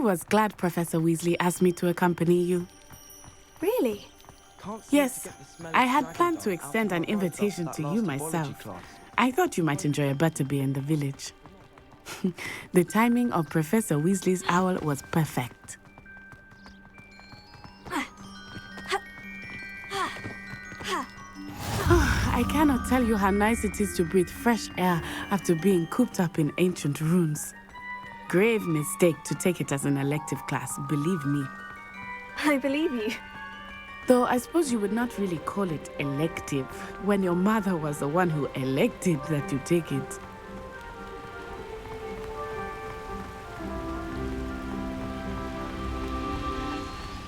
was glad Professor Weasley asked me to accompany you. Really? Yes, I had planned to extend an invitation to you myself. I thought you might enjoy a butterbeer in the village. The timing of Professor Weasley's owl was perfect. I cannot tell you how nice it is to breathe fresh air after being cooped up in ancient ruins. Grave mistake to take it as an elective class, believe me. I believe you. Though I suppose you would not really call it elective when your mother was the one who elected that you take it.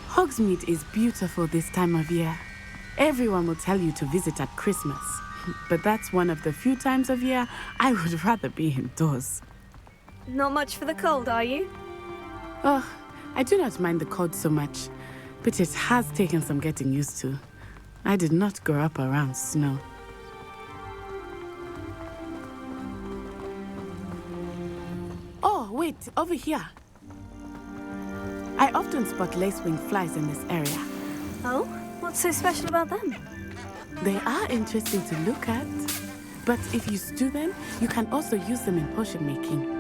Hogsmeade is beautiful this time of year. Everyone will tell you to visit at Christmas, but that's one of the few times of year I would rather be indoors. Not much for the cold, are you? Oh, I do not mind the cold so much, but it has taken some getting used to. I did not grow up around snow. Oh, wait, over here. I often spot lacewing flies in this area. Oh? What's so special about them? They are interesting to look at, but if you stew them, you can also use them in potion making.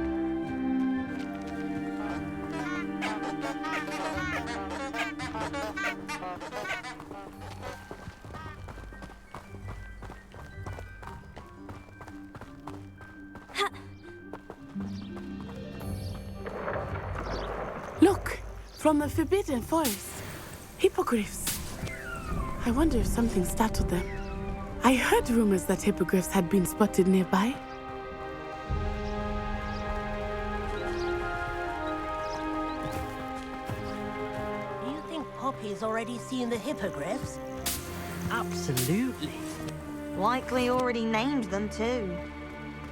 Look, from the Forbidden Forest, hippogriffs. I wonder if something startled them. I heard rumors that hippogriffs had been spotted nearby. Do you think Poppy's already seen the hippogriffs? Absolutely. Likely already named them too.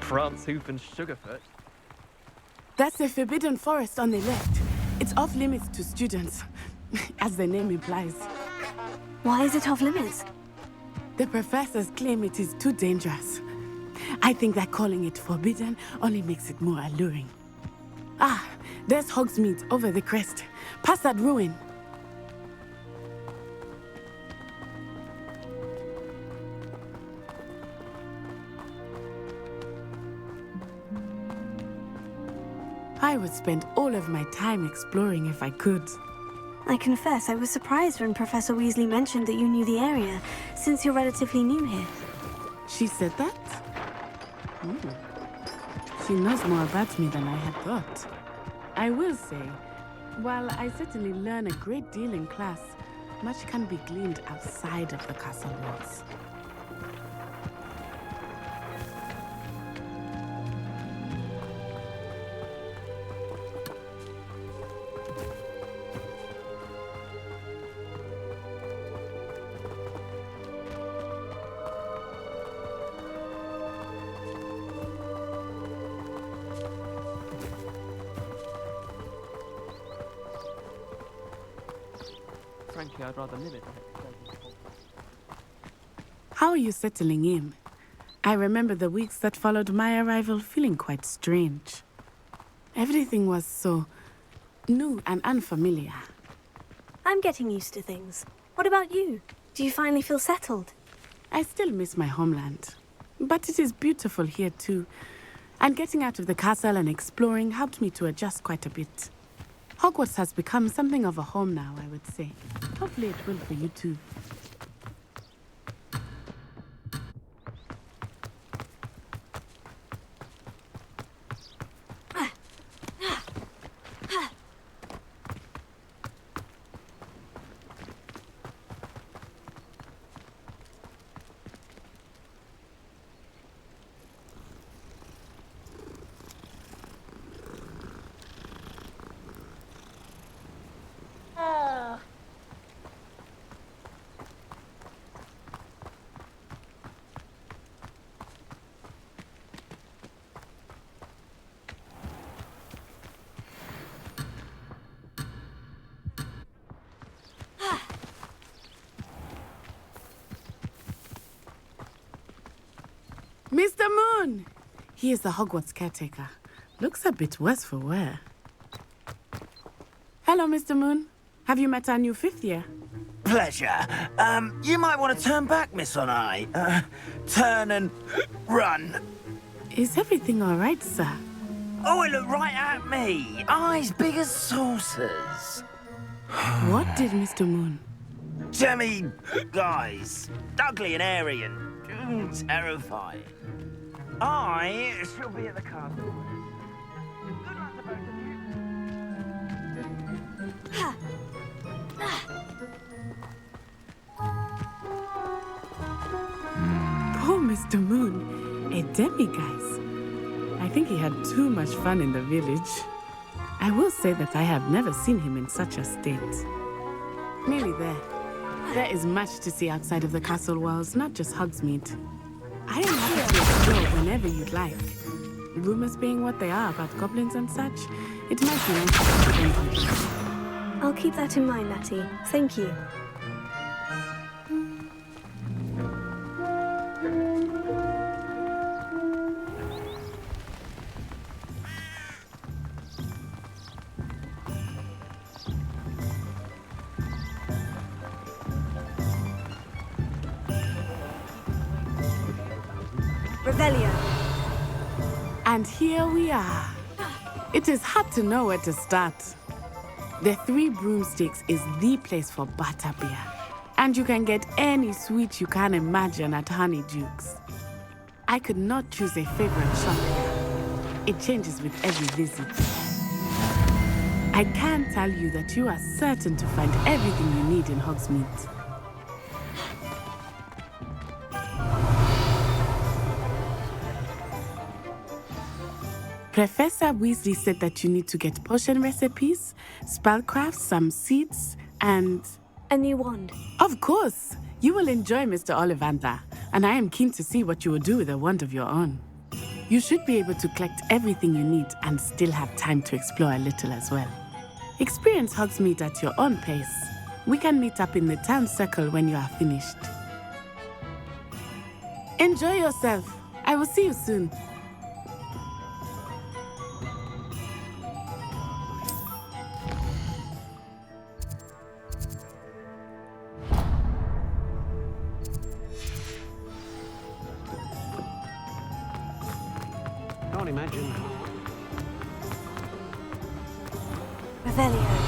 Prancehoof and Sugarfoot. That's the Forbidden Forest on the left. It's off limits to students, as the name implies. Why is it off limits? The professors claim it is too dangerous. I think that calling it forbidden only makes it more alluring. Ah, there's Hogsmeade over the crest. Past that ruin. I would spend all of my time exploring if I could. I confess I was surprised when Professor Weasley mentioned that you knew the area, since you're relatively new here. She said that? She knows more about me than I had thought. I will say, while I certainly learn a great deal in class, much can be gleaned outside of the castle walls. Frankly, I'd rather live it. How are you settling in? I remember the weeks that followed my arrival feeling quite strange. Everything was so new and unfamiliar. I'm getting used to things. What about you? Do you finally feel settled? I still miss my homeland, but it is beautiful here too. And getting out of the castle and exploring helped me to adjust quite a bit. Hogwarts has become something of a home now, I would say. Hopefully it will for you too. Mr. Moon! He is the Hogwarts caretaker. Looks a bit worse for wear. Hello, Mr. Moon. Have you met our new fifth year? Pleasure. You might want to turn back, Miss Onai. Turn and run. Is everything all right, sir? Oh, it looked right at me. Eyes big as saucers. What did Mr. Moon? Jemmy guys. Ugly and airy and terrifying. I shall be at the castle. Good luck to both of you. Poor Mr. Moon. A demi-guise. I think he had too much fun in the village. I will say that I have never seen him in such a state. Nearly there. There is much to see outside of the castle walls, not just Hogsmeade. I am happy to explore whenever you'd like. Rumors being what they are about goblins and such, it might be nice to see them. I'll keep that in mind, Natty. Thank you. Revelio. And here we are. It is hard to know where to start. The Three Broomsticks is the place for butterbeer. And you can get any sweet you can imagine at Honeydukes. I could not choose a favorite shop here. It changes with every visit. I can tell you that you are certain to find everything you need in Hogsmeade. Professor Weasley said that you need to get potion recipes, spellcrafts, some seeds, and... A new wand. Of course! You will enjoy Mr. Ollivander, and I am keen to see what you will do with a wand of your own. You should be able to collect everything you need and still have time to explore a little as well. Experience Hogsmeade at your own pace. We can meet up in the town circle when you are finished. Enjoy yourself. I will see you soon. Can't imagine. Revelio.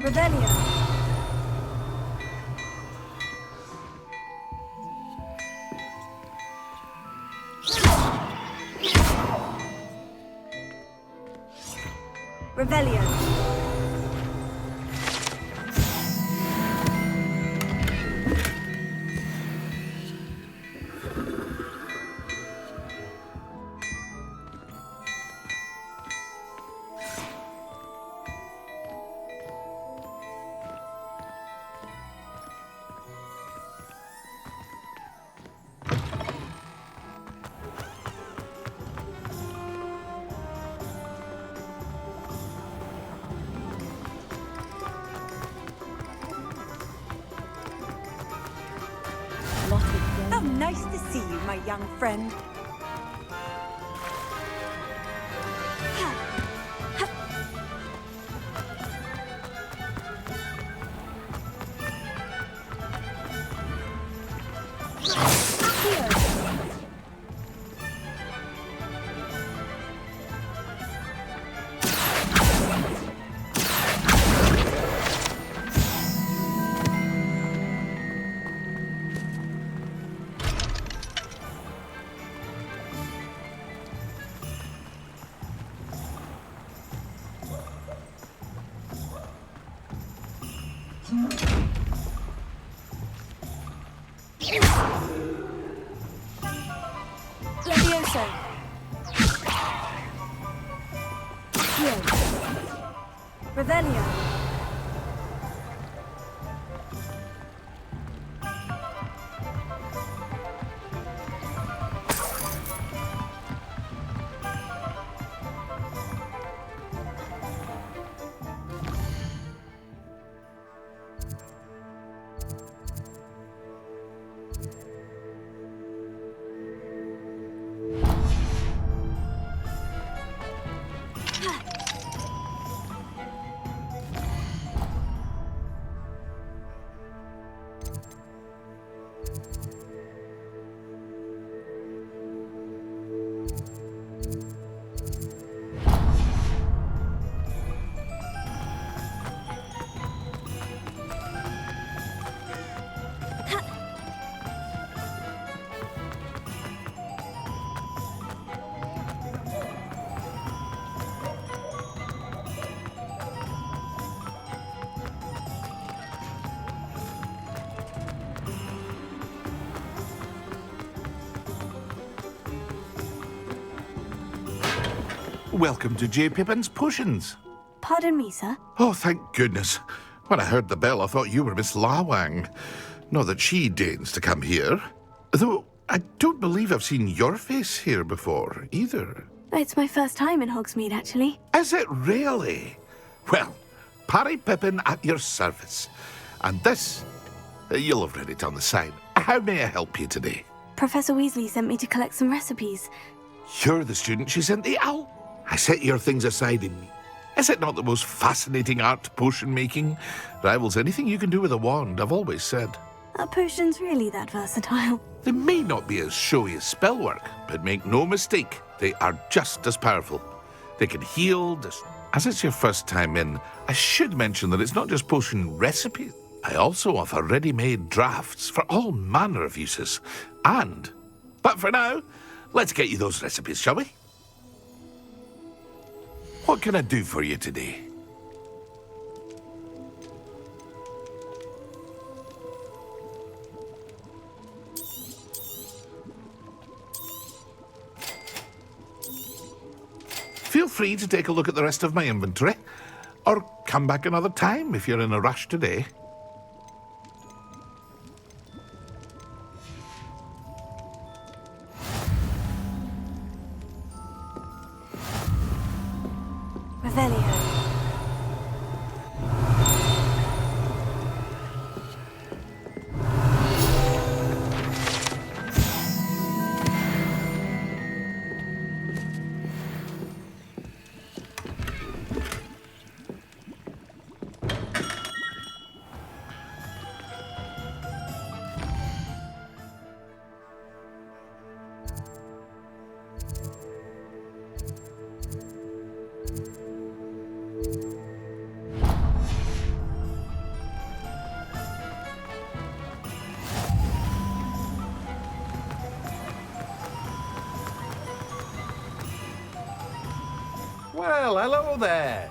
Revelio. Revelio. How nice to see you, my young friend. Revelio. Welcome to J. Pippin's Potions. Pardon me, sir. Oh, thank goodness. When I heard the bell, I thought you were Miss Lawang. Not that she deigns to come here. Though I don't believe I've seen your face here before, either. It's my first time in Hogsmeade, actually. Is it really? Well, Parry Pippin at your service. And this, you'll have read it on the sign. How may I help you today? Professor Weasley sent me to collect some recipes. You're the student she sent the owl. I set your things aside in me. Is it not the most fascinating art, potion making? Rivals anything you can do with a wand, I've always said. Are potions really that versatile? They may not be as showy as spellwork, but make no mistake, they are just as powerful. They can heal. As it's your first time in, I should mention that it's not just potion recipes. I also offer ready-made drafts for all manner of uses. But for now, let's get you those recipes, shall we? What can I do for you today? Feel free to take a look at the rest of my inventory, or come back another time if you're in a rush today. Revelio. Well, hello there.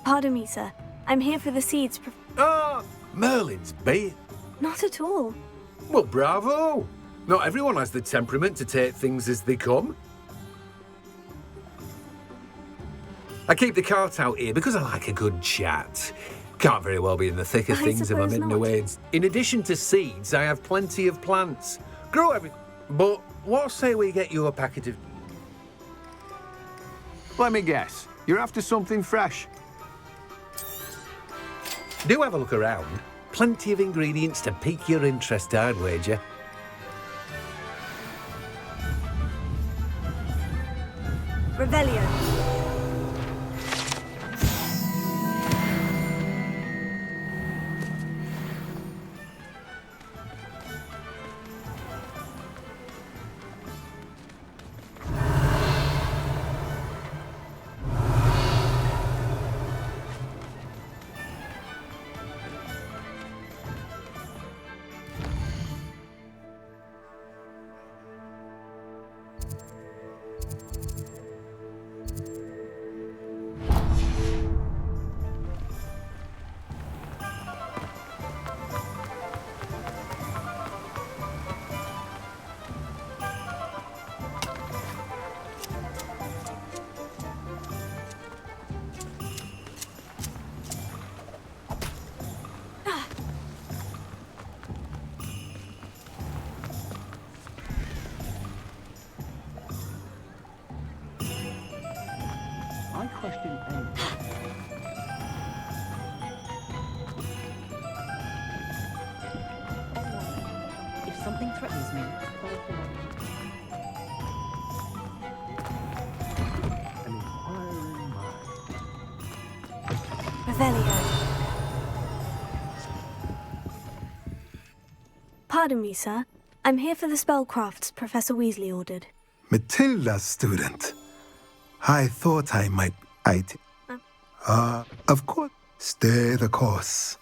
Pardon me, sir. I'm here for the seeds. Ah, Merlin's bait. Not at all. Well, bravo. Not everyone has the temperament to take things as they come. I keep the cart out here because I like a good chat. Can't very well be in the thick of I things if I'm suppose hidden not. away. In addition to seeds, I have plenty of plants. Grow everything. But what say we get you a packet of... Let me guess. You're after something fresh. Do have a look around. Plenty of ingredients to pique your interest, I'd wager. Revelio. question any. If something threatens me, An inquiring mind. Revelio. Pardon me, sir. I'm here for the spellcrafts Professor Weasley ordered. Matilda's student. I thought I might... of course. Stay the course.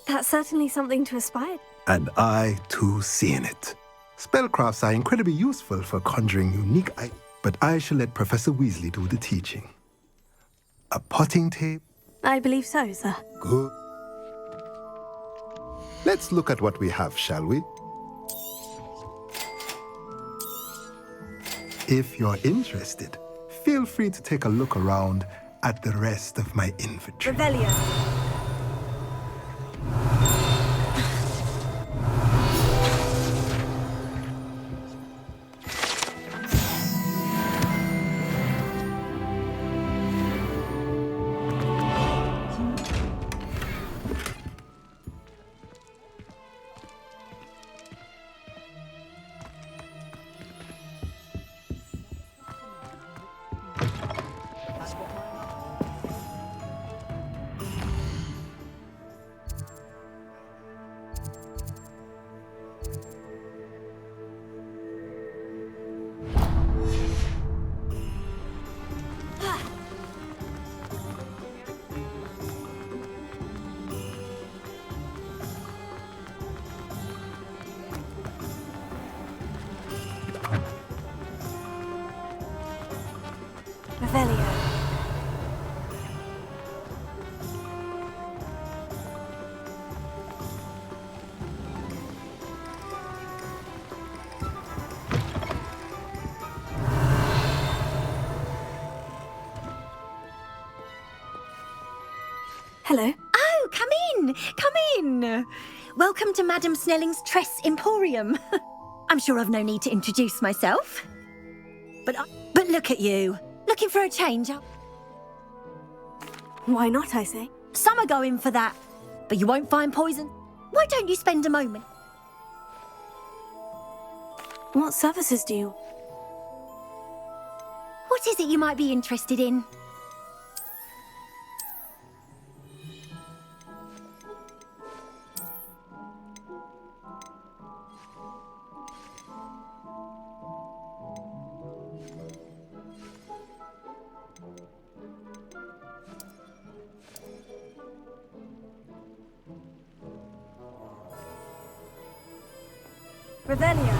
That's certainly something to aspire. And I, too, see in it. Spellcrafts are incredibly useful for conjuring unique items, but I shall let Professor Weasley do the teaching. A potting tape? I believe so, sir. Good. Let's look at what we have, shall we? If you're interested, feel free to take a look around at the rest of my inventory. Revelio. Revelio. Hello. Oh, come in! Come in! Welcome to Madame Snelling's Tress Emporium. I'm sure I've no need to introduce myself. But look at you. Looking for a change? Why not, I say? Some are going for that. But you won't find poison. Why don't you spend a moment? What services do you... What is it you might be interested in? Revelio.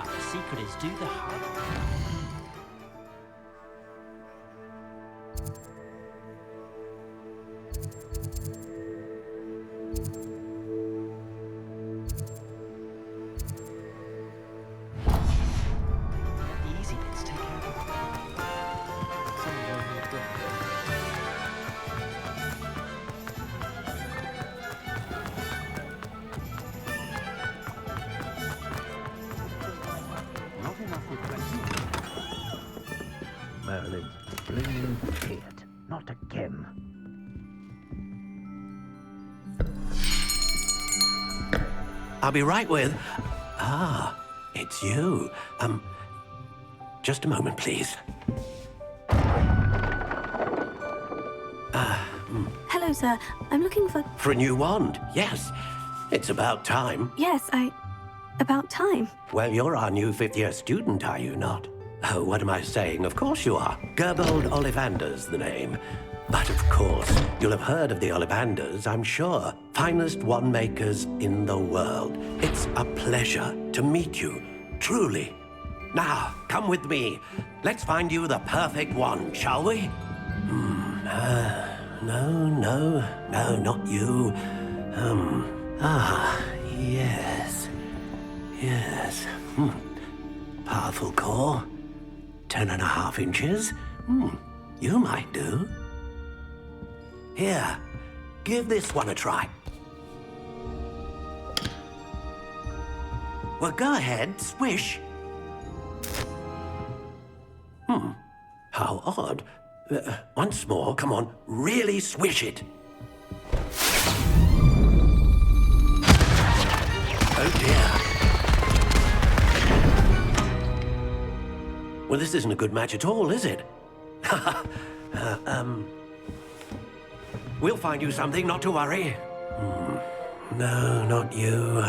The secret is do the hard. Easy bits take care of. Some of them have done. Not enough reflection. Merlin's flaming beard. Not again. I'll be right with... Ah, it's you. Just a moment, please. Hello, sir. I'm looking for... For a new wand, yes. It's about time. Yes, about time. Well, you're our new fifth-year student, are you not? Oh, what am I saying? Of course you are. Gerbold Ollivander's the name. But of course, you'll have heard of the Ollivanders, I'm sure. Finest wand makers in the world. It's a pleasure to meet you, truly. Now, come with me. Let's find you the perfect wand, shall we? No, not you. Yes. Powerful core. 10.5 inches. You might do. Here, give this one a try. Well, go ahead, swish. How odd. Once more, come on, really swish it. Oh dear. Well, this isn't a good match at all, is it? We'll find you something, not to worry. No, not you.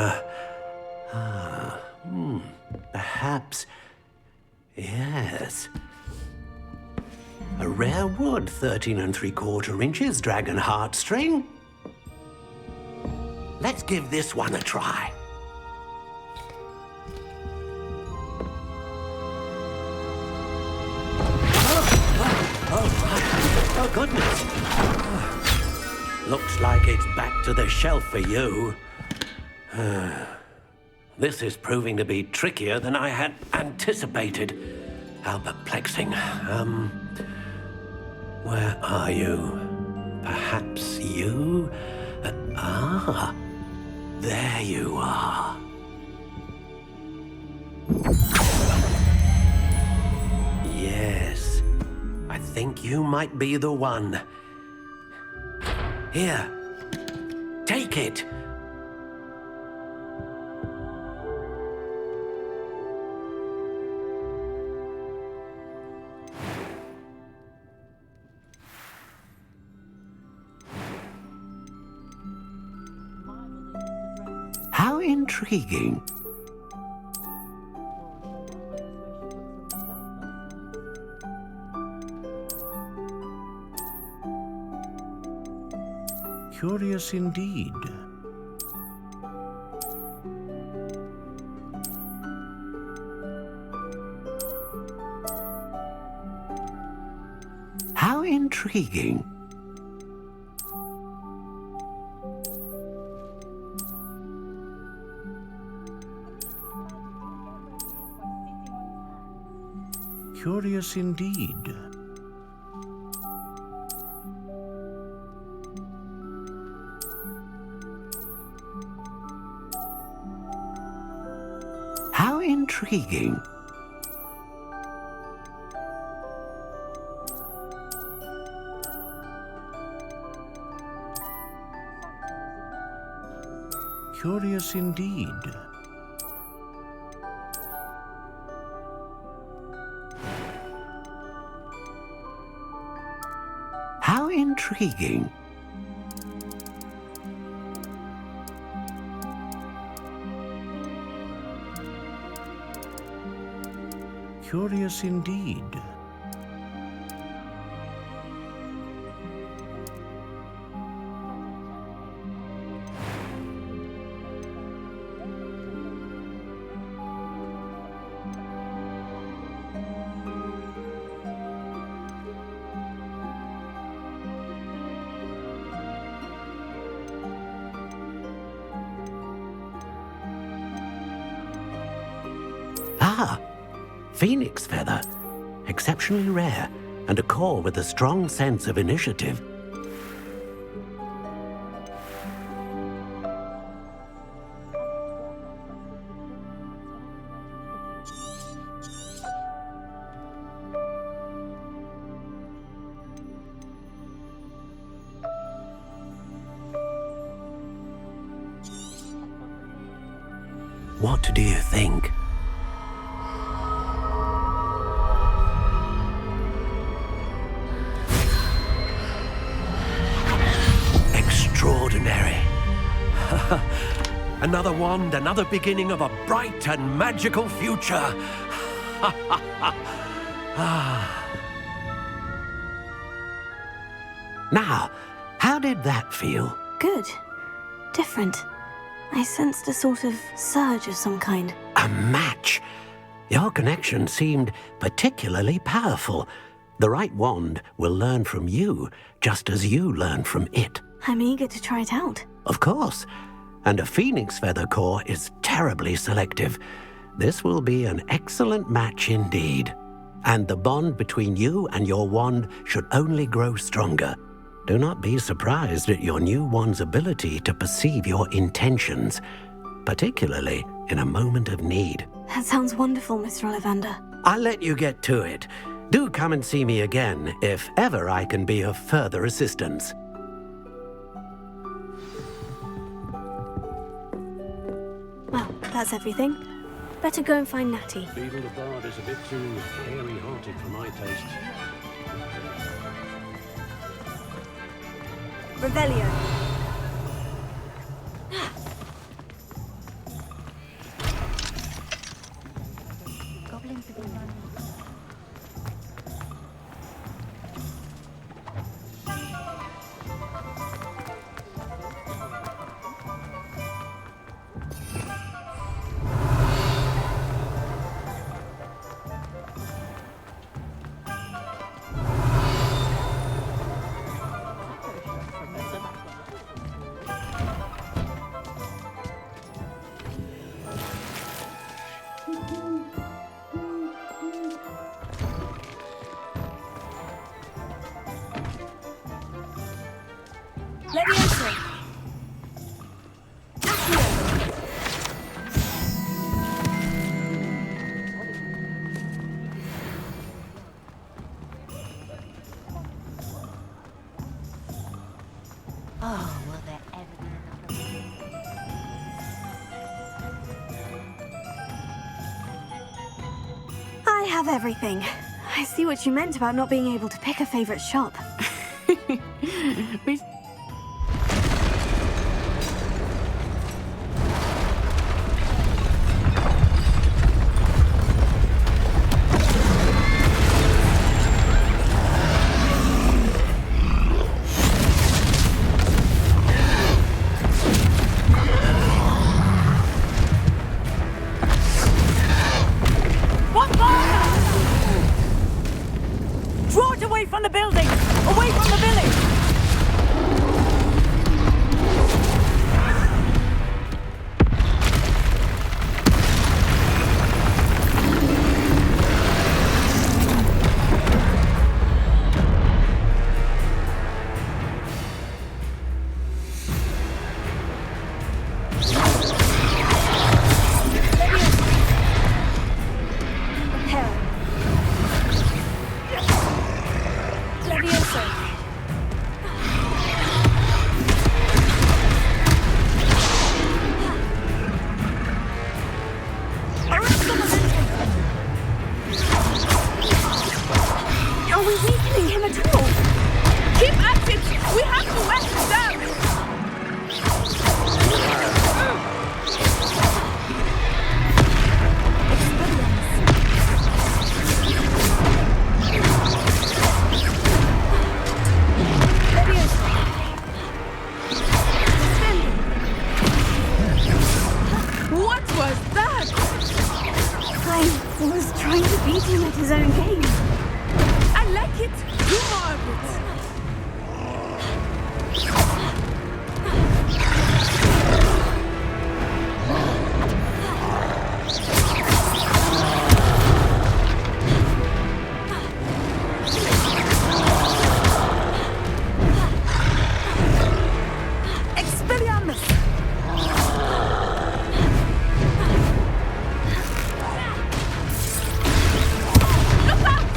Perhaps. Yes. A rare wood, 13 3/4 inches, dragon heartstring. Let's give this one a try. Oh, goodness. Looks like it's back to the shelf for you. This is proving to be trickier than I had anticipated. How perplexing. Where are you? Perhaps you? There you are. Yes, I think you might be the one. Here, take it. How intriguing. Curious indeed. How intriguing. Curious indeed. How intriguing. Curious indeed. How intriguing. Curious indeed. Phoenix feather. Exceptionally rare, and a core with a strong sense of initiative. What do you think? Extraordinary. Another wand, another beginning of a bright and magical future. Now, how did that feel? Good. Different. I sensed a sort of surge of some kind. A match. Your connection seemed particularly powerful. The right wand will learn from you, just as you learn from it. I'm eager to try it out. Of course. And a phoenix feather core is terribly selective. This will be an excellent match indeed. And the bond between you and your wand should only grow stronger. Do not be surprised at your new wand's ability to perceive your intentions, particularly in a moment of need. That sounds wonderful, Mr. Ollivander. I'll let you get to it. Do come and see me again if ever I can be of further assistance. Well, that's everything. Better go and find Natty. Beetle the Bard is a bit too hairy-hearted for my taste. Revelio. Goblins have been running. Leviosa. Oh, will there ever be another? I have everything. I see what you meant about not being able to pick a favorite shop. We Draw it away from the building! Away from the village! Are we weakening him at all? keep at it! We have to wear him down! What was that? I was trying to beat him at his own game. I like it. Do more of it. Look out!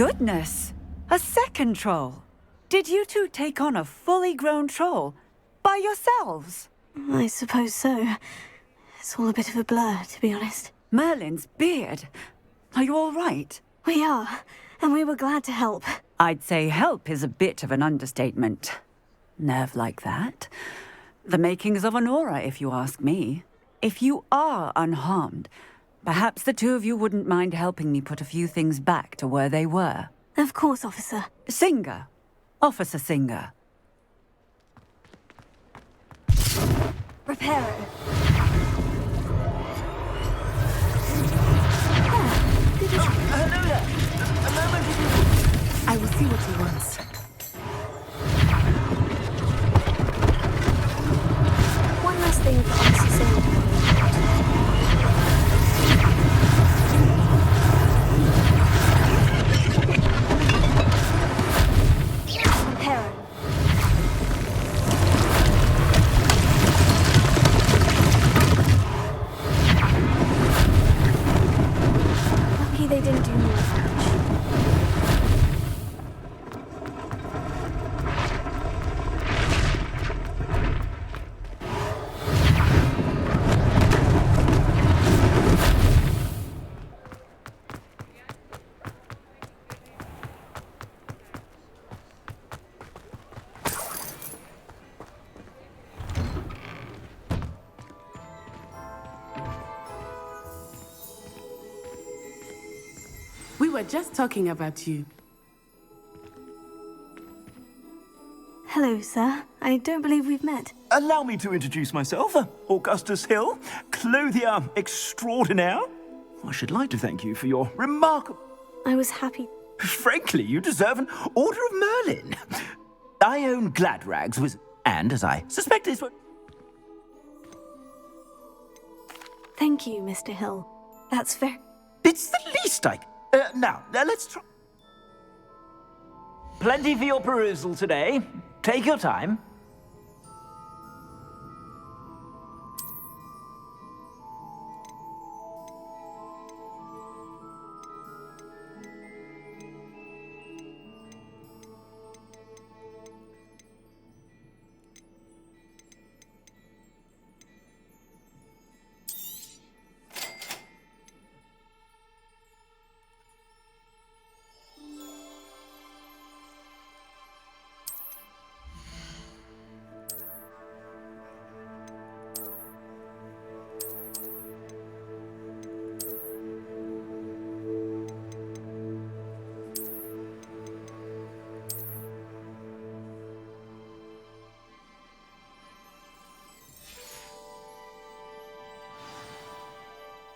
goodness! A second troll. Did you two take on a fully grown troll by yourselves? I suppose so. It's all a bit of a blur, to be honest. Merlin's beard. Are you all right? We are, and we were glad to help. I'd say help is a bit of an understatement. Nerve like that. The makings of an aura, if you ask me. If you are unharmed, perhaps the two of you wouldn't mind helping me put a few things back to where they were. Of course, officer. Singer. Officer Singer. Reparo. Hello there. A moment. I will see what he wants. One last thing for Officer Singer. Reparo. Lucky they didn't do more damage. We were just talking about you. Hello, sir. I don't believe we've met. Allow me to introduce myself, Augustus Hill, clothier extraordinaire. I should like to thank you for your remarkable... I was happy. Frankly, you deserve an Order of Merlin. I own Gladrags, and as I suspect is what... Thank you, Mr. Hill. That's fair. It's the least I... now, let's try... Plenty for your perusal today. Take your time.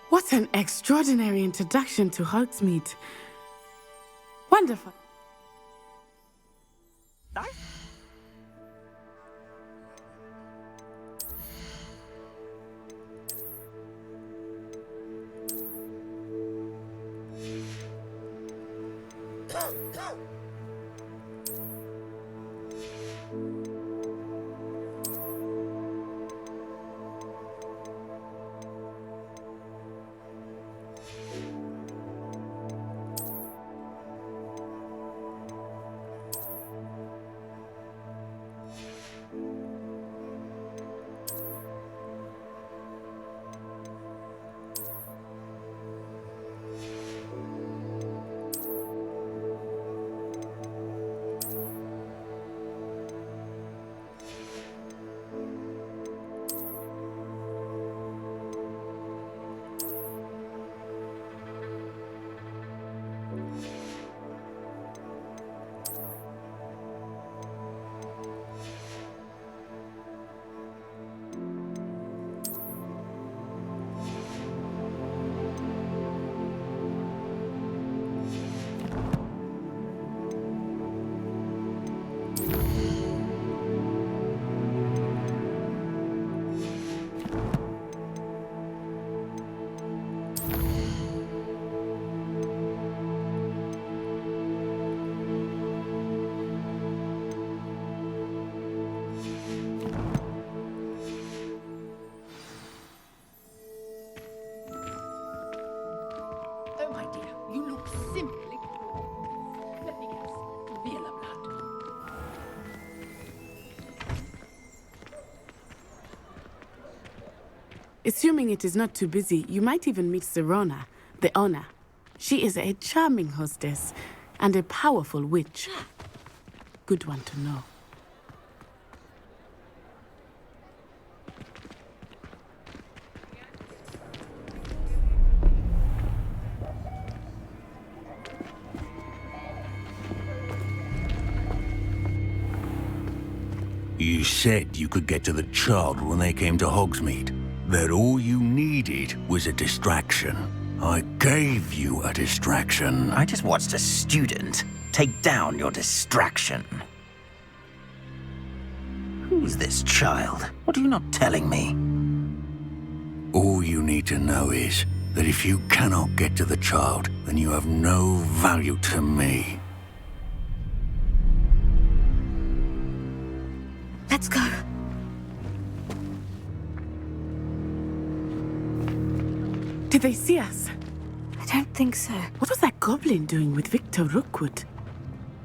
What an extraordinary introduction to Hogsmeade. Wonderful. Assuming it is not too busy, you might even meet Sirona, the owner. She is a charming hostess and a powerful witch. Good one to know. You said you could get to the child when they came to Hogsmeade. That all you needed was a distraction. I gave you a distraction. I just watched a student take down your distraction. Who's this child? What are you not telling me? All you need to know is that if you cannot get to the child, then you have no value to me. Let's go. Did they see us? I don't think so. What was that goblin doing with Victor Rookwood?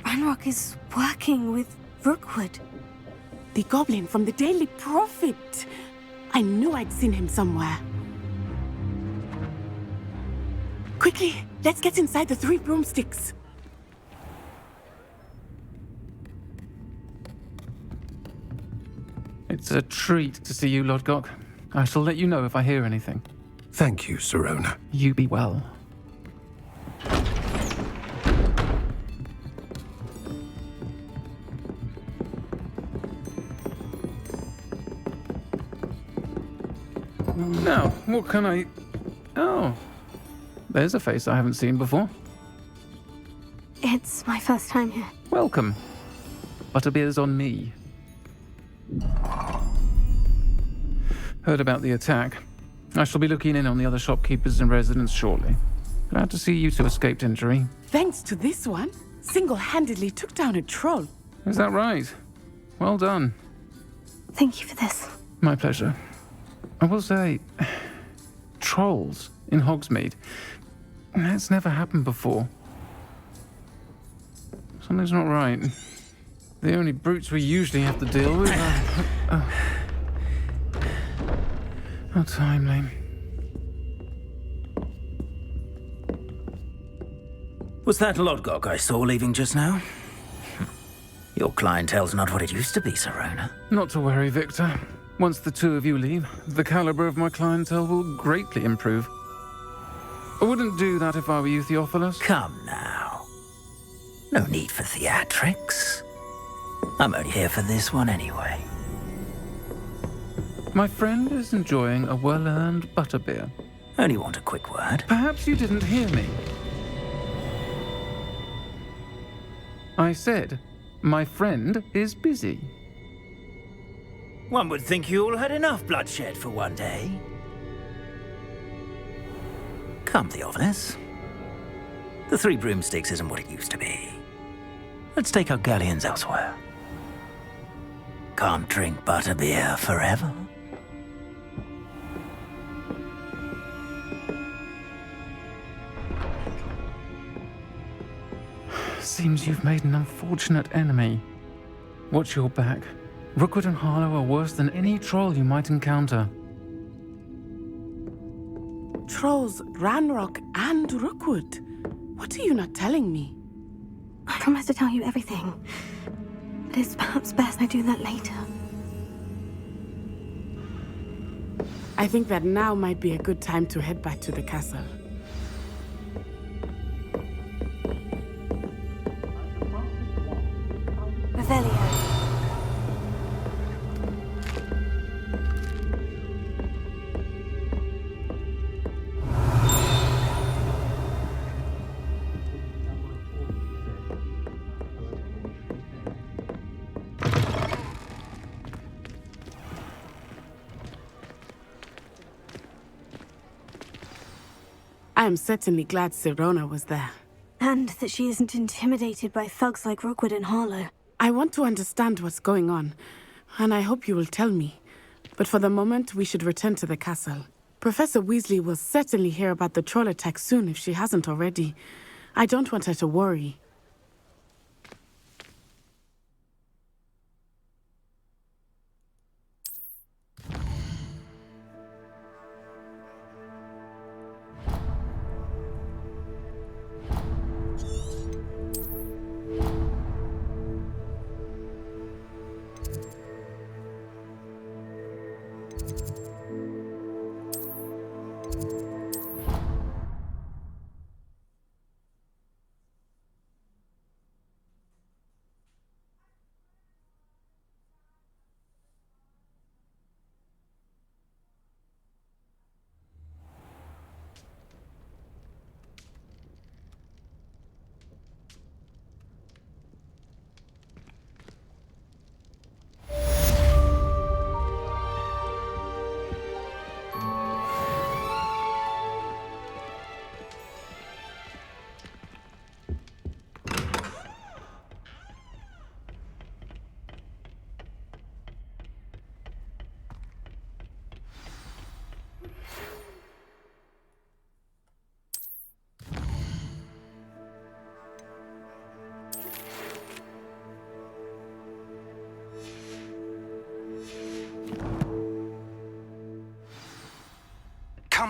Ranrock is working with Rookwood. The goblin from the Daily Prophet. I knew I'd seen him somewhere. Quickly, let's get inside the 3 broomsticks. It's a treat to see you, Lodgok. I shall let you know if I hear anything. Thank you, Sirona. You be well. Now, what can I... Oh, there's a face I haven't seen before. It's my first time here. Welcome. Butterbeer's on me. Heard about the attack. I shall be looking in on the other shopkeepers and residents shortly. Glad to see you two escaped injury. Thanks to this one, single-handedly took down a troll. Is that right? Well done. Thank you for this. My pleasure. I will say, trolls in Hogsmeade. That's never happened before. Something's not right. The only brutes we usually have to deal with are... How timely. Was that Lodgok I saw leaving just now? Your clientele's not what it used to be, Sirona. Not to worry, Victor. Once the two of you leave, the caliber of my clientele will greatly improve. I wouldn't do that if I were you, Theophilus. Come now. No need for theatrics. I'm only here for this one anyway. My friend is enjoying a well-earned butterbeer. Only want a quick word. Perhaps you didn't hear me. I said, my friend is busy. One would think you all had enough bloodshed for one day. Come, Theophilus. The 3 broomsticks isn't what it used to be. Let's take our galleons elsewhere. Can't drink butterbeer forever. Seems you've made an unfortunate enemy. Watch your back. Rookwood and Harlow are worse than any troll you might encounter. Trolls, Ranrock, and Rookwood. What are you not telling me? I promise to tell you everything. But it's perhaps best I do that later. I think that now might be a good time to head back to the castle. Revelio. I am certainly glad Sirona was there. And that she isn't intimidated by thugs like Rookwood and Harlow. I want to understand what's going on, and I hope you will tell me. But for the moment, we should return to the castle. Professor Weasley will certainly hear about the troll attack soon if she hasn't already. I don't want her to worry.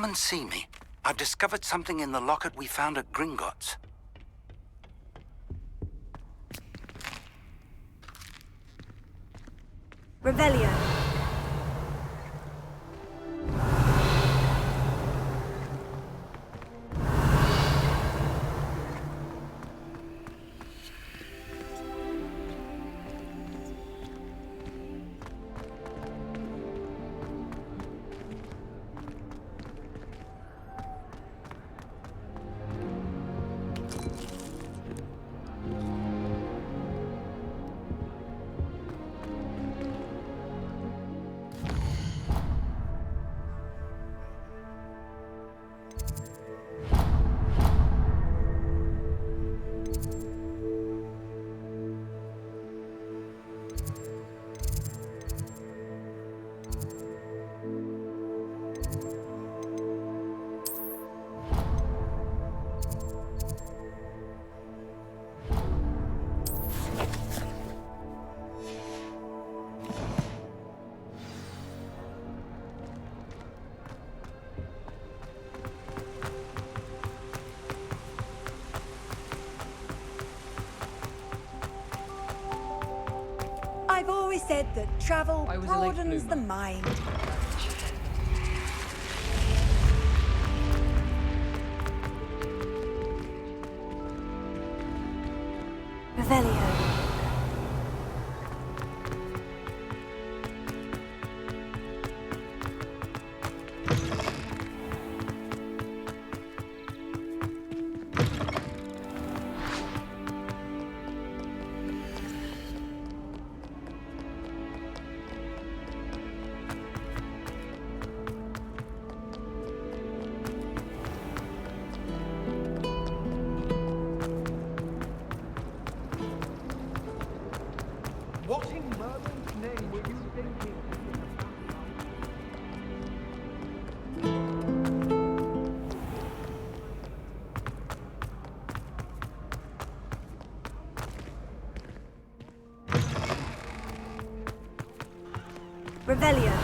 come and see me. I've discovered something in the locket we found at Gringotts. Revelio. I've always said that travel broadens the mind. Revelio. What in Merlin's name were you thinking? Revelio.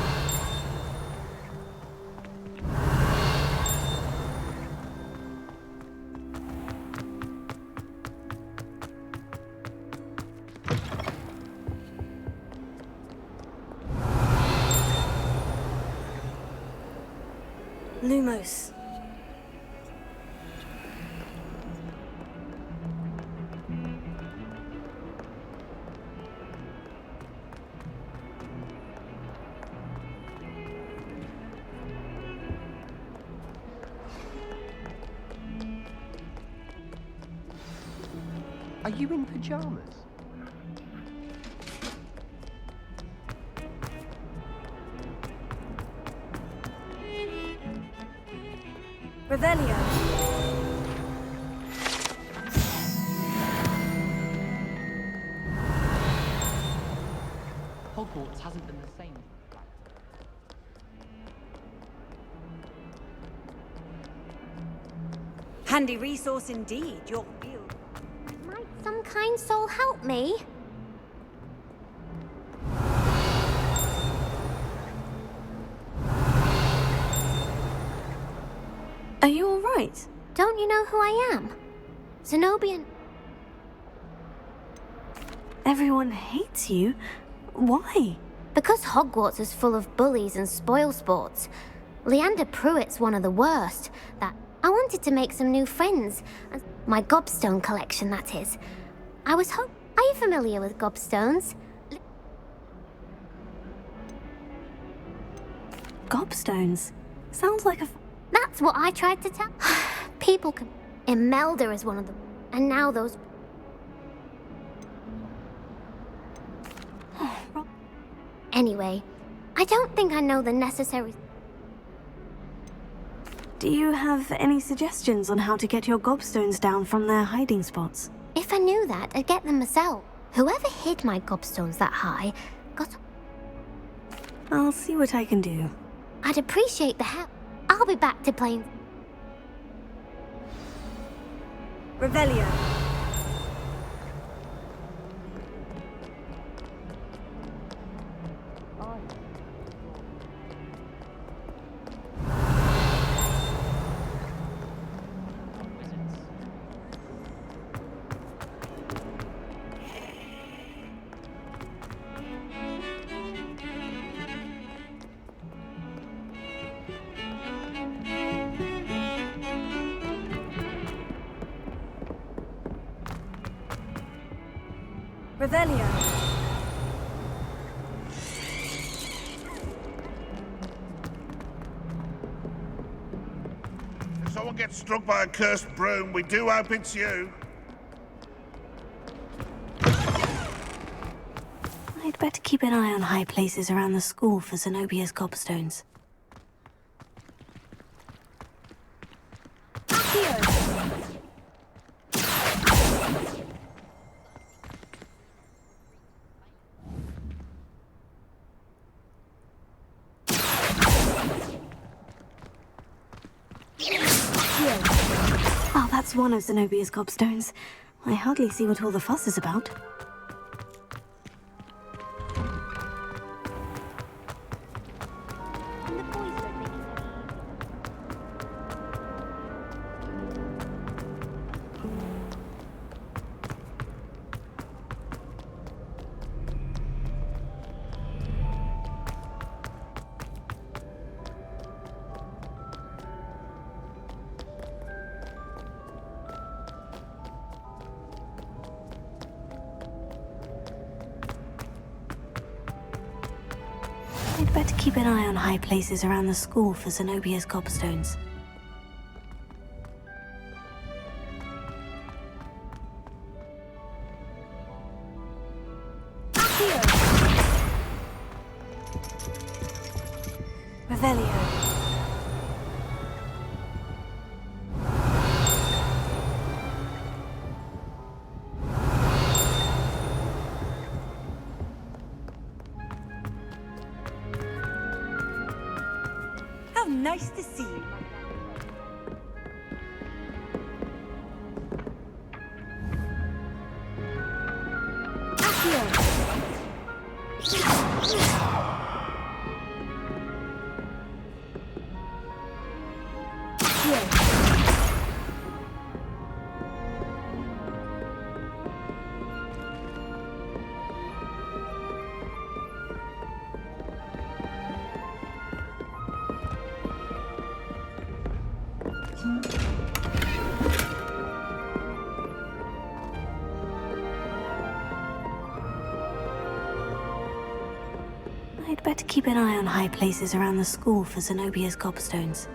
Lumos. Are you in pajamas? Revelio. Hogwarts hasn't been the same. Handy resource indeed, your field. Might some kind soul help me? Are you all right? Don't you know who I am? Zenobian. Everyone hates you. Why? Because Hogwarts is full of bullies and spoilsports. Leander Pruitt's one of the worst. I wanted to make some new friends. And my gobstone collection, that is. Are you familiar with gobstones? Gobstones? Sounds like a... That's what I tried to tell. People can... Imelda is one of them. And now those... Anyway, I don't think I know the necessary... Do you have any suggestions on how to get your gobstones down from their hiding spots? If I knew that, I'd get them myself. Whoever hid my gobstones that high got... I'll see what I can do. I'd appreciate the help. I'll be back to playing... Revelio. Revelio. If someone gets struck by a cursed broom, we do hope it's you. I'd better keep an eye on high places around the school for Zenobia's gobstones. Oh, that's one of Zenobia's gobstones. I hardly see what all the fuss is about. I'd better keep an eye on high places around the school for Zenobia's gobstones. Revelio. How nice to see you. I'd better keep an eye on high places around the school for Zenobia's gobstones.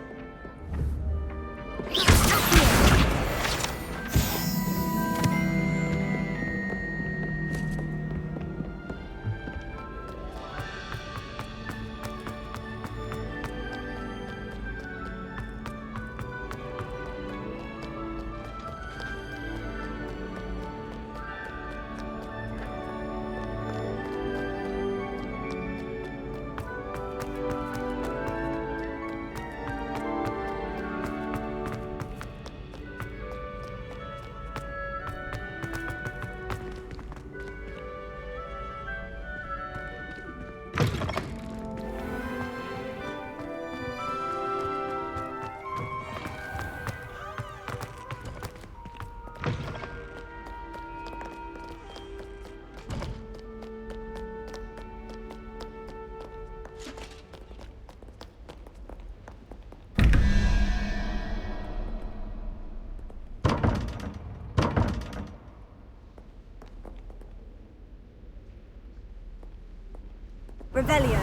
Revelio.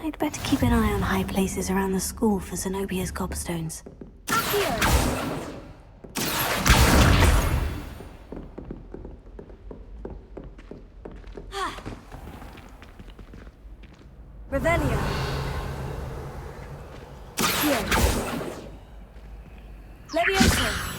I'd better keep an eye on high places around the school for Zenobia's gobstones. Revelio. Levioso.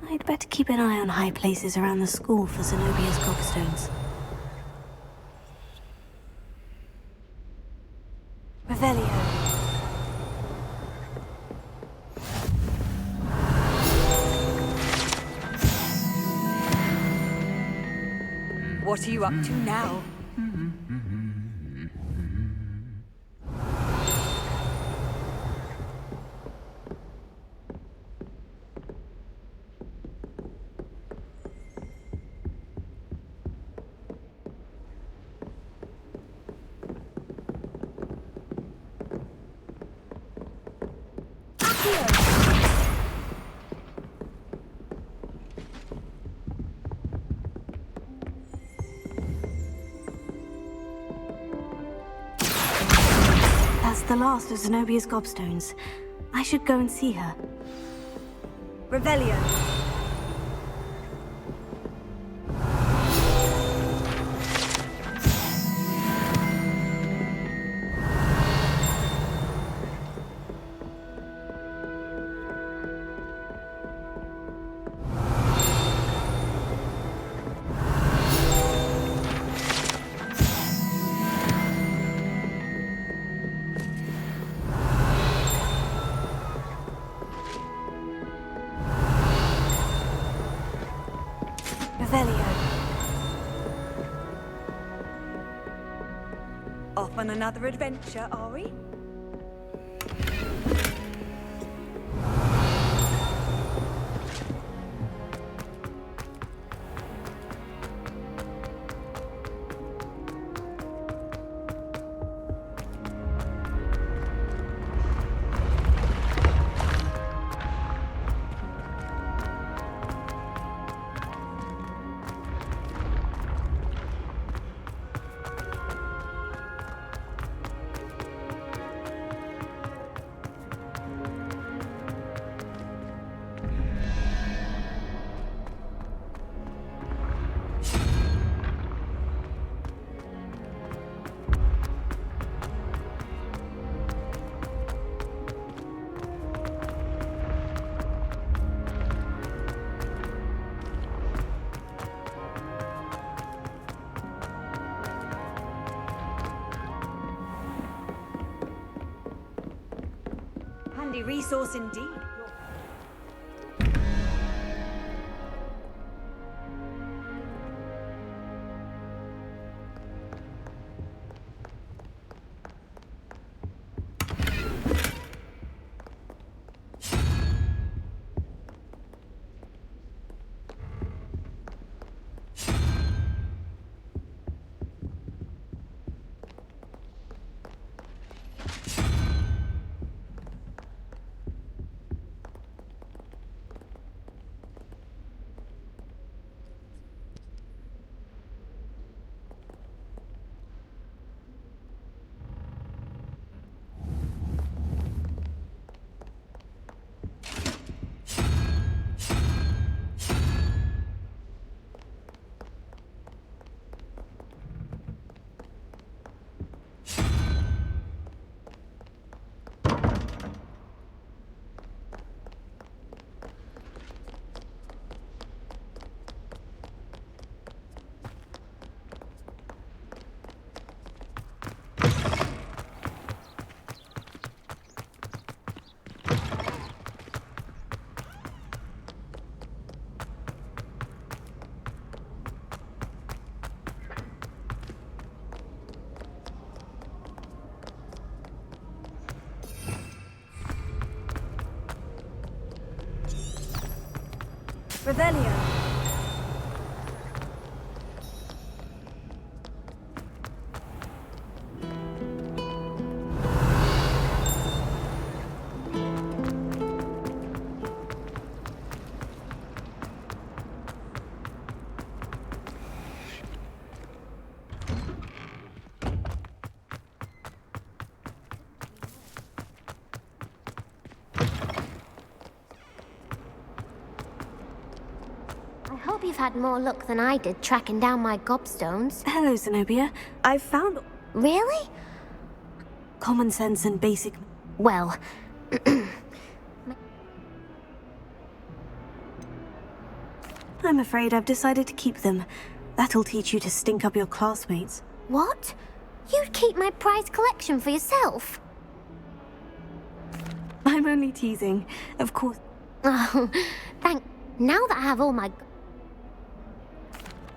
I'd better keep an eye on high places around the school for Zenobia's gobstones. Revelio. What are you up to now? That's the last of Zenobia's gobstones. I should go and see her. Revelio. Off on another adventure, are we? Handy resource indeed. Revelio. I hope you've had more luck than I did tracking down my gobstones. Hello, Zenobia. I've found... Really? Common sense and basic... Well... I'm afraid I've decided to keep them. That'll teach you to stink up your classmates. What? You'd keep my prized collection for yourself? I'm only teasing, of course. Oh, now that I have all my...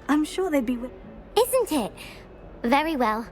I'm sure they'd be... Isn't it? Very well.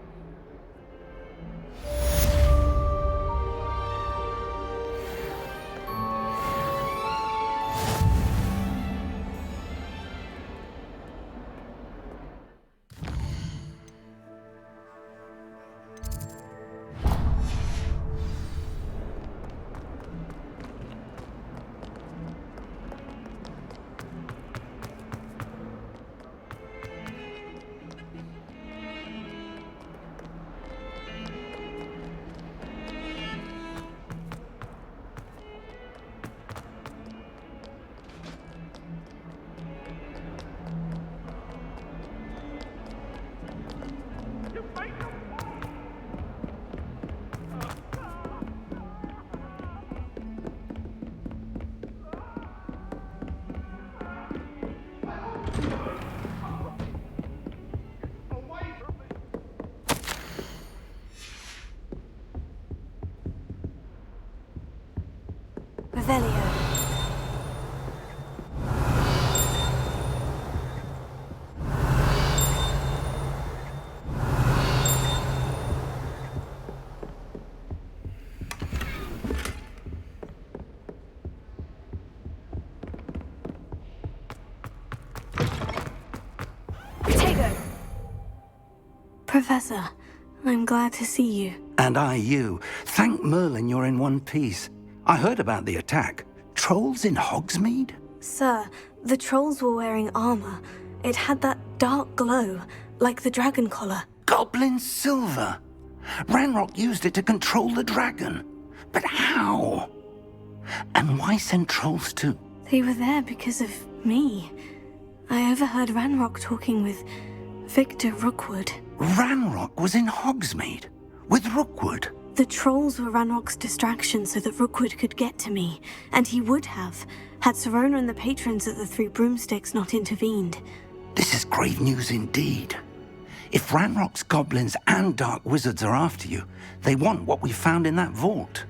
Revelio. Professor, I'm glad to see you. And I you. Thank Merlin you're in one piece. I heard about the attack. Trolls in Hogsmeade? Sir, the trolls were wearing armor. It had that dark glow, like the dragon collar. Goblin silver. Ranrock used it to control the dragon. But how? And why send trolls to... They were there because of me. I overheard Ranrock talking with Victor Rookwood. Ranrock was in Hogsmeade? With Rookwood? The trolls were Ranrock's distraction so that Rookwood could get to me. And he would have, had Serona and the patrons at the Three Broomsticks not intervened. This is grave news indeed. If Ranrock's goblins and dark wizards are after you, they want what we found in that vault.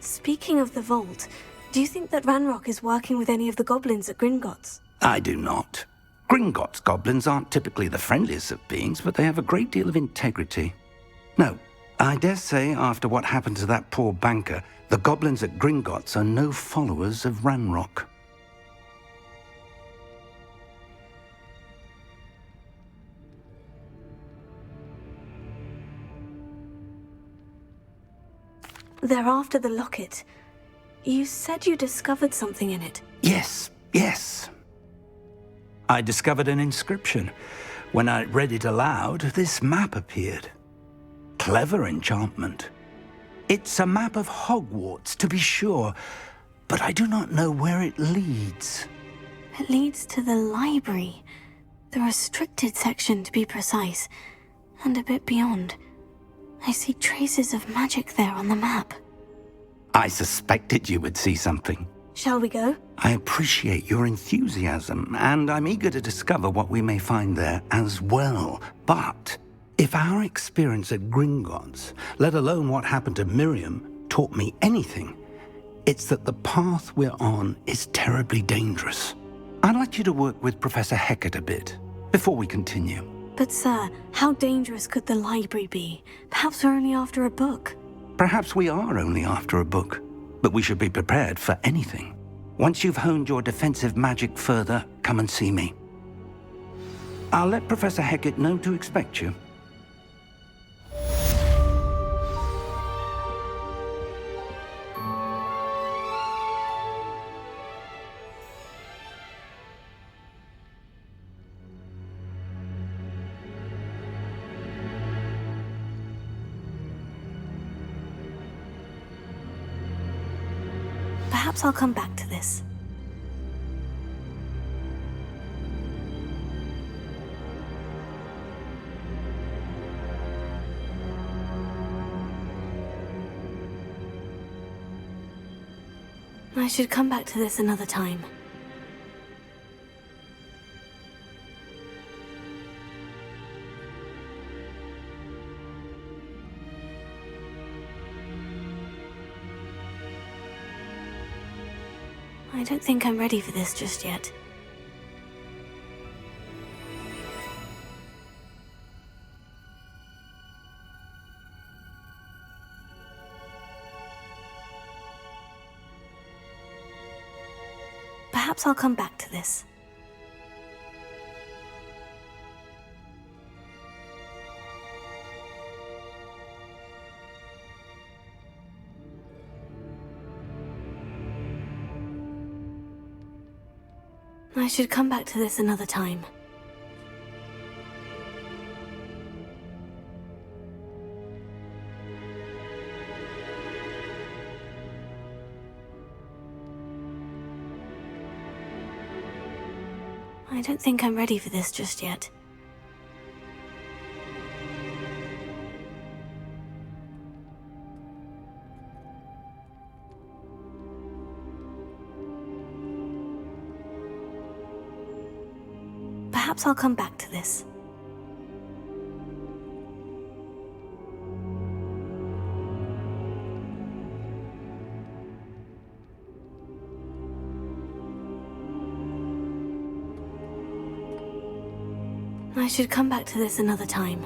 Speaking of the vault, do you think that Ranrock is working with any of the goblins at Gringotts? I do not. Gringotts goblins aren't typically the friendliest of beings, but they have a great deal of integrity. No, I dare say after what happened to that poor banker, the goblins at Gringotts are no followers of Ranrock. They're after the locket. You said you discovered something in it. Yes. I discovered an inscription. When I read it aloud, this map appeared. Clever enchantment. It's a map of Hogwarts, to be sure, but I do not know where it leads. It leads to the library. The restricted section, to be precise. And a bit beyond. I see traces of magic there on the map. I suspected you would see something. Shall we go? I appreciate your enthusiasm, and I'm eager to discover what we may find there as well. But if our experience at Gringotts, let alone what happened to Miriam, taught me anything, it's that the path we're on is terribly dangerous. I'd like you to work with Professor Hecat a bit before we continue. But sir, how dangerous could the library be? Perhaps we're only after a book. Perhaps we are only after a book, but we should be prepared for anything. Once you've honed your defensive magic further, come and see me. I'll let Professor Hecat know to expect you. Perhaps I'll come back to this. I should come back to this another time. I don't think I'm ready for this just yet. Perhaps I'll come back to this. I should come back to this another time. I don't think I'm ready for this just yet. Perhaps I'll come back to this. I should come back to this another time.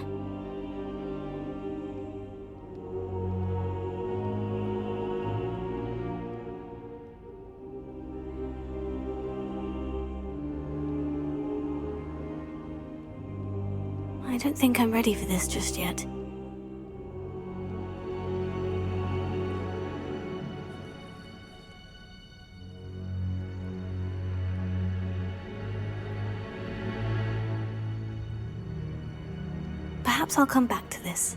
I don't think I'm ready for this just yet. Perhaps I'll come back to this.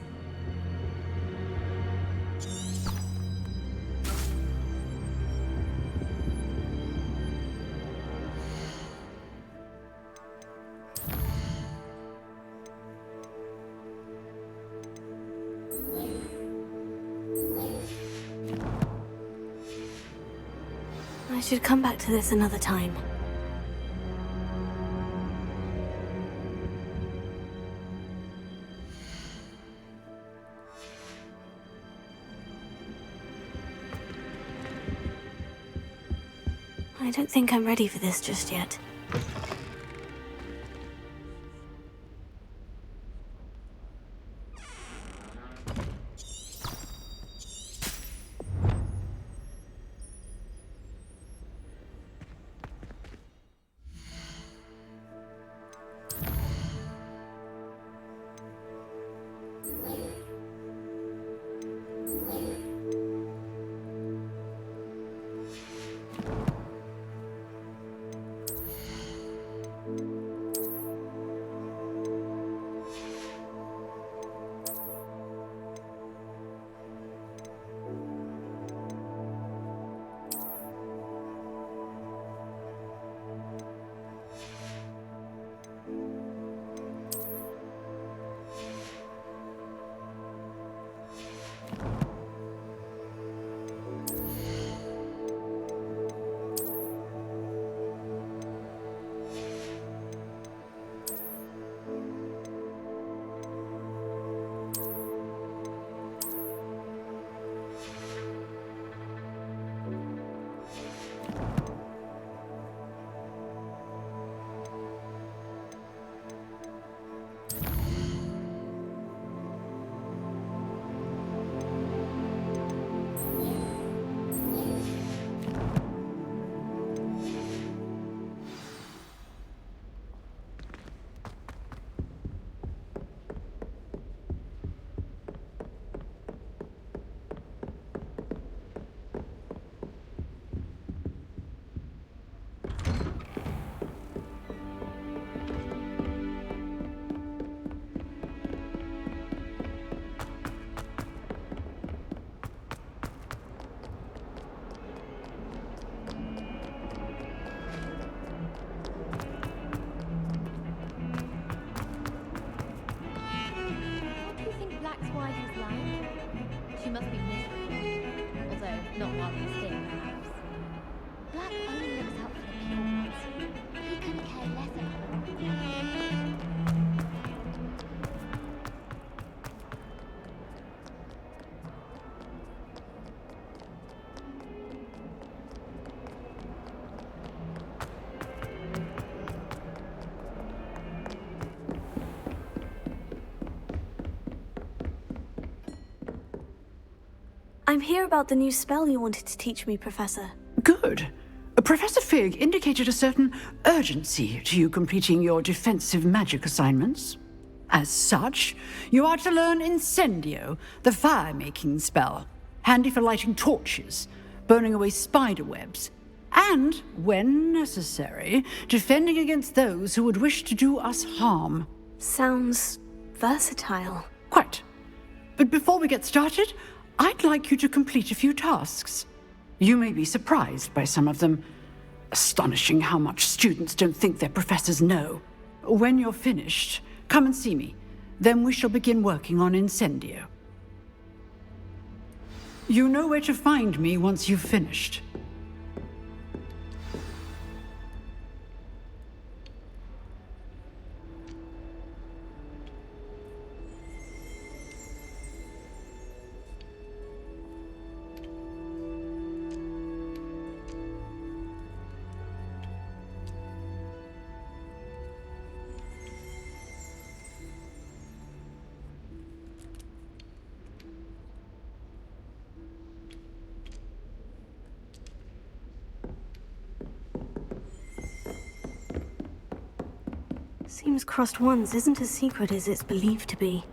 I should come back to this another time. I don't think I'm ready for this just yet. I'm here about the new spell you wanted to teach me, Professor. Good. Professor Fig indicated a certain urgency to you completing your defensive magic assignments. As such, you are to learn Incendio, the fire-making spell, handy for lighting torches, burning away spider webs, and, when necessary, defending against those who would wish to do us harm. Sounds versatile. Quite. But before we get started, I'd like you to complete a few tasks. You may be surprised by some of them. Astonishing how much students don't think their professors know. When you're finished, come and see me. Then we shall begin working on Incendio. You know where to find me once you've finished. Seems Crossed Wands isn't as secret as it's believed to be.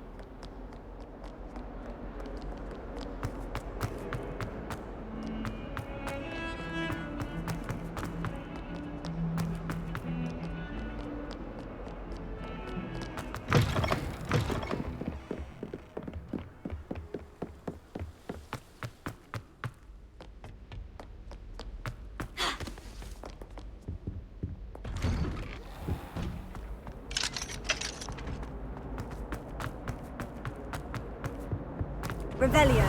Revelio.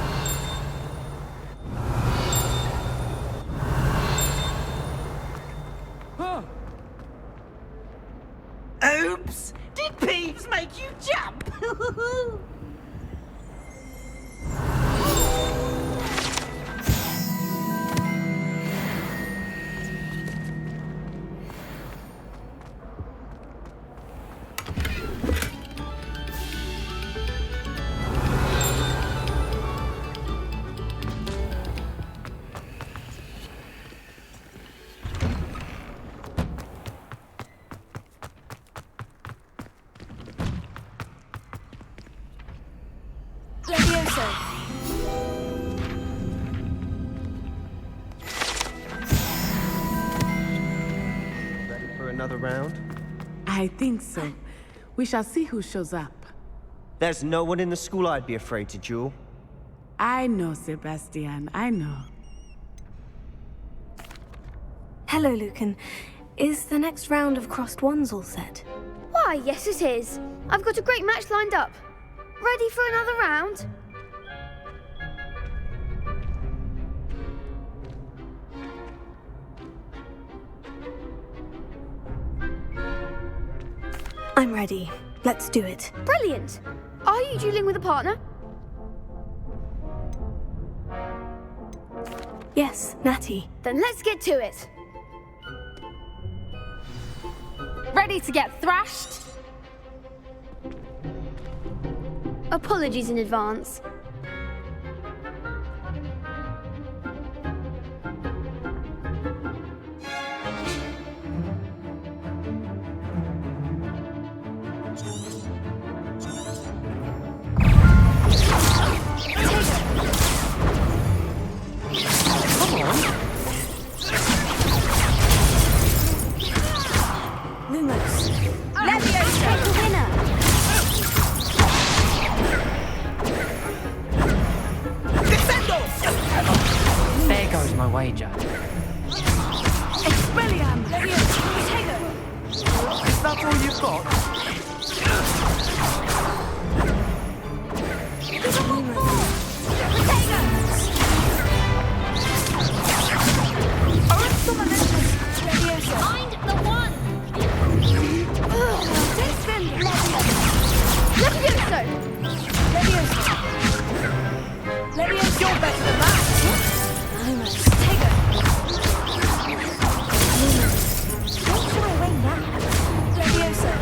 Oops! Did Peeves make you jump? Ready for another round? I think so. We shall see who shows up. There's no one in the school I'd be afraid to duel. I know, Sebastian, I know. Hello, Lucan. Is the next round of Crossed Wands all set? Why, yes it is. I've got a great match lined up. Ready for another round? I'm ready. Let's do it. Brilliant. Are you dueling with a partner? Yes, Natty. Then let's get to it. Ready to get thrashed? Apologies in advance. There goes my wager. Expelliarm! Is that all you've got? Find the one! Levioso! Levioso, you're better than that! Don't shy away now. Levioso.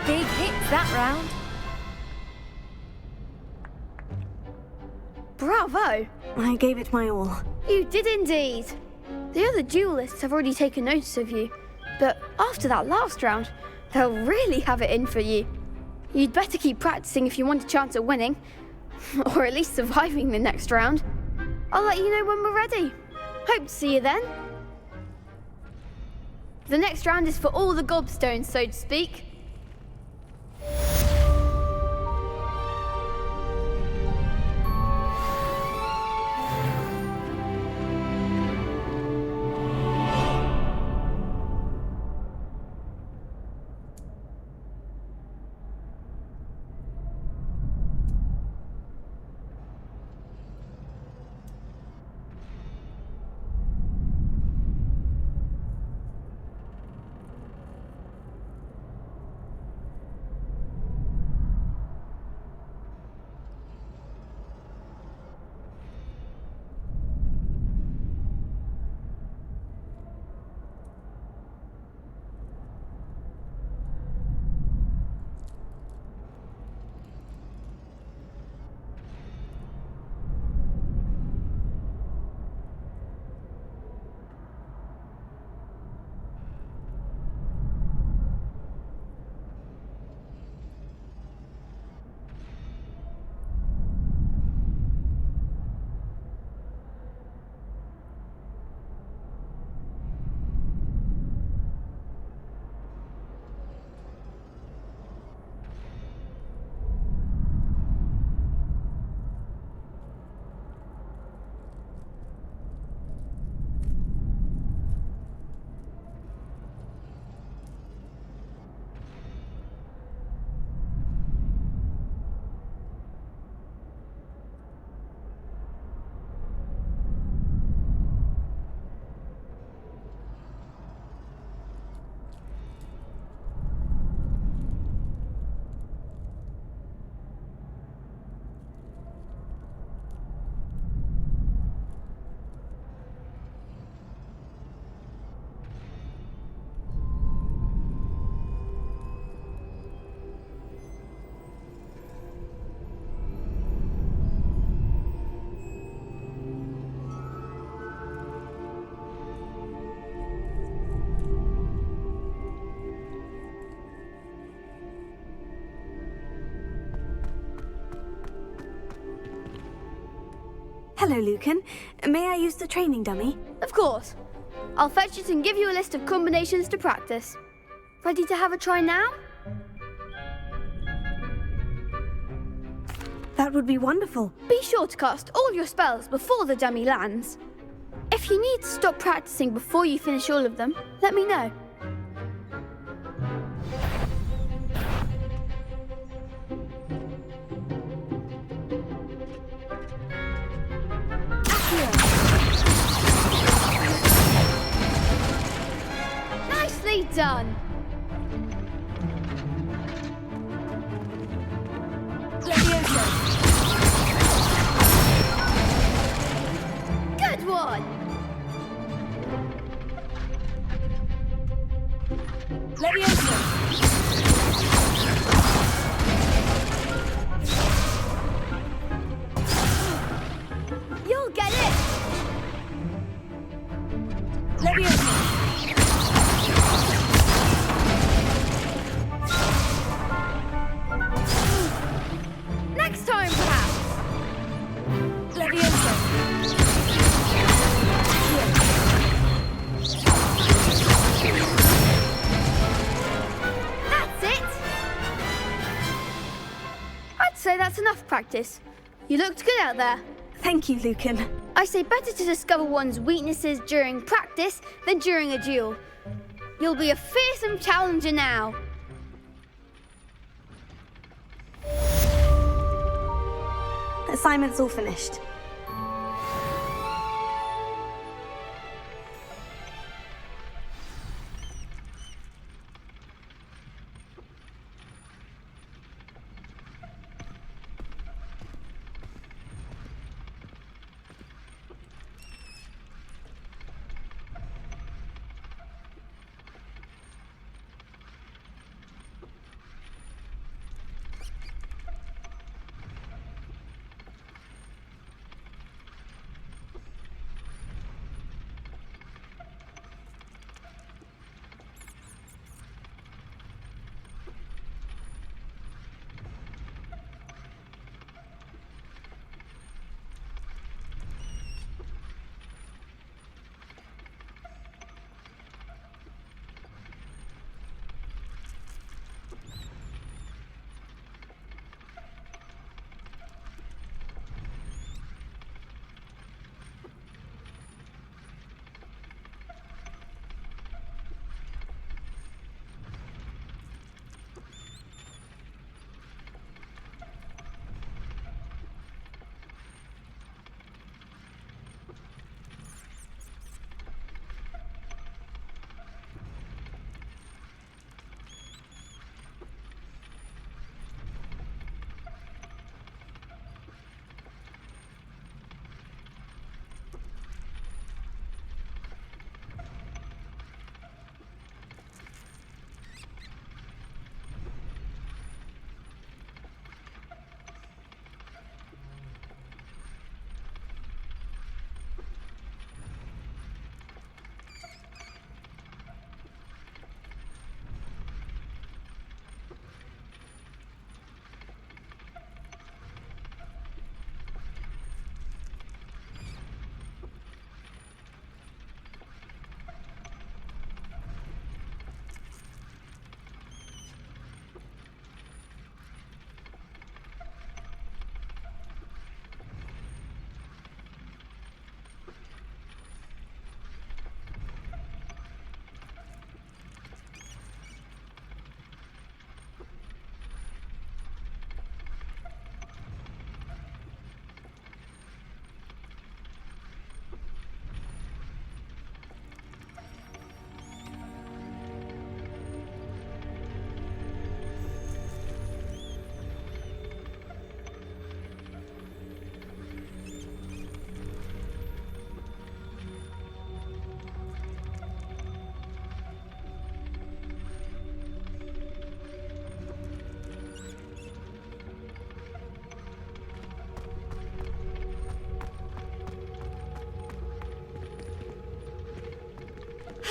big hits that round. Bravo! I gave it my all. You did indeed. The other duelists have already taken notice of you, but after that last round, they'll really have it in for you. You'd better keep practicing if you want a chance at winning, or at least surviving the next round. I'll let you know when we're ready. Hope to see you then. The next round is for all the gobstones, so to speak. Hello, Lucan. May I use the training dummy? Of course. I'll fetch it and give you a list of combinations to practice. Ready to have a try now? That would be wonderful. Be sure to cast all your spells before the dummy lands. If you need to stop practicing before you finish all of them, let me know. Nicely done. Good one. You'll get it. Next time, perhaps. That's it. I'd say that's enough practice. You looked good out there. Thank you, Lucan. I say better to discover one's weaknesses during practice than during a duel. You'll be a fearsome challenger now. Assignment's all finished.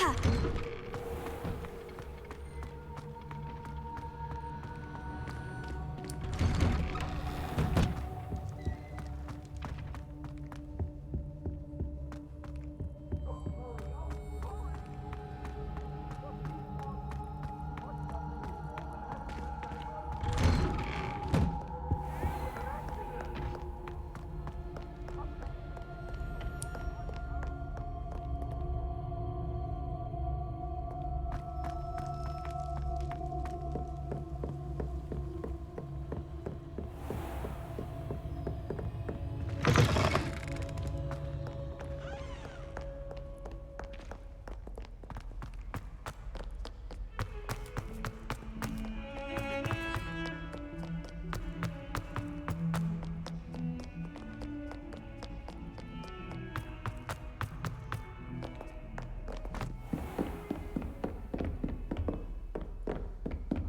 OUTTA!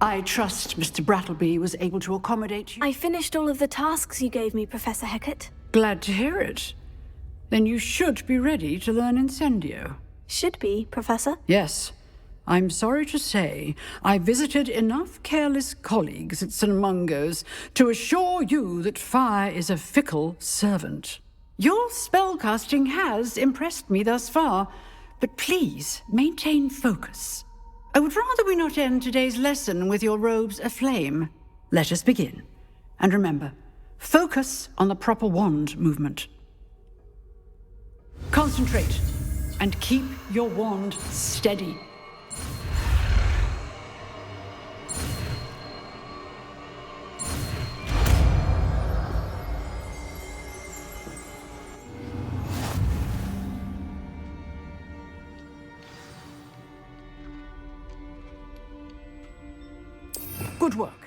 I trust Mr. Brattleby was able to accommodate you. I finished all of the tasks you gave me, Professor Hecat. Glad to hear it. Then you should be ready to learn Incendio. Should be, Professor? Yes. I'm sorry to say, I visited enough careless colleagues at St. Mungo's to assure you that fire is a fickle servant. Your spellcasting has impressed me thus far, but please maintain focus. I would rather we not end today's lesson with your robes aflame. Let us begin. And remember, focus on the proper wand movement. Concentrate, and keep your wand steady. Good work.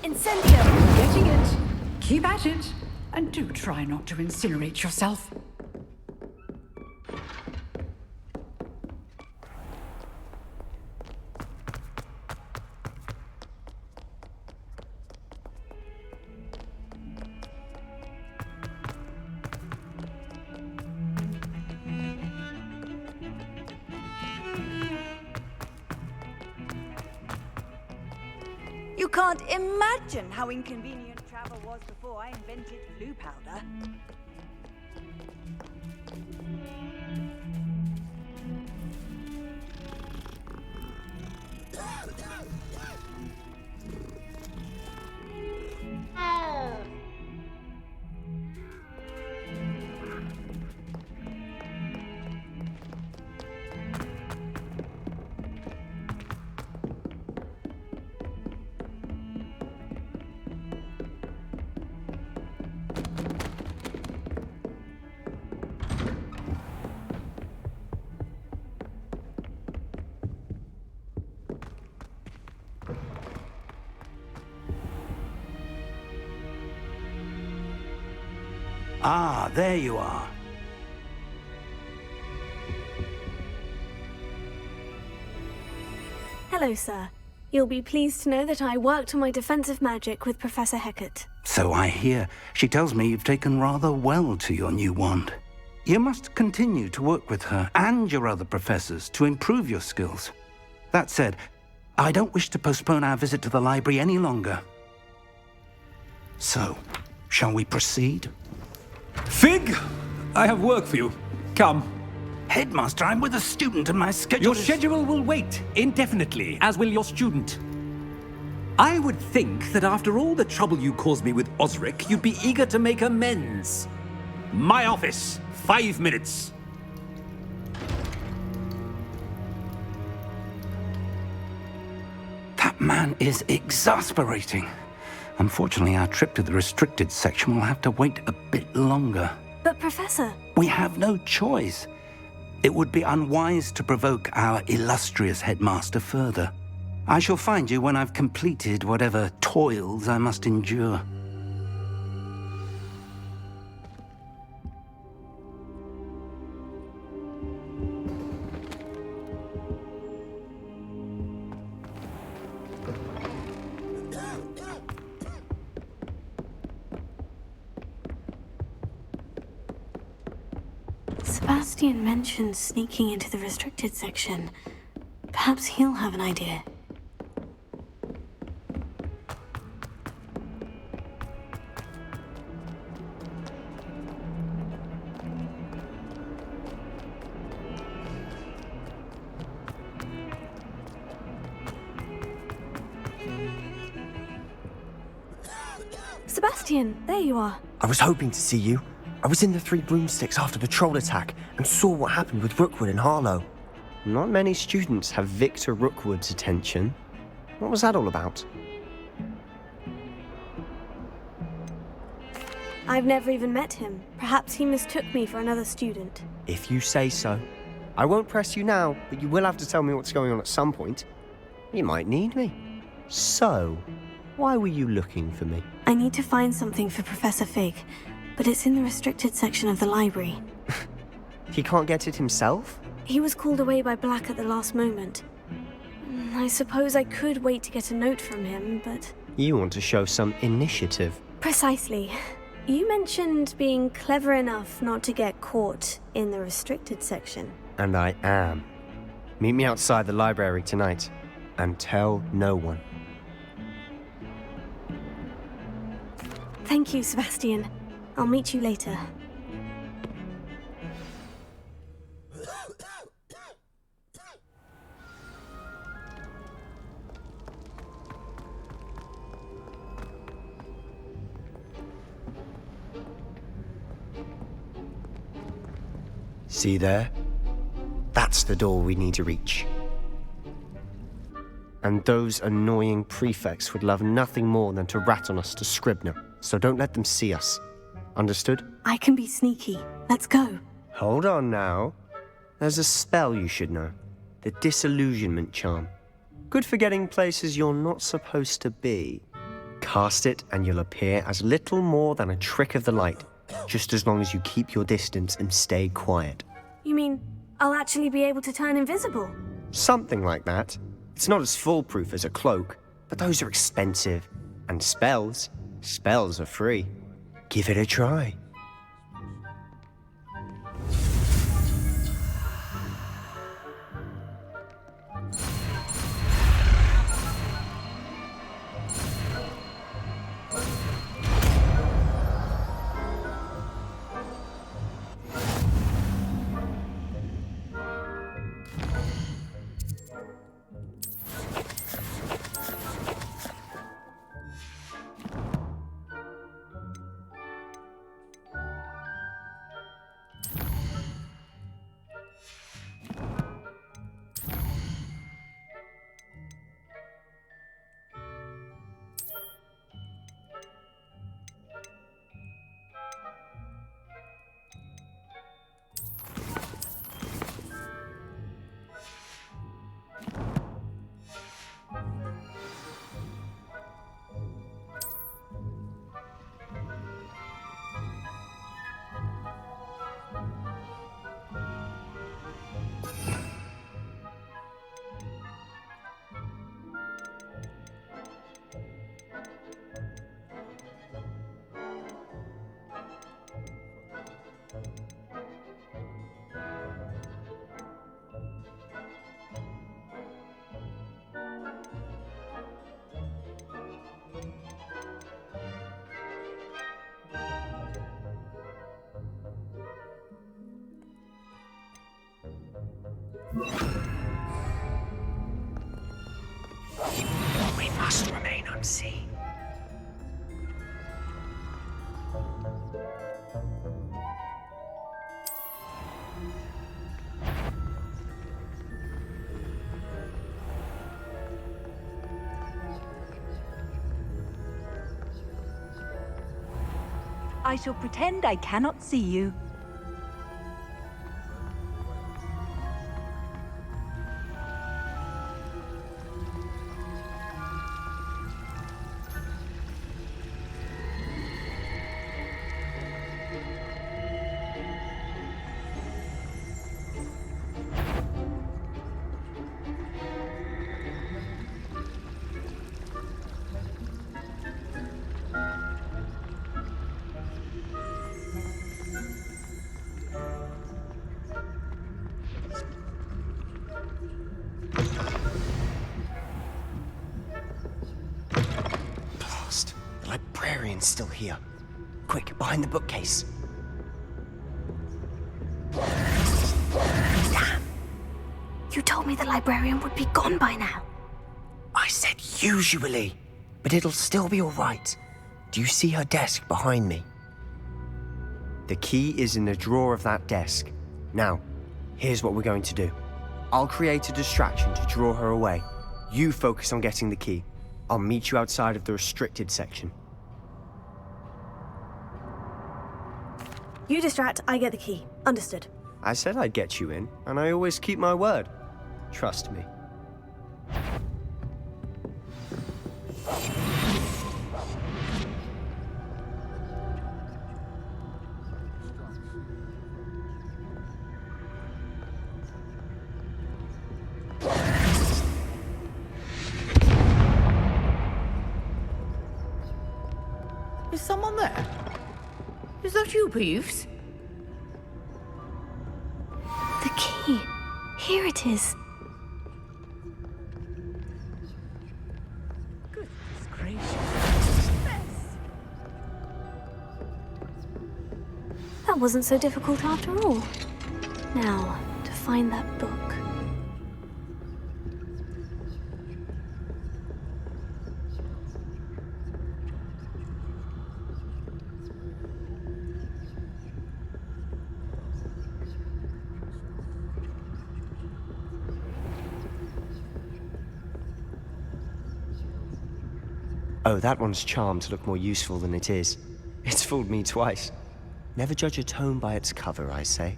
Incendio! Getting it. Keep at it. And do try not to incinerate yourself. You can't imagine how inconvenient travel was before I invented flu powder. Ah, there you are. Hello, sir. You'll be pleased to know that I worked on my defensive magic with Professor Hecat. So I hear. She tells me you've taken rather well to your new wand. You must continue to work with her and your other professors to improve your skills. That said, I don't wish to postpone our visit to the library any longer. So, shall we proceed? Fig! I have work for you. Come. Headmaster, I'm with a student and my schedule Your schedule will wait indefinitely, as will your student. I would think that after all the trouble you caused me with Osric, you'd be eager to make amends. My office, 5 minutes. That man is exasperating. Unfortunately, our trip to the restricted section will have to wait a bit longer. But Professor... We have no choice. It would be unwise to provoke our illustrious headmaster further. I shall find you when I've completed whatever toils I must endure. Sebastian mentioned sneaking into the restricted section. Perhaps he'll have an idea. Sebastian, there you are. I was hoping to see you. I was in the Three Broomsticks after the troll attack and saw what happened with Rookwood and Harlow. Not many students have Victor Rookwood's attention. What was that all about? I've never even met him. Perhaps he mistook me for another student. If you say so. I won't press you now, but you will have to tell me what's going on at some point. You might need me. So, why were you looking for me? I need to find something for Professor Fig, but it's in the restricted section of the library. He can't get it himself? He was called away by Black at the last moment. I suppose I could wait to get a note from him, but... You want to show some initiative. Precisely. You mentioned being clever enough not to get caught in the restricted section. And I am. Meet me outside the library tonight, and tell no one. Thank you, Sebastian. I'll meet you later. See there? That's the door we need to reach. And those annoying prefects would love nothing more than to rat on us to Scribner, so don't let them see us. Understood? I can be sneaky. Let's go. Hold on now. There's a spell you should know. The Disillusionment Charm. Good for getting places you're not supposed to be. Cast it and you'll appear as little more than a trick of the light, just as long as you keep your distance and stay quiet. You mean I'll actually be able to turn invisible? Something like that. It's not as foolproof as a cloak, but those are expensive. And spells are free. Give it a try. We must remain see. I shall pretend I cannot see you. Blast. The librarian's still here. Quick, behind the bookcase. Damn! You told me the librarian would be gone by now. I said usually, but it'll still be all right. Do you see her desk behind me? The key is in the drawer of that desk. Now, here's what we're going to do. I'll create a distraction to draw her away. You focus on getting the key. I'll meet you outside of the restricted section. You distract, I get the key. Understood. I said I'd get you in, and I always keep my word. Trust me. Is someone there? Is that you, Peeves? The key. Here it is. Goodness gracious. That wasn't so difficult after all. Now, to find that book. Oh, that one's charmed to look more useful than it is. It's fooled me twice. Never judge a tome by its cover, I say.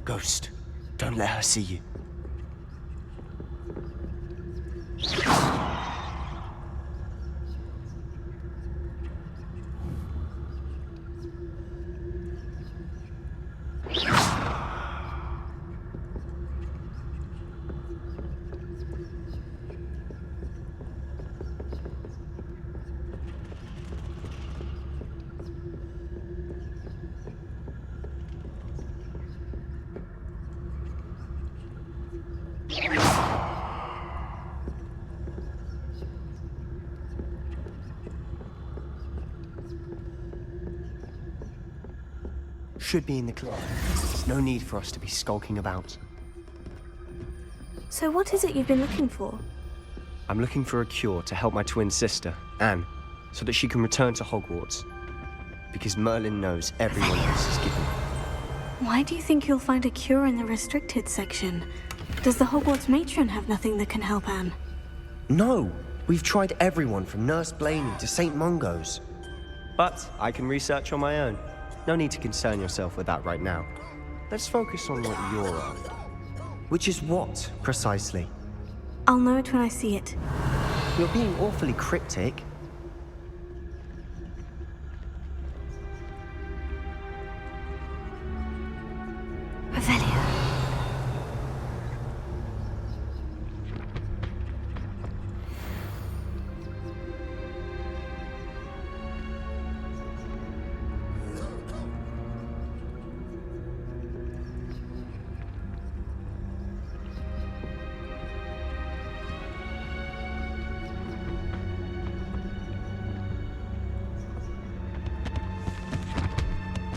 Ghost, don't let her see you. Should be in the clinic. No need for us to be skulking about. So what is it you've been looking for? I'm looking for a cure to help my twin sister, Anne, so that she can return to Hogwarts. Because Merlin knows everyone else is given. Why do you think you'll find a cure in the restricted section? Does the Hogwarts matron have nothing that can help Anne? No! We've tried everyone from Nurse Blaney to St. Mungo's. But I can research on my own. No need to concern yourself with that right now. Let's focus on what you're after. Which is what, precisely? I'll know it when I see it. You're being awfully cryptic. Revelio.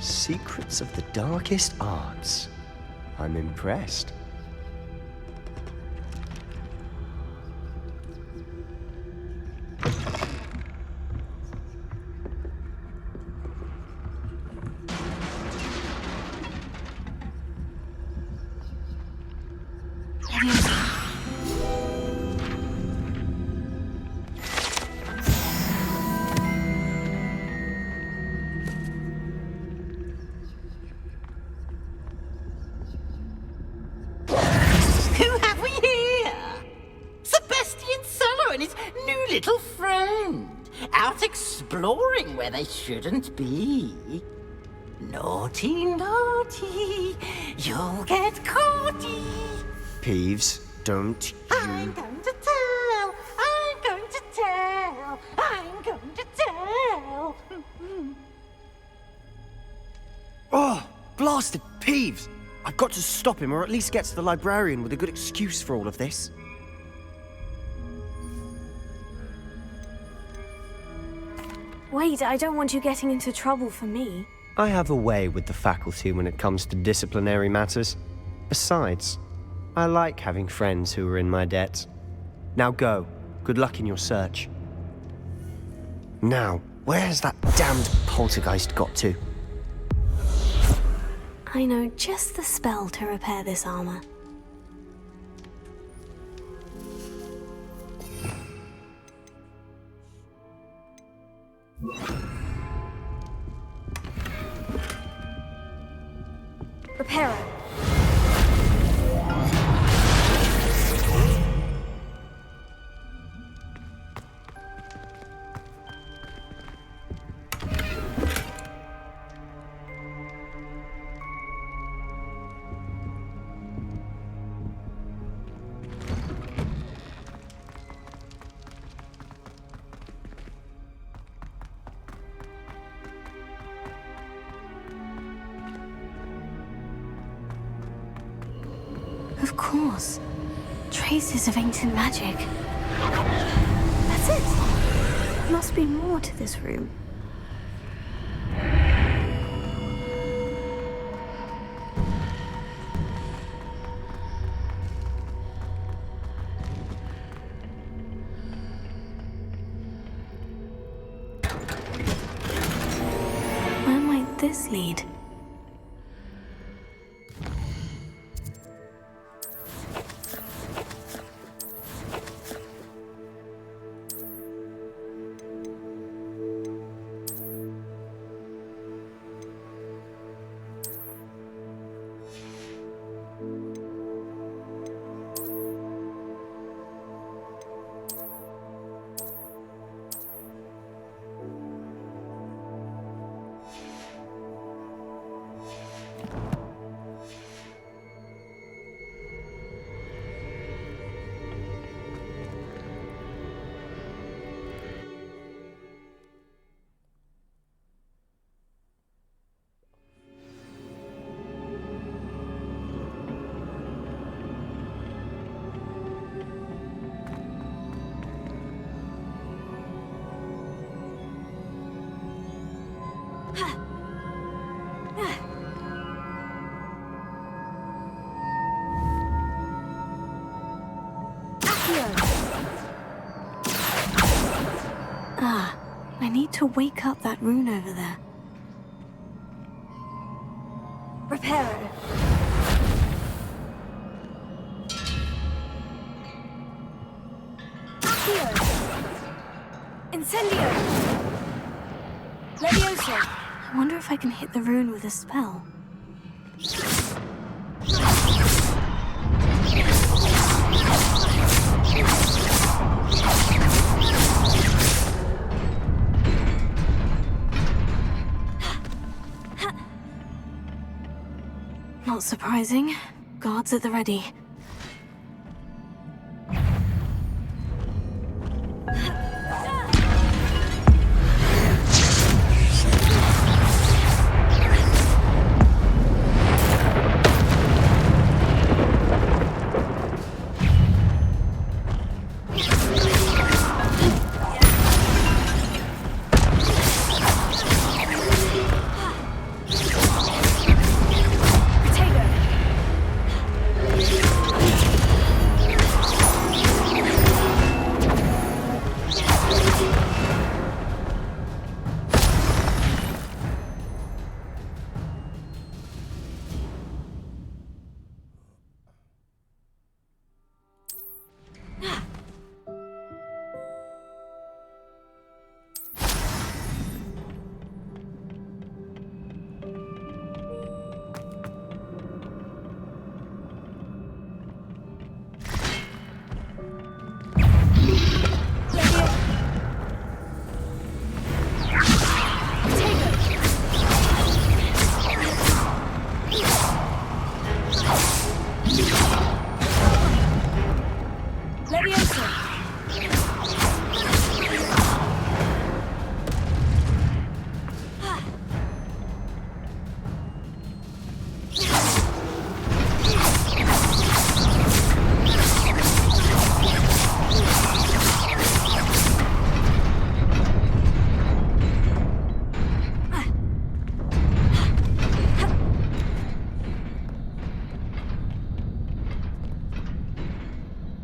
Secrets of the darkest arts. I'm impressed. Who have we here? Sebastian Solo and his new little friend. Out exploring where they shouldn't be. Naughty, naughty. You'll get caughty. Peeves, don't I'm going to tell. I'm going to tell. I'm going to tell. Oh, blasted Peeves! I've got to stop him, or at least get to the librarian with a good excuse for all of this. Wait, I don't want you getting into trouble for me. I have a way with the faculty when it comes to disciplinary matters. Besides, I like having friends who are in my debt. Now go. Good luck in your search. Now, where's that damned poltergeist got to? I know just the spell to repair this armor. Reparo. Of course. Traces of ancient magic. That's it. Must be more to this room. Where might this lead? Ah, I need to wake up that rune over there. Reparo. Incendio! Levioso! I wonder if I can hit the rune with a spell. Not surprising. Guards at the ready.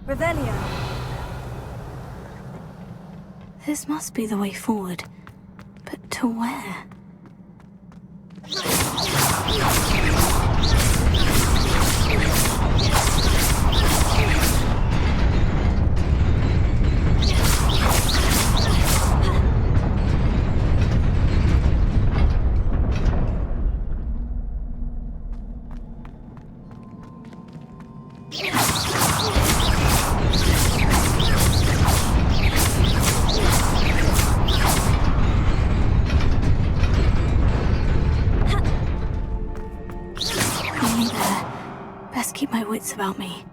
Revelio. This must be the way forward. But to where? Keep my wits about me.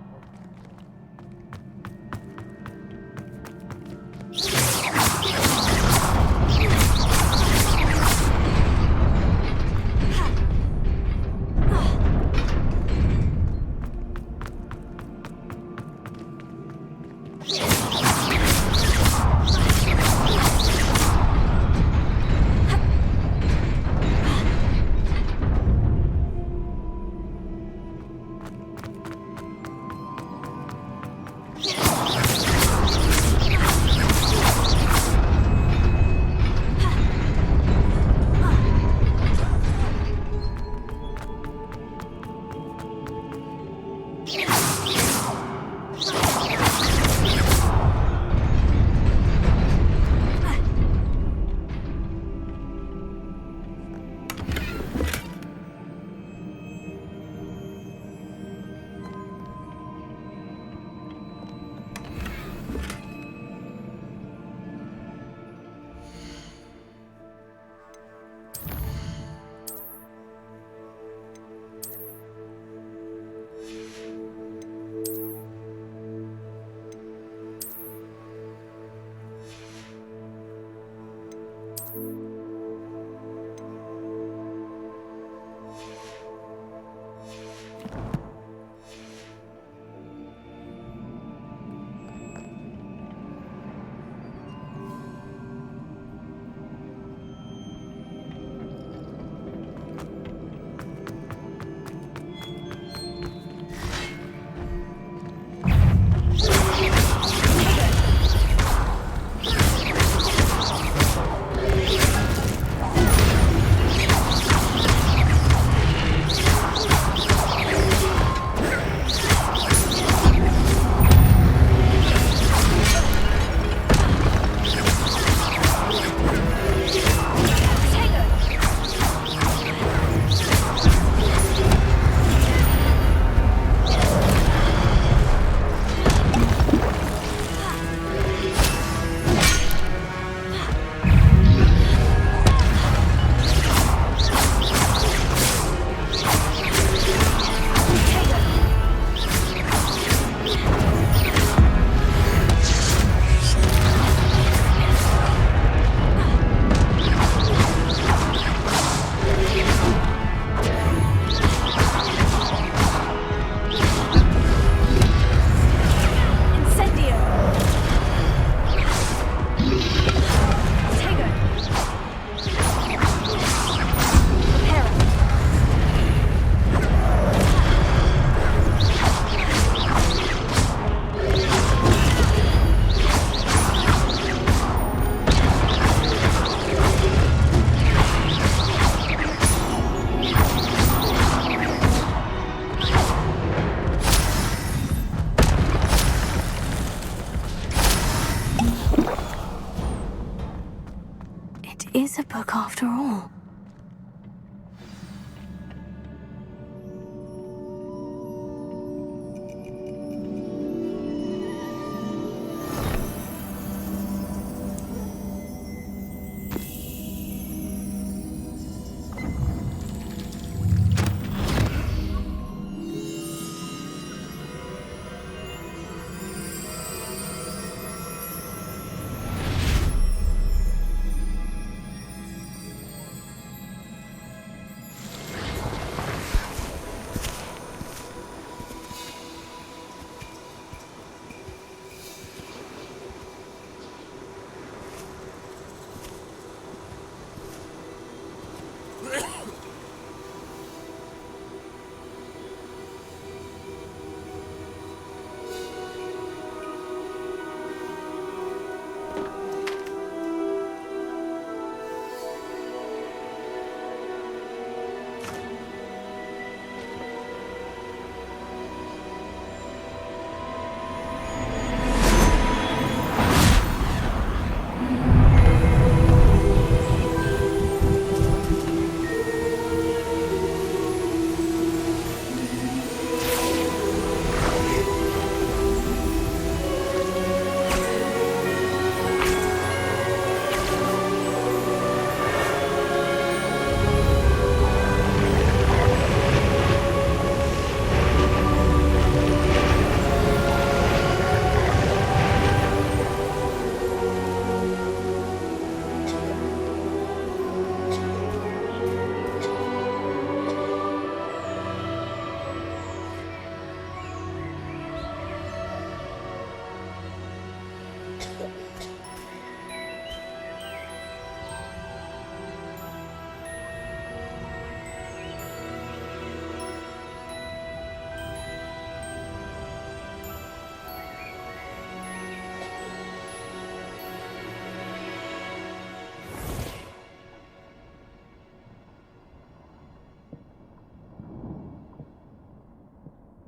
Is a book after all.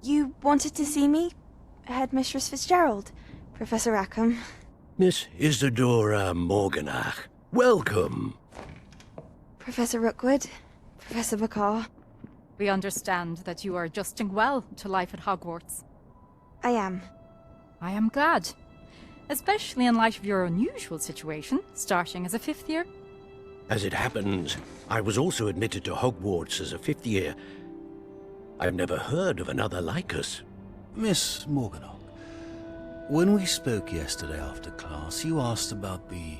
You wanted to see me? Headmistress Fitzgerald, Professor Rackham. Miss Isadora Morganach, welcome. Professor Rookwood, Professor Bakar. We understand that you are adjusting well to life at Hogwarts. I am. I am glad. Especially in light of your unusual situation, starting as a 5th year. As it happens, I was also admitted to Hogwarts as a 5th year. I've never heard of another like us. Miss Morganach, when we spoke yesterday after class, you asked about the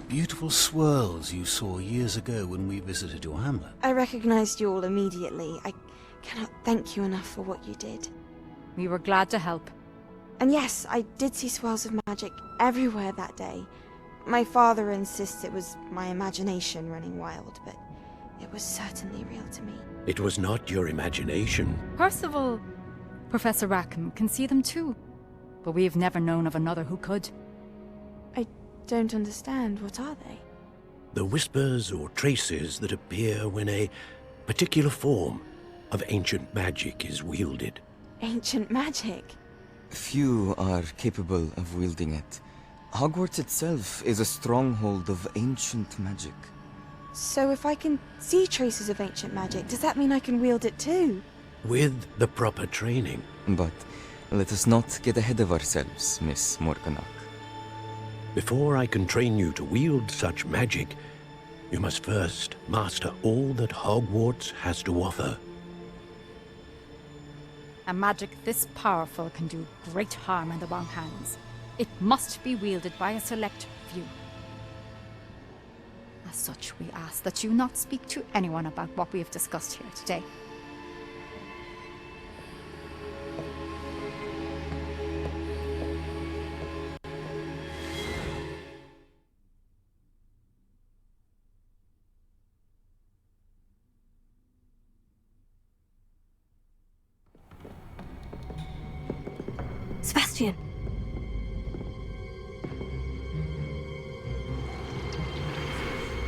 beautiful swirls you saw years ago when we visited your hamlet. I recognized you all immediately. I cannot thank you enough for what you did. We were glad to help. And yes, I did see swirls of magic everywhere that day. My father insists it was my imagination running wild, but it was certainly real to me. It was not your imagination. Percival, Professor Rackham can see them too, but we have never known of another who could. I don't understand. What are they? The whispers or traces that appear when a particular form of ancient magic is wielded. Ancient magic? Few are capable of wielding it. Hogwarts itself is a stronghold of ancient magic. So if I can see traces of ancient magic, does that mean I can wield it too? With the proper training. But let us not get ahead of ourselves, Miss Morganach. Before I can train you to wield such magic, you must first master all that Hogwarts has to offer. A magic this powerful can do great harm in the wrong hands. It must be wielded by a select few. As such, we ask that you not speak to anyone about what we have discussed here today. Sebastian!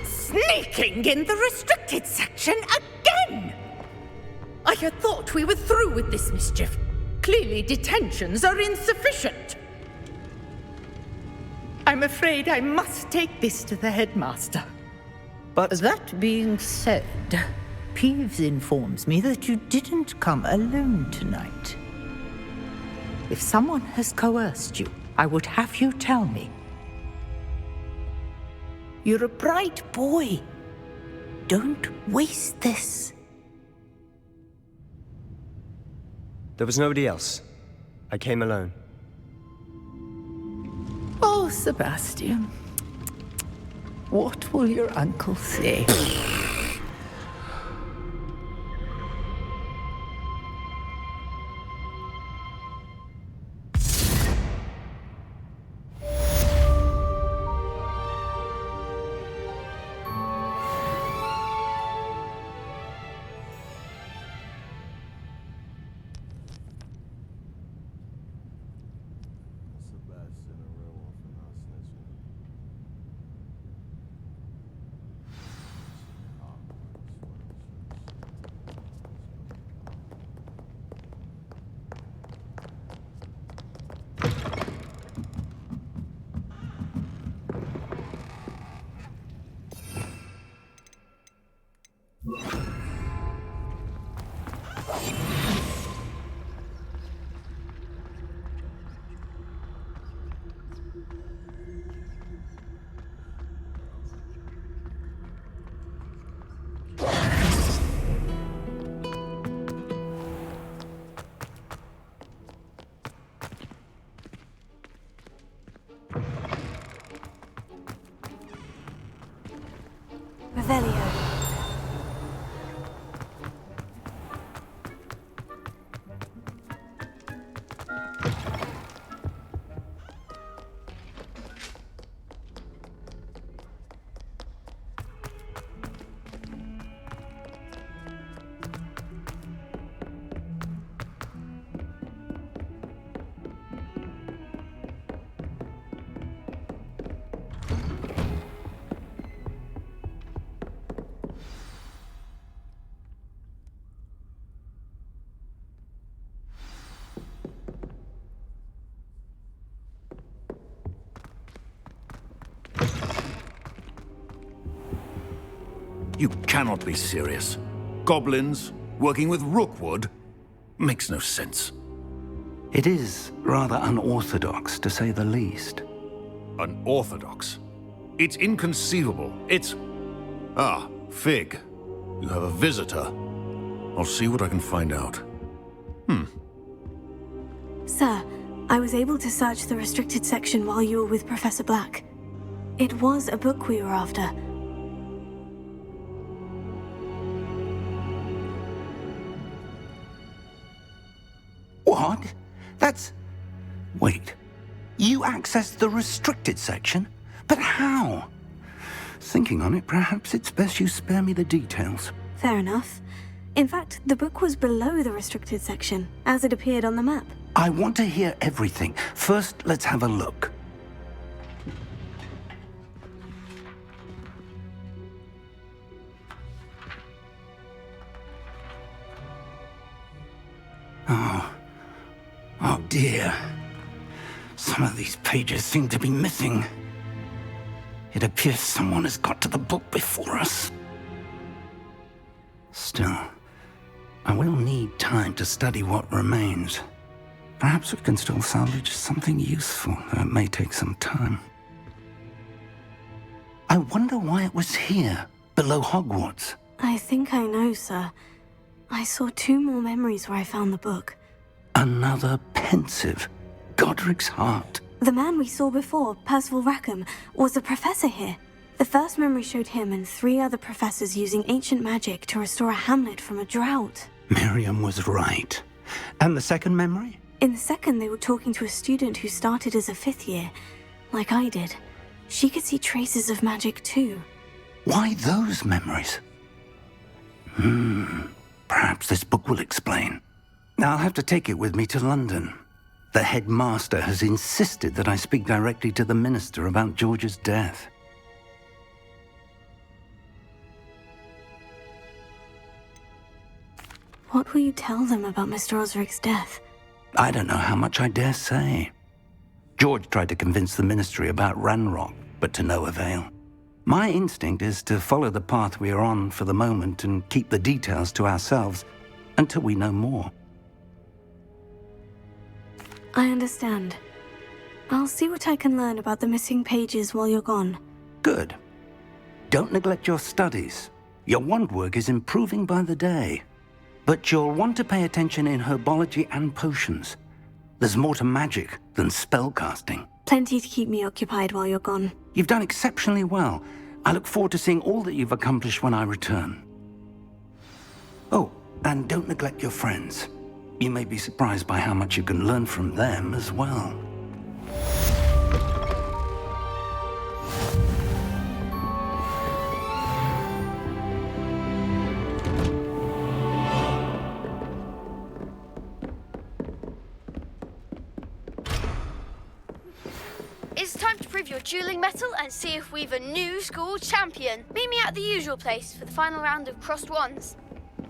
Sneaking in the restricted section again! I had thought we were through with this mischief. Clearly detentions are insufficient. I'm afraid I must take this to the headmaster. But that being said, Peeves informs me that you didn't come alone tonight. If someone has coerced you, I would have you tell me. You're a bright boy. Don't waste this. There was nobody else. I came alone. Oh, Sebastian. What will your uncle say? cannot be serious. Goblins working with Rookwood makes no sense. It is rather unorthodox, to say the least. Unorthodox? It's inconceivable. It's... Ah, Fig. You have a visitor. I'll see what I can find out. Sir, I was able to search the restricted section while you were with Professor Black. It was a book we were after. What? That's... Wait. You accessed the restricted section? But how? Thinking on it, perhaps it's best you spare me the details. Fair enough. In fact, the book was below the restricted section, as it appeared on the map. I want to hear everything. First, let's have a look. Oh dear. Some of these pages seem to be missing. It appears someone has got to the book before us. Still, I will need time to study what remains. Perhaps we can still salvage something useful, though it may take some time. I wonder why it was here, below Hogwarts. I think I know, sir. I saw 2 more memories where I found the book. Another pensive. Godric's heart. The man we saw before, Percival Rackham, was a professor here. The first memory showed him and 3 other professors using ancient magic to restore a hamlet from a drought. Miriam was right. And the second memory? In the second, they were talking to a student who started as a 5th year, like I did. She could see traces of magic too. Why those memories? Perhaps this book will explain. I'll have to take it with me to London. The headmaster has insisted that I speak directly to the minister about George's death. What will you tell them about Mr. Osric's death? I don't know how much I dare say. George tried to convince the ministry about Ranrock, but to no avail. My instinct is to follow the path we are on for the moment and keep the details to ourselves until we know more. I understand. I'll see what I can learn about the missing pages while you're gone. Good. Don't neglect your studies. Your wand work is improving by the day. But you'll want to pay attention in herbology and potions. There's more to magic than spellcasting. Plenty to keep me occupied while you're gone. You've done exceptionally well. I look forward to seeing all that you've accomplished when I return. Oh, and don't neglect your friends. You may be surprised by how much you can learn from them as well. It's time to prove your dueling mettle and see if we've a new school champion. Meet me at the usual place for the final round of crossed wands.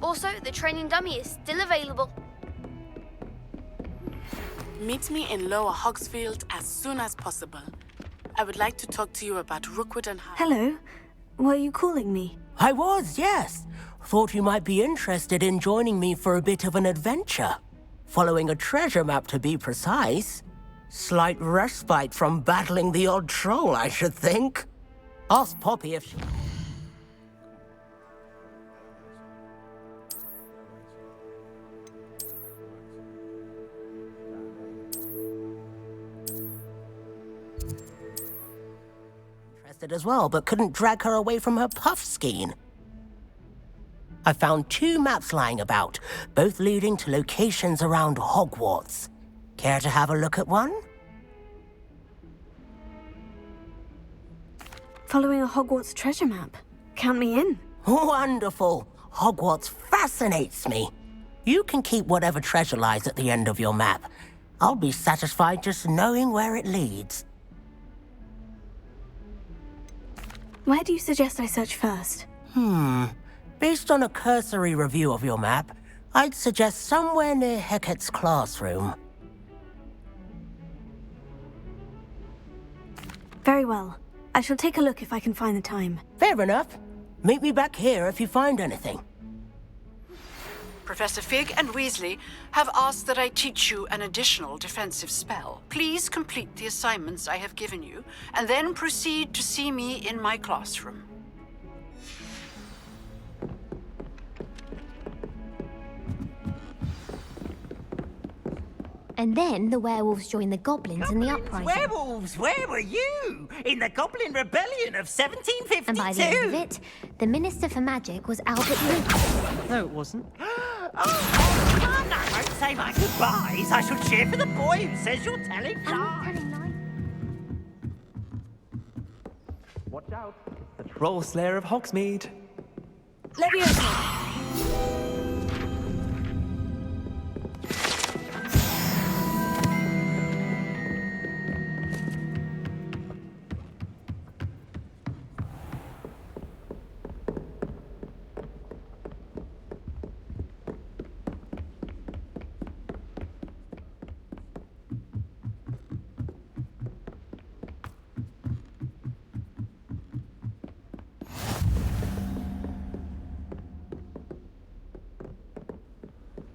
Also, the training dummy is still available. Meet me in Lower Hogsfield as soon as possible. I would like to talk to you about Rookwood and High. Hello. Were you calling me? I was, yes. Thought you might be interested in joining me for a bit of an adventure. Following a treasure map, to be precise. Slight respite from battling the odd troll, I should think. Ask Poppy if she... interested as well, but couldn't drag her away from her puff skein. I found 2 maps lying about, both leading to locations around Hogwarts. Care to have a look at one? Following a Hogwarts treasure map. Count me in. Wonderful. Hogwarts fascinates me. You can keep whatever treasure lies at the end of your map. I'll be satisfied just knowing where it leads. Where do you suggest I search first? Based on a cursory review of your map, I'd suggest somewhere near Hecat's classroom. Very well. I shall take a look if I can find the time. Fair enough. Meet me back here if you find anything. Professor Fig and Weasley have asked that I teach you an additional defensive spell. Please complete the assignments I have given you, and then proceed to see me in my classroom. And then the werewolves joined the goblins in the uprising. Werewolves, where were you? In the Goblin Rebellion of 1752? And by the end of it, the Minister for Magic was Albert Luke. No, it wasn't. Oh, come on, I won't say my goodbyes. I shall cheer for the boy who says you're telling lies. Watch out. The Troll Slayer of Hogsmeade. Leviosa!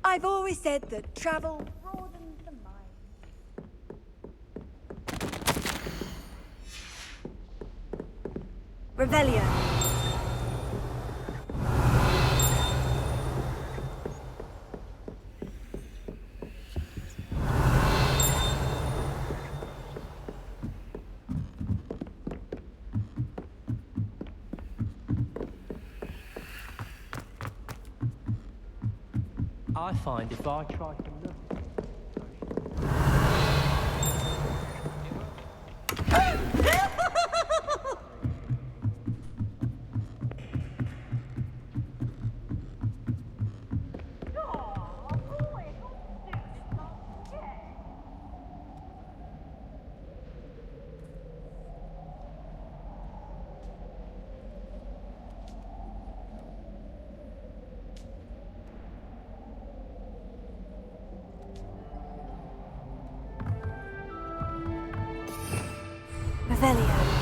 I've always said that travel broadens the mind. Revelio. I find if I try to look... Revelio.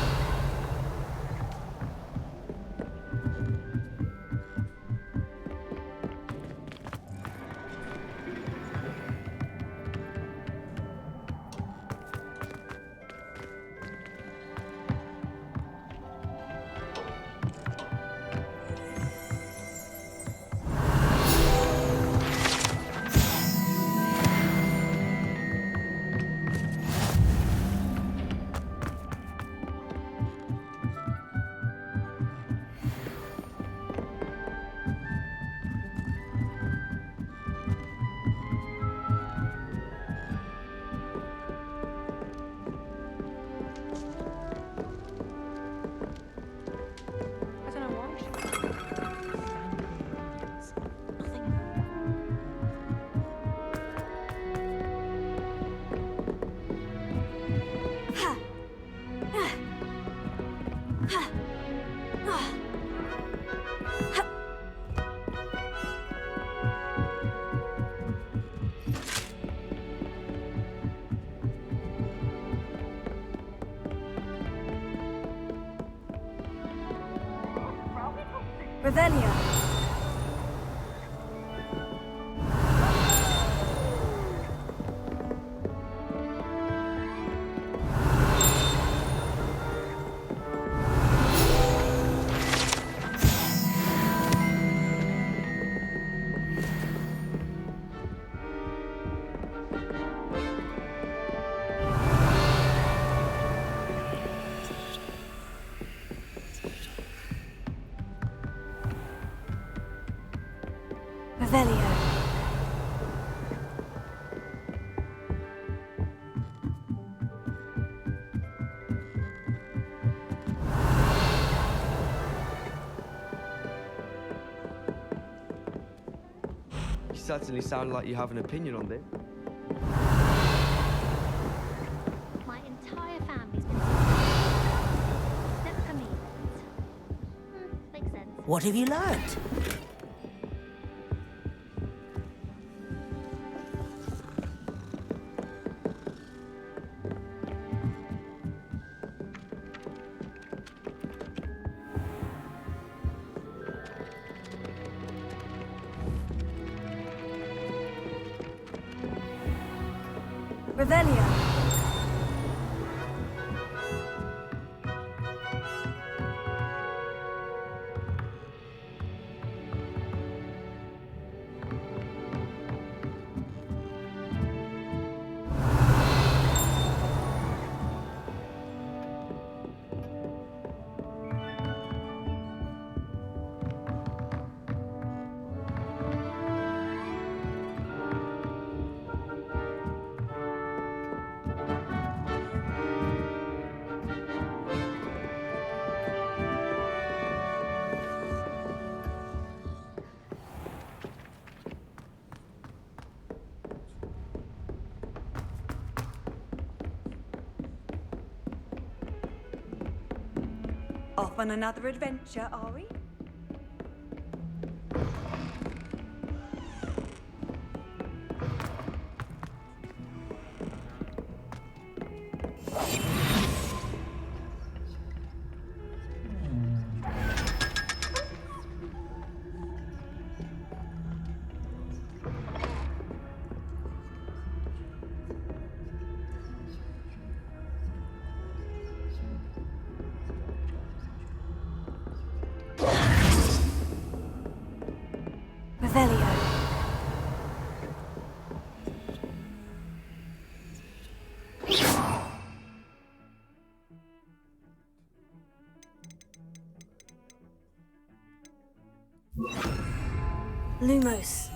Revelio. Revelio. You certainly sound like you have an opinion on this. My entire family's been except for me. Makes sense. What have you learned? Revelio. Off on another adventure, are we? Revelio. Lumos.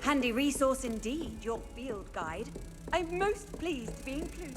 Handy resource indeed, your field guide. I'm most pleased to be included.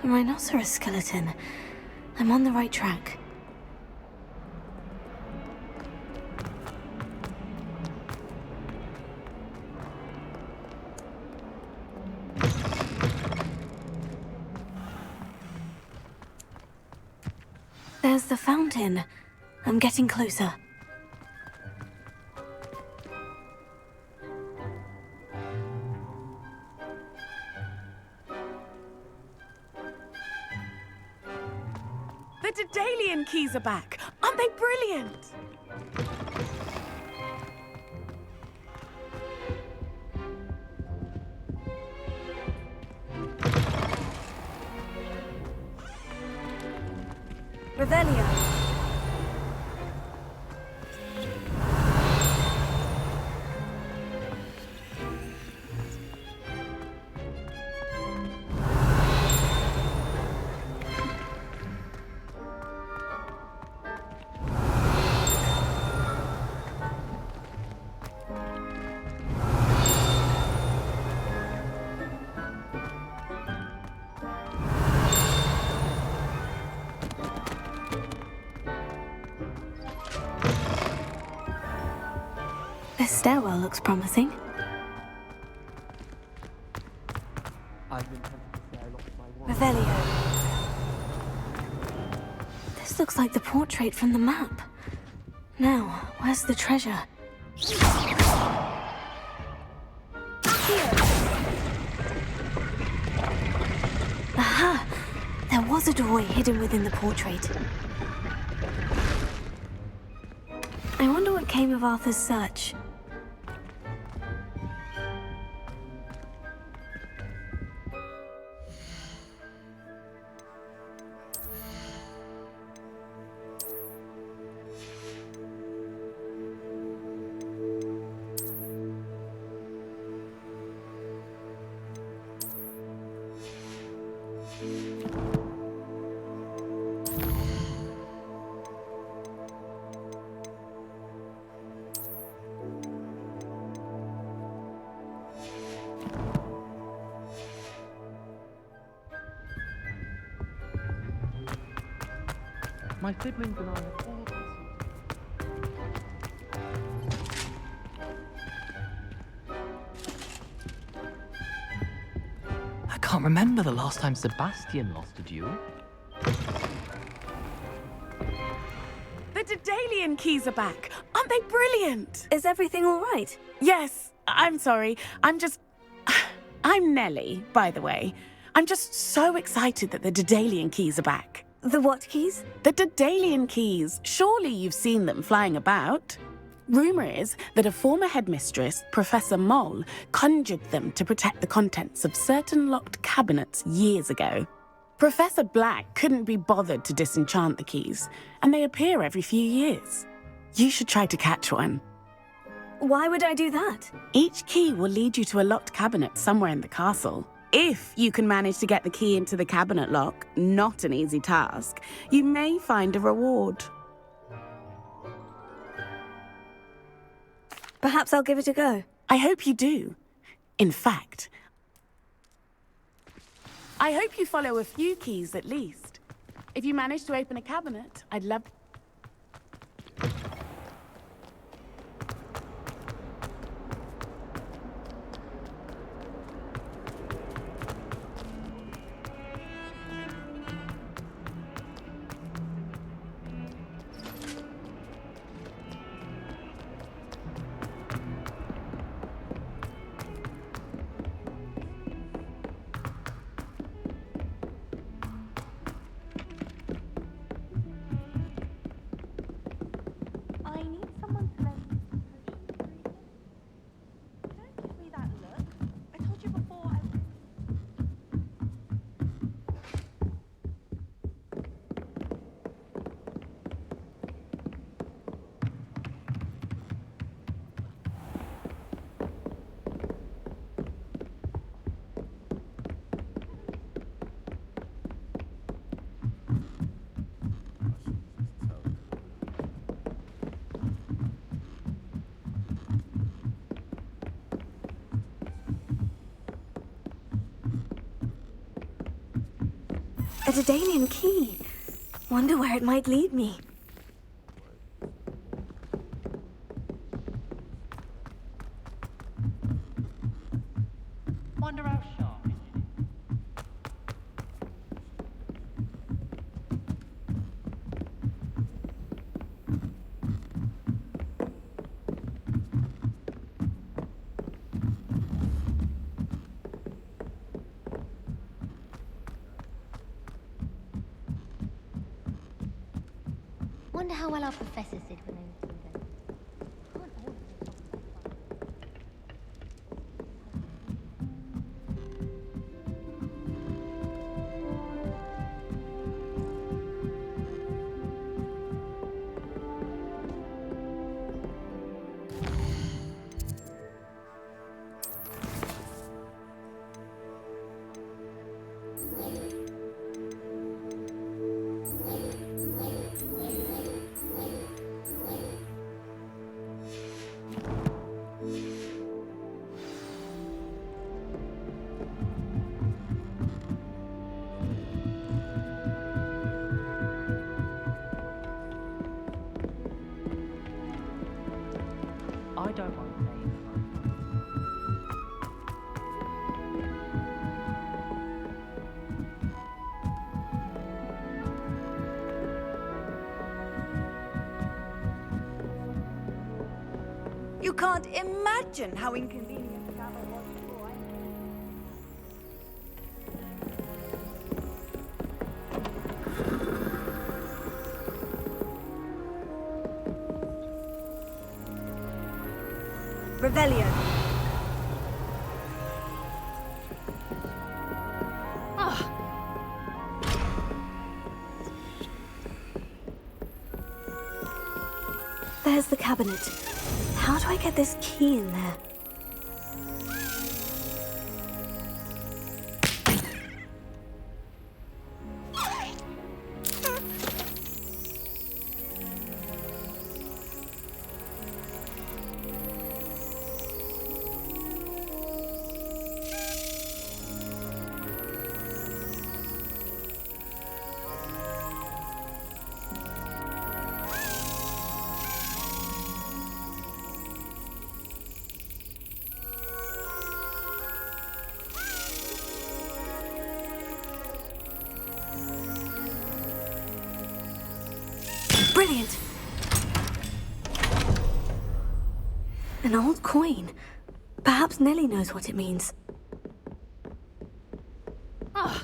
A rhinoceros skeleton. I'm on the right track. There's the fountain. I'm getting closer. The Daedalian keys are back. Aren't they brilliant? Revelio. This stairwell looks promising. Revelio. This looks like the portrait from the map. Now, where's the treasure? Aha! There was a doorway hidden within the portrait. I wonder what came of Arthur's search. My siblings and I have all been I can't remember the last time Sebastian lost a duel. The Daedalian keys are back. Aren't they brilliant? Is everything all right? Yes. I'm sorry. I'm Nellie, by the way. I'm just so excited that the Daedalian keys are back. The what keys? The Daedalian keys. Surely you've seen them flying about. Rumour is that a former headmistress, Professor Moll, conjured them to protect the contents of certain locked cabinets years ago. Professor Black couldn't be bothered to disenchant the keys, and they appear every few years. You should try to catch one. Why would I do that? Each key will lead you to a locked cabinet somewhere in the castle. If you can manage to get the key into the cabinet lock, not an easy task, you may find a reward. Perhaps I'll give it a go. I hope you do. In fact, I hope you follow a few keys at least. If you manage to open a cabinet, I'd love... I need someone to lend me some potions. Don't give me that look. I told you before I... A Daedalian key. Wonder where it might lead me. Wonder how sharp it is. Wonder how well our professors did when they were students. Can't all of them I don't mind paying. You can't imagine how inconvenient travel was before I... Revelio. There's the cabinet. How do I get this key in there? An old coin. Perhaps Nellie knows what it means. Ah,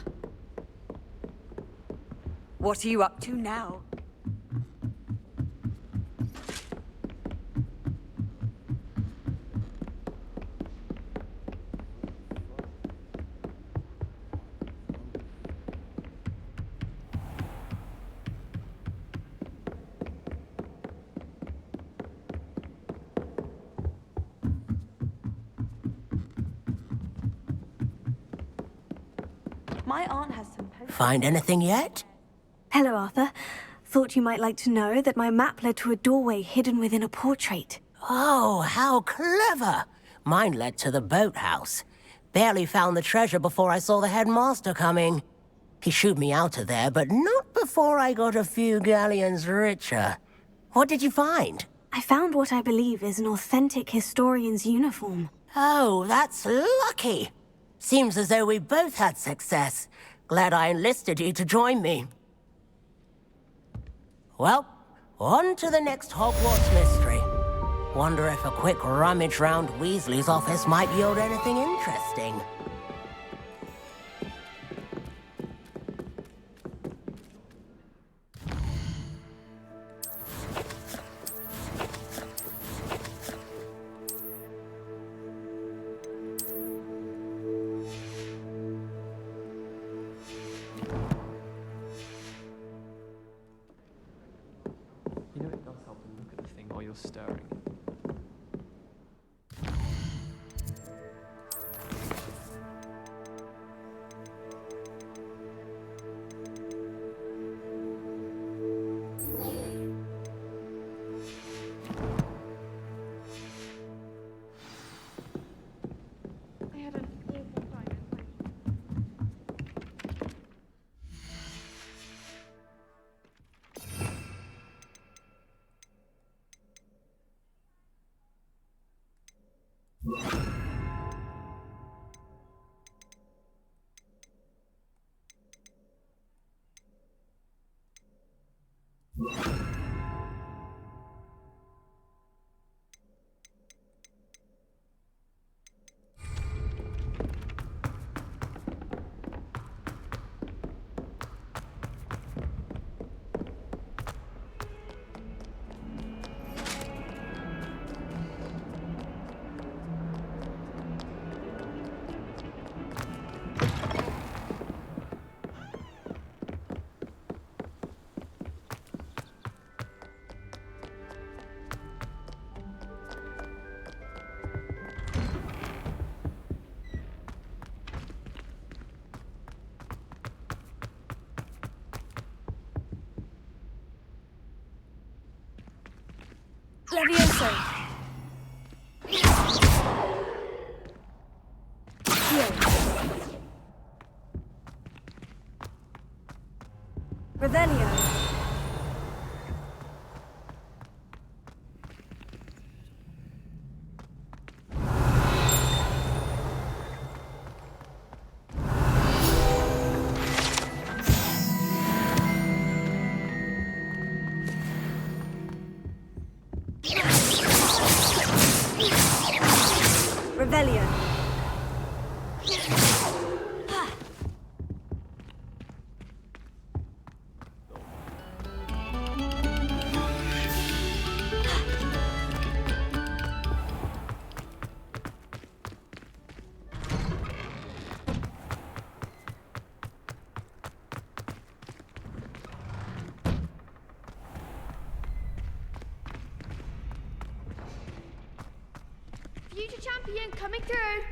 What are you up to now? My aunt has some posters. Find anything yet? Hello, Arthur. Thought you might like to know that my map led to a doorway hidden within a portrait. Oh, how clever! Mine led to the boathouse. Barely found the treasure before I saw the headmaster coming. He shooed me out of there, but not before I got a few galleons richer. What did you find? I found what I believe is an authentic historian's uniform. Oh, that's lucky. Seems as though we both had success. Glad I enlisted you to join me. Well, on to the next Hogwarts mystery. Wonder if a quick rummage round Weasley's office might yield anything interesting. You know it does help to look at the thing while you're stirring. I had an awful time in Levioso. Revelio. Revelio. future champion coming through.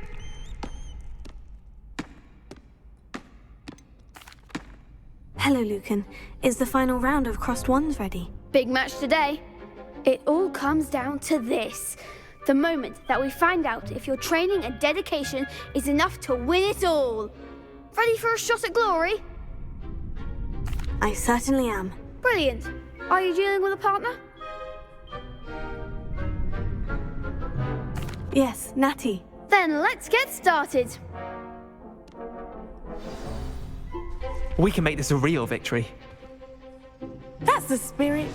Hello, Lucan. Is the final round of Crossed Wands ready? Big match today. It all comes down to this. The moment that we find out if your training and dedication is enough to win it all. Ready for a shot at glory? I certainly am. Brilliant. Are you dealing with a partner? Yes, Natty. Then let's get started. We can make this a real victory. That's the spirit.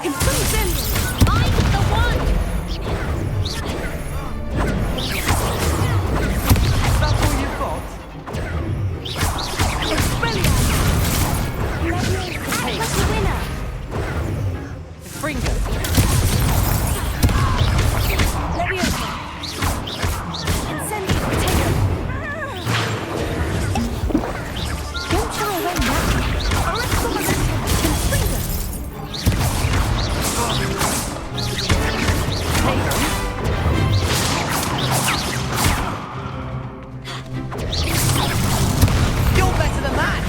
I'm the one! That's all you've got? That's the winner! Fringo. Don't shy away now. You're better than that!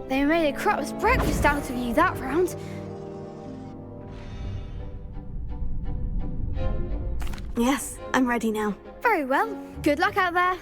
They made a crap's breakfast out of you that round. Yes, I'm ready now. Very well. Good luck out there.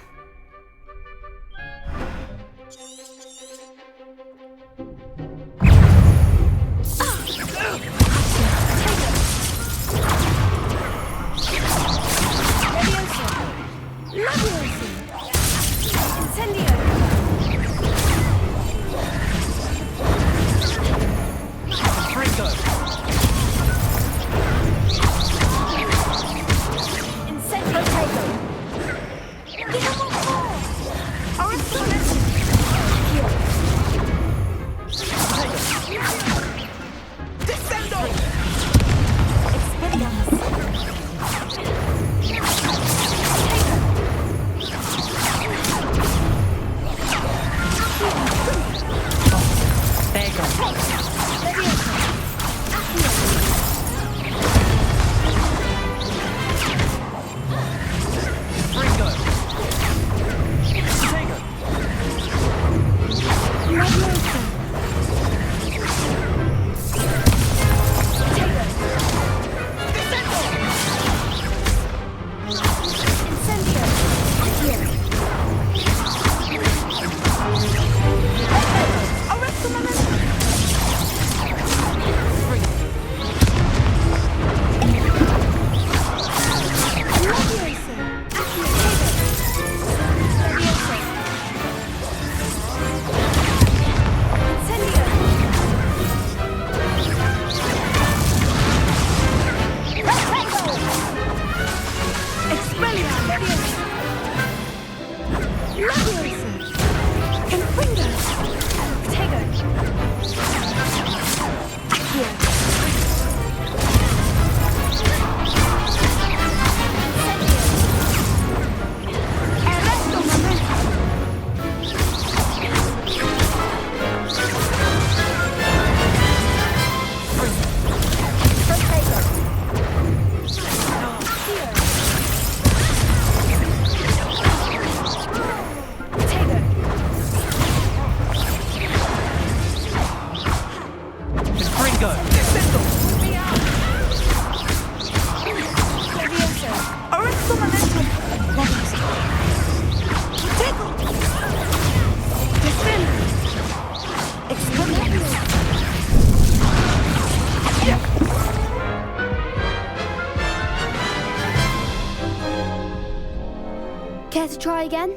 Care to try again?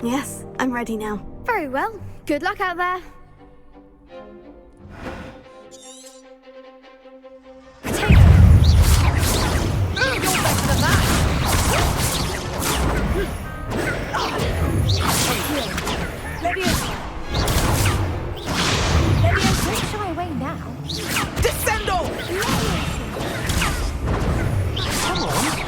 Yes, I'm ready now. Very well. Good luck out there. Don't shy away now. Descendo! Come on.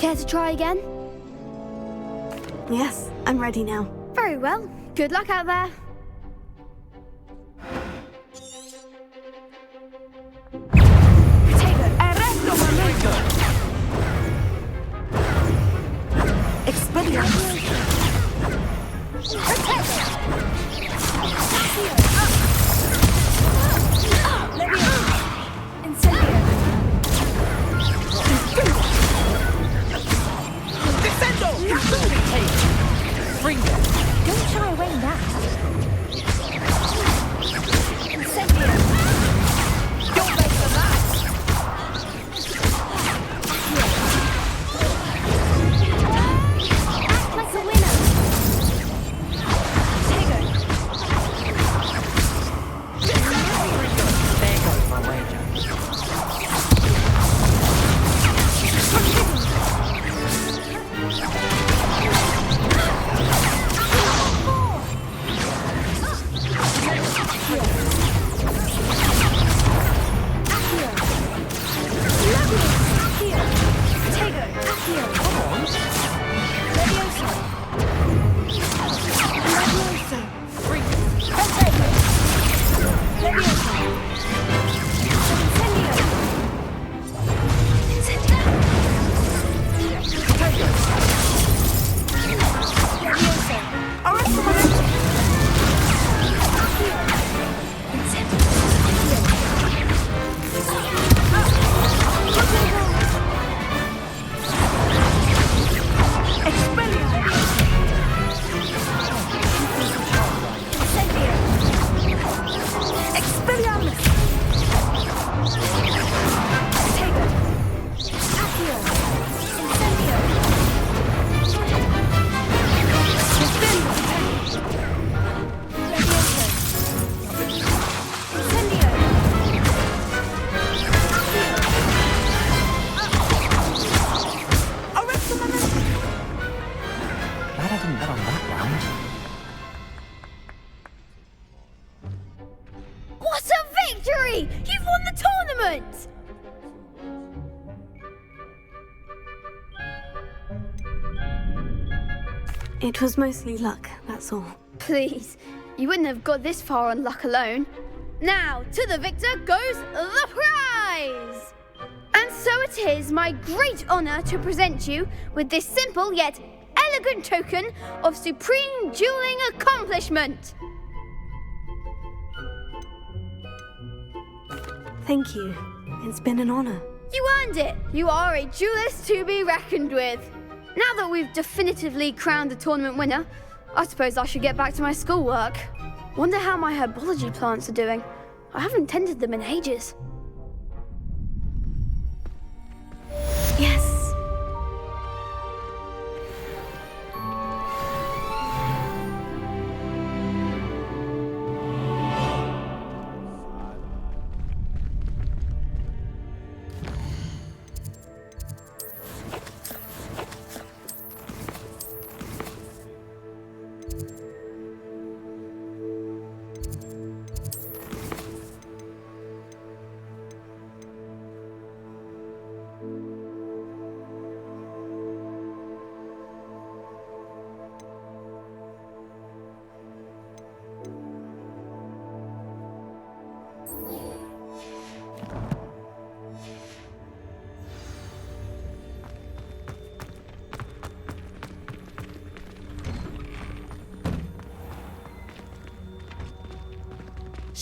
Care to try again? Yes, I'm ready now. Very well. Good luck out there. Don't shy away now. You've won the tournament! It was mostly luck, that's all. Please, you wouldn't have got this far on luck alone. Now, to the victor goes the prize! And so it is my great honour to present you with this simple yet elegant token of supreme dueling accomplishment. Thank you. It's been an honour. You earned it. You are a duelist to be reckoned with. Now that we've definitively crowned the tournament winner, I suppose I should get back to my schoolwork. Wonder how my herbology plants are doing. I haven't tended them in ages. Yes.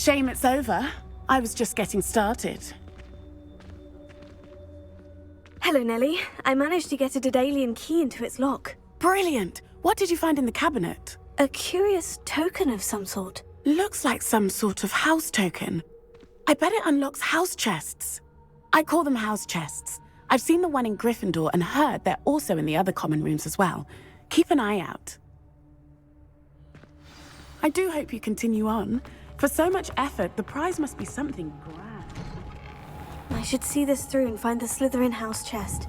Shame it's over. I was just getting started. Hello, Nellie. I managed to get a Daedalian key into its lock. Brilliant! What did you find in the cabinet? A curious token of some sort. Looks like some sort of house token. I bet it unlocks house chests. I call them house chests. I've seen the one in Gryffindor and heard they're also in the other common rooms as well. Keep an eye out. I do hope you continue on. For so much effort, the prize must be something grand. I should see this through and find the Slytherin house chest.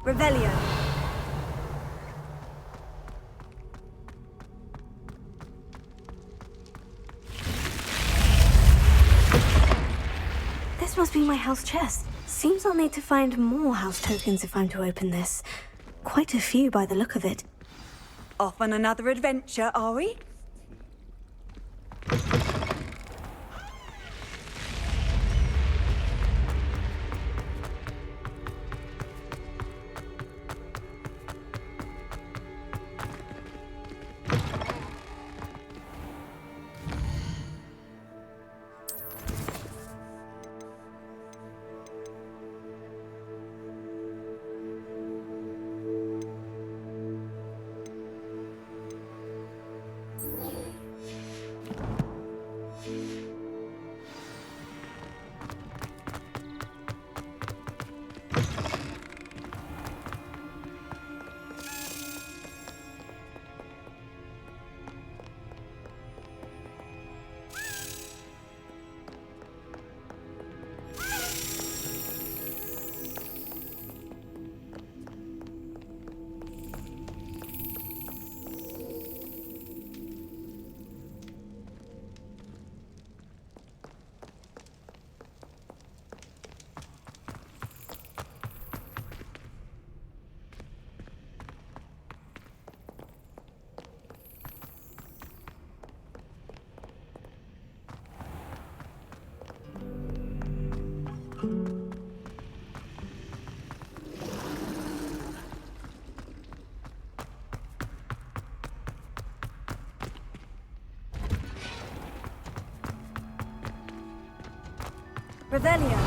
Revelio. This must be my house chest. Seems I'll need to find more house tokens if I'm to open this. Quite a few by the look of it. Off on another adventure, are we? Revelio.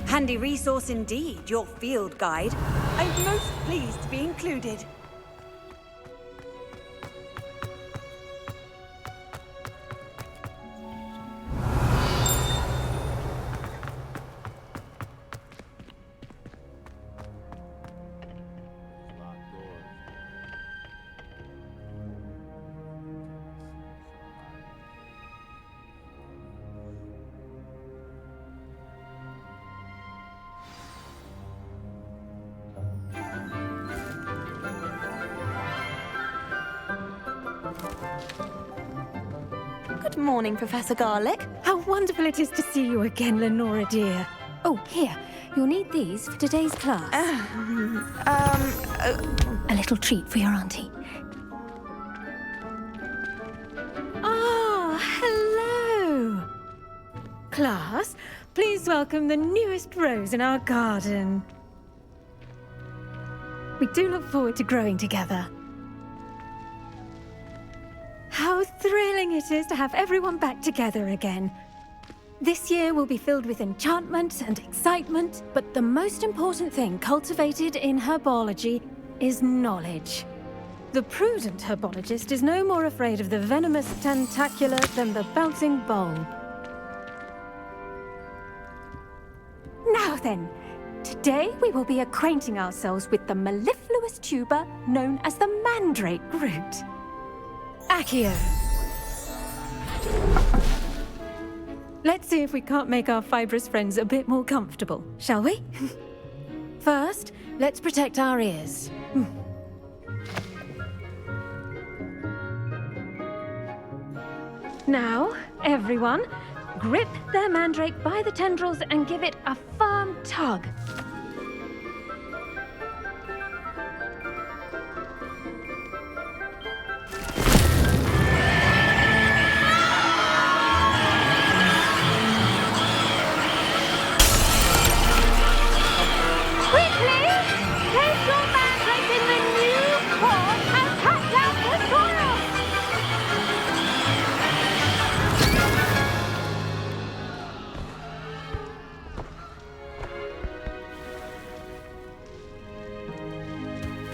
Handy resource indeed, your field guide. I'm most pleased to be included. Good morning, Professor Garlick. How wonderful it is to see you again, Lenora dear. Oh, here. You'll need these for today's class. A little treat for your auntie. Ah, hello. Class, please welcome the newest rose in our garden. We do look forward to growing together. How thrilling it is to have everyone back together again. This year will be filled with enchantment and excitement, but the most important thing cultivated in herbology is knowledge. The prudent herbologist is no more afraid of the venomous tentacula than the bouncing bulb. Now then, today we will be acquainting ourselves with the mellifluous tuber known as the mandrake root. Accio. Let's see if we can't make our fibrous friends a bit more comfortable, shall we? First, let's protect our ears. Now, everyone, grip their mandrake by the tendrils and give it a firm tug.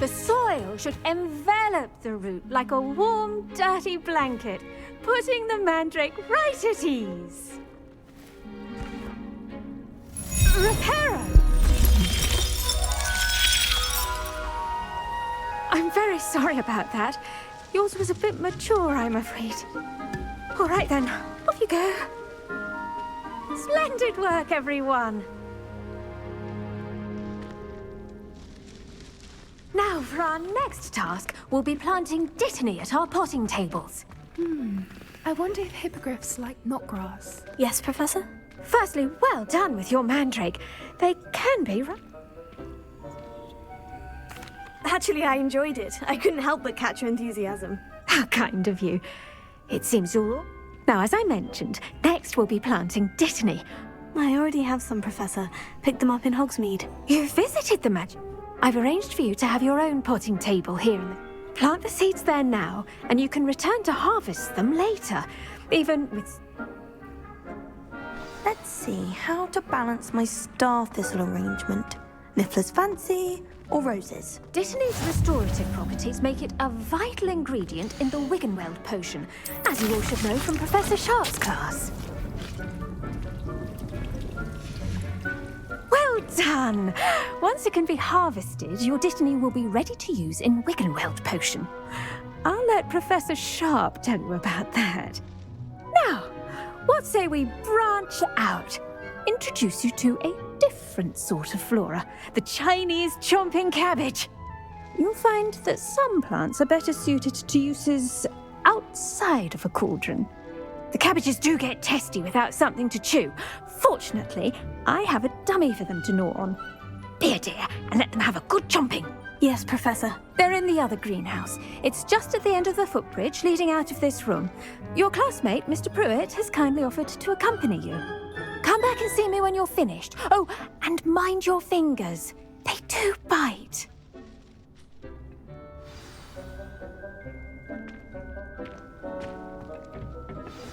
The soil should envelop the root like a warm, dirty blanket, putting the mandrake right at ease. Reparo! I'm very sorry about that. Yours was a bit mature, I'm afraid. All right then, off you go. Splendid work, everyone. Now, for our next task, we'll be planting dittany at our potting tables. I wonder if hippogriffs like knotgrass. Yes, Professor? Firstly, well done with your mandrake. They can be... Actually, I enjoyed it. I couldn't help but catch your enthusiasm. How kind of you. It seems you're... Now, as I mentioned, next we'll be planting dittany. I already have some, Professor. Picked them up in Hogsmeade. You visited the magic... I've arranged for you to have your own potting table here in the... Plant the seeds there now, and you can return to harvest them later. Even with... Let's see how to balance my star thistle arrangement. Niffler's fancy or roses? Dittany's restorative properties make it a vital ingredient in the Wiggenweld potion, as you all should know from Professor Sharp's class. Well done! Once it can be harvested, your dittany will be ready to use in Wiggenweld potion. I'll let Professor Sharp tell you about that. Now, what say we branch out? Introduce you to a different sort of flora, the Chinese chomping cabbage. You'll find that some plants are better suited to uses outside of a cauldron. The cabbages do get testy without something to chew. Fortunately, I have a dummy for them to gnaw on. Be a dear and let them have a good chomping. Yes, Professor. They're in the other greenhouse. It's just at the end of the footbridge leading out of this room. Your classmate, Mr. Pruitt, has kindly offered to accompany you. Come back and see me when you're finished. Oh, and mind your fingers. They do bite.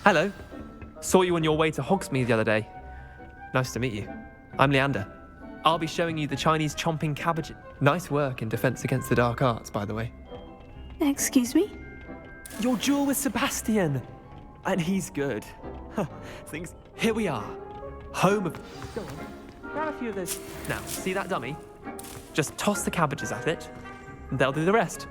Hello. Saw you on your way to Hogsmeade the other day. Nice to meet you. I'm Leander. I'll be showing you the Chinese chomping cabbage. Nice work in Defense Against the Dark Arts, by the way. Excuse me? Your duel with Sebastian. And he's good. Things... Here we are. Home of... Go on. Grab a few of those. Now, see that dummy? Just toss the cabbages at it, and they'll do the rest.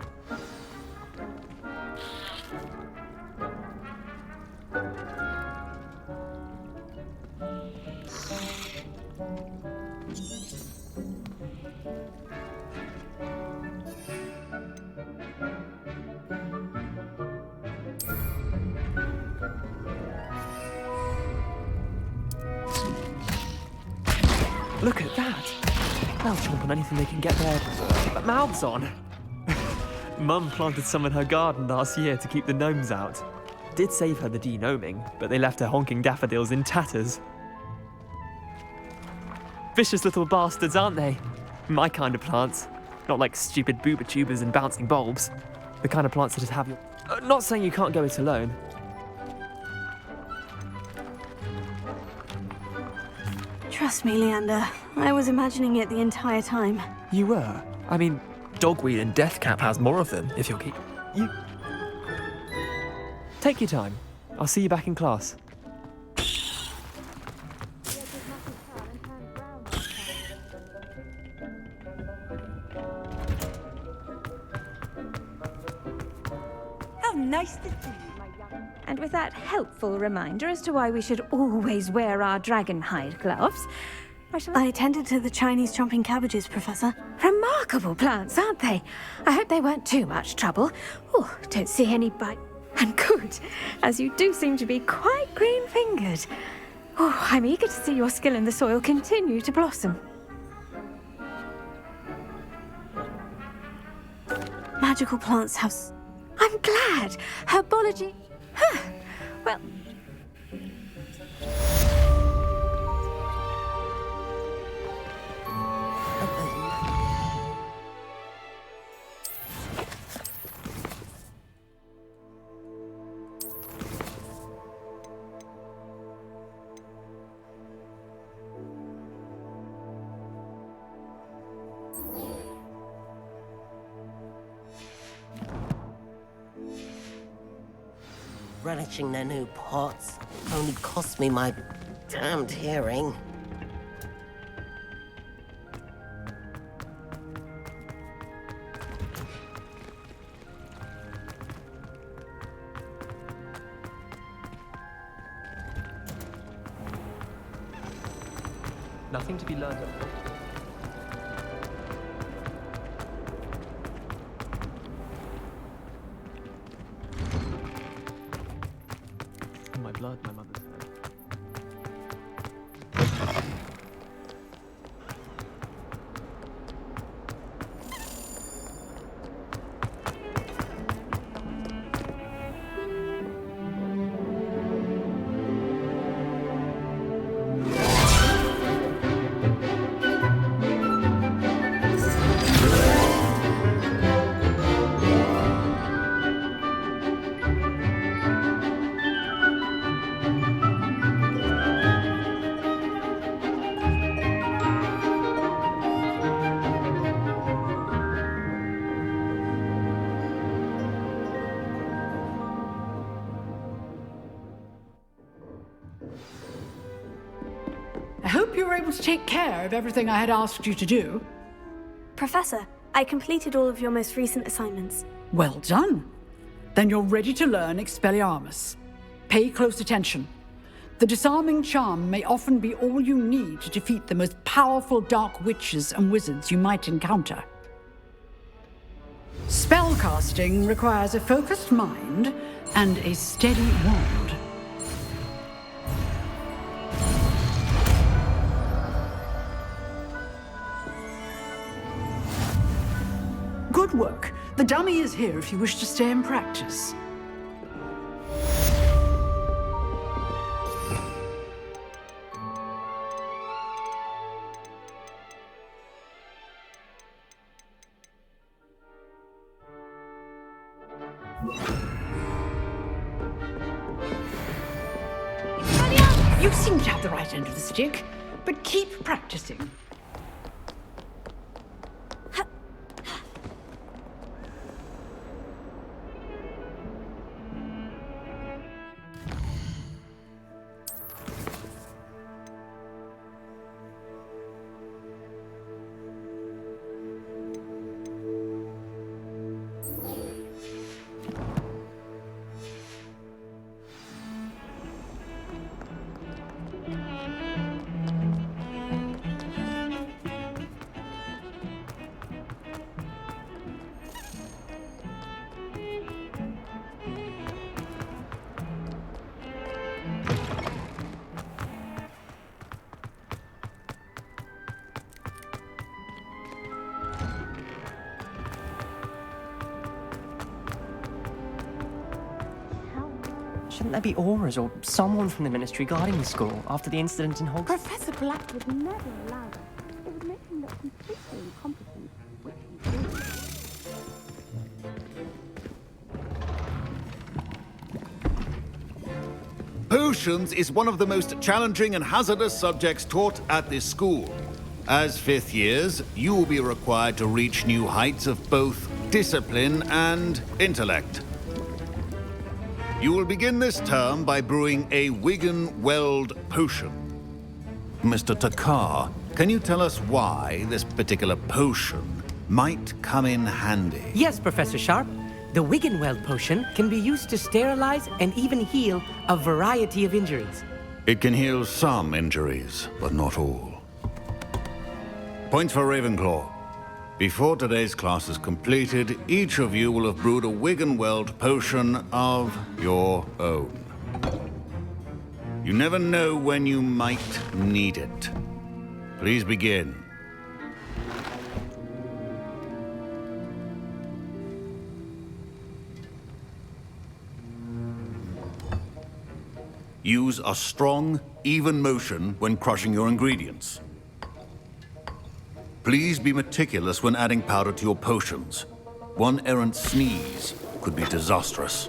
Look at that! They'll chomp on anything they can get their mouths on. Mum planted some in her garden last year to keep the gnomes out. Did save her the de-gnoming, but they left her honking daffodils in tatters. Vicious little bastards, aren't they? My kind of plants. Not like stupid booba tubers and bouncing bulbs. The kind of plants that just have your... not saying you can't go it alone. Trust me, Leander. I was imagining it the entire time. You were? I mean, dogweed and deathcap has more of them, if you'll keep... You... Take your time. I'll see you back in class. How nice to see you, my young... And with that helpful reminder as to why we should always wear our dragon hide gloves, I tended to the Chinese chomping cabbages, Professor. Remarkable plants, aren't they? I hope they weren't too much trouble. Oh, don't see any bite. And good, as you do seem to be quite green-fingered. Oh, I'm eager to see your skill in the soil continue to blossom. Magical plants have... I'm glad. Herbology... Huh. Well... Relishing their new pots only cost me my damned hearing. Nothing to be learned at home. In my blood, my mother said. I hope you were able to take care of everything I had asked you to do. Professor, I completed all of your most recent assignments. Well done. Then you're ready to learn Expelliarmus. Pay close attention. The disarming charm may often be all you need to defeat the most powerful dark witches and wizards you might encounter. Spellcasting requires a focused mind and a steady wand. Good work. The dummy is here if you wish to stay and practice. You seem to have the right end of the stick, but keep practicing. Shouldn't there be auras or someone from the ministry guarding the school after the incident in Hogswarts? Professor Black would never allow that. It would make him look completely incompetent, which he did. Potions is one of the most challenging and hazardous subjects taught at this school. As fifth years, you will be required to reach new heights of both discipline and intellect. You will begin this term by brewing a Wigan-Weld potion. Mr. Takar, can you tell us why this particular potion might come in handy? Yes, Professor Sharp. The Wigan-Weld potion can be used to sterilize and even heal a variety of injuries. It can heal some injuries, but not all. Points for Ravenclaw. Before today's class is completed, each of you will have brewed a Wigan-Weld potion of your own. You never know when you might need it. Please begin. Use a strong, even motion when crushing your ingredients. Please be meticulous when adding powder to your potions. One errant sneeze could be disastrous.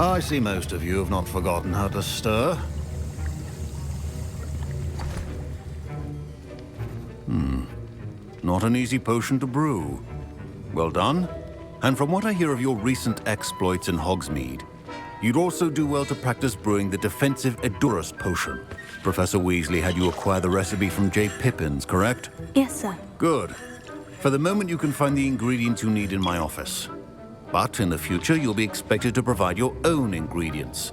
I see most of you have not forgotten how to stir. not an easy potion to brew. Well done. And from what I hear of your recent exploits in Hogsmeade, you'd also do well to practice brewing the defensive Edurus potion. Professor Weasley had you acquire the recipe from J. Pippin's, correct? Yes, sir. Good. For the moment, you can find the ingredients you need in my office. But in the future, you'll be expected to provide your own ingredients.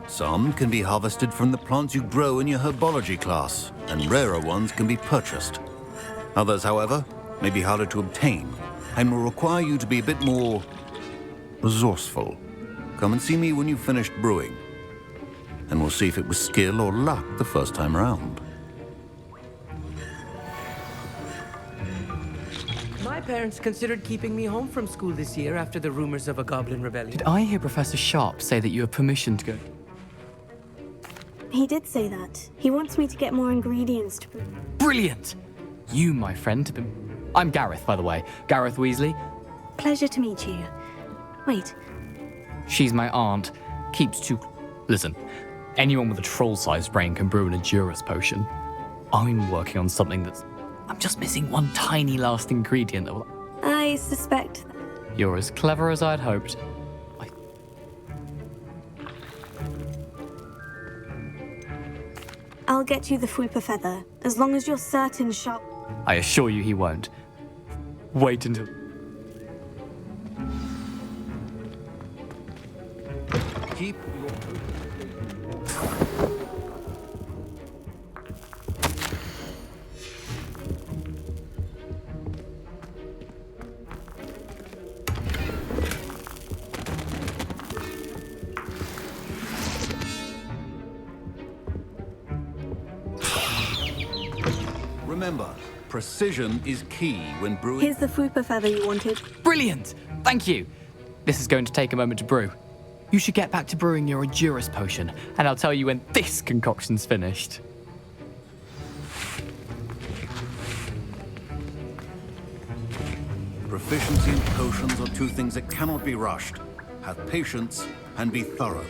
Some can be harvested from the plants you grow in your herbology class, and rarer ones can be purchased. Others, however, may be harder to obtain, and will require you to be a bit more resourceful. Come and see me when you've finished brewing, and we'll see if it was skill or luck the first time around. My parents considered keeping me home from school this year after the rumors of a goblin rebellion. Did I hear Professor Sharp say that you have permission to go? He did say that. He wants me to get more ingredients to brew. Brilliant! You, my friend, have been... I'm Gareth, by the way. Gareth Weasley. Pleasure to meet you. Wait. She's my aunt. Keeps two... Listen, anyone with a troll-sized brain can brew an Edurus potion. I'm working on something that's... I'm just missing one tiny last ingredient that will... I suspect... You're as clever as I'd hoped. I'll get you the Fwooper feather, as long as you're certain Sharp... I assure you he won't. Wait until... Keep Remember, precision is key when brewing. Here's the Fwooper feather you wanted. Brilliant! Thank you! This is going to take a moment to brew. You should get back to brewing your Edurus potion, and I'll tell you when this concoction's finished. Proficiency in potions are two things that cannot be rushed. Have patience and be thorough.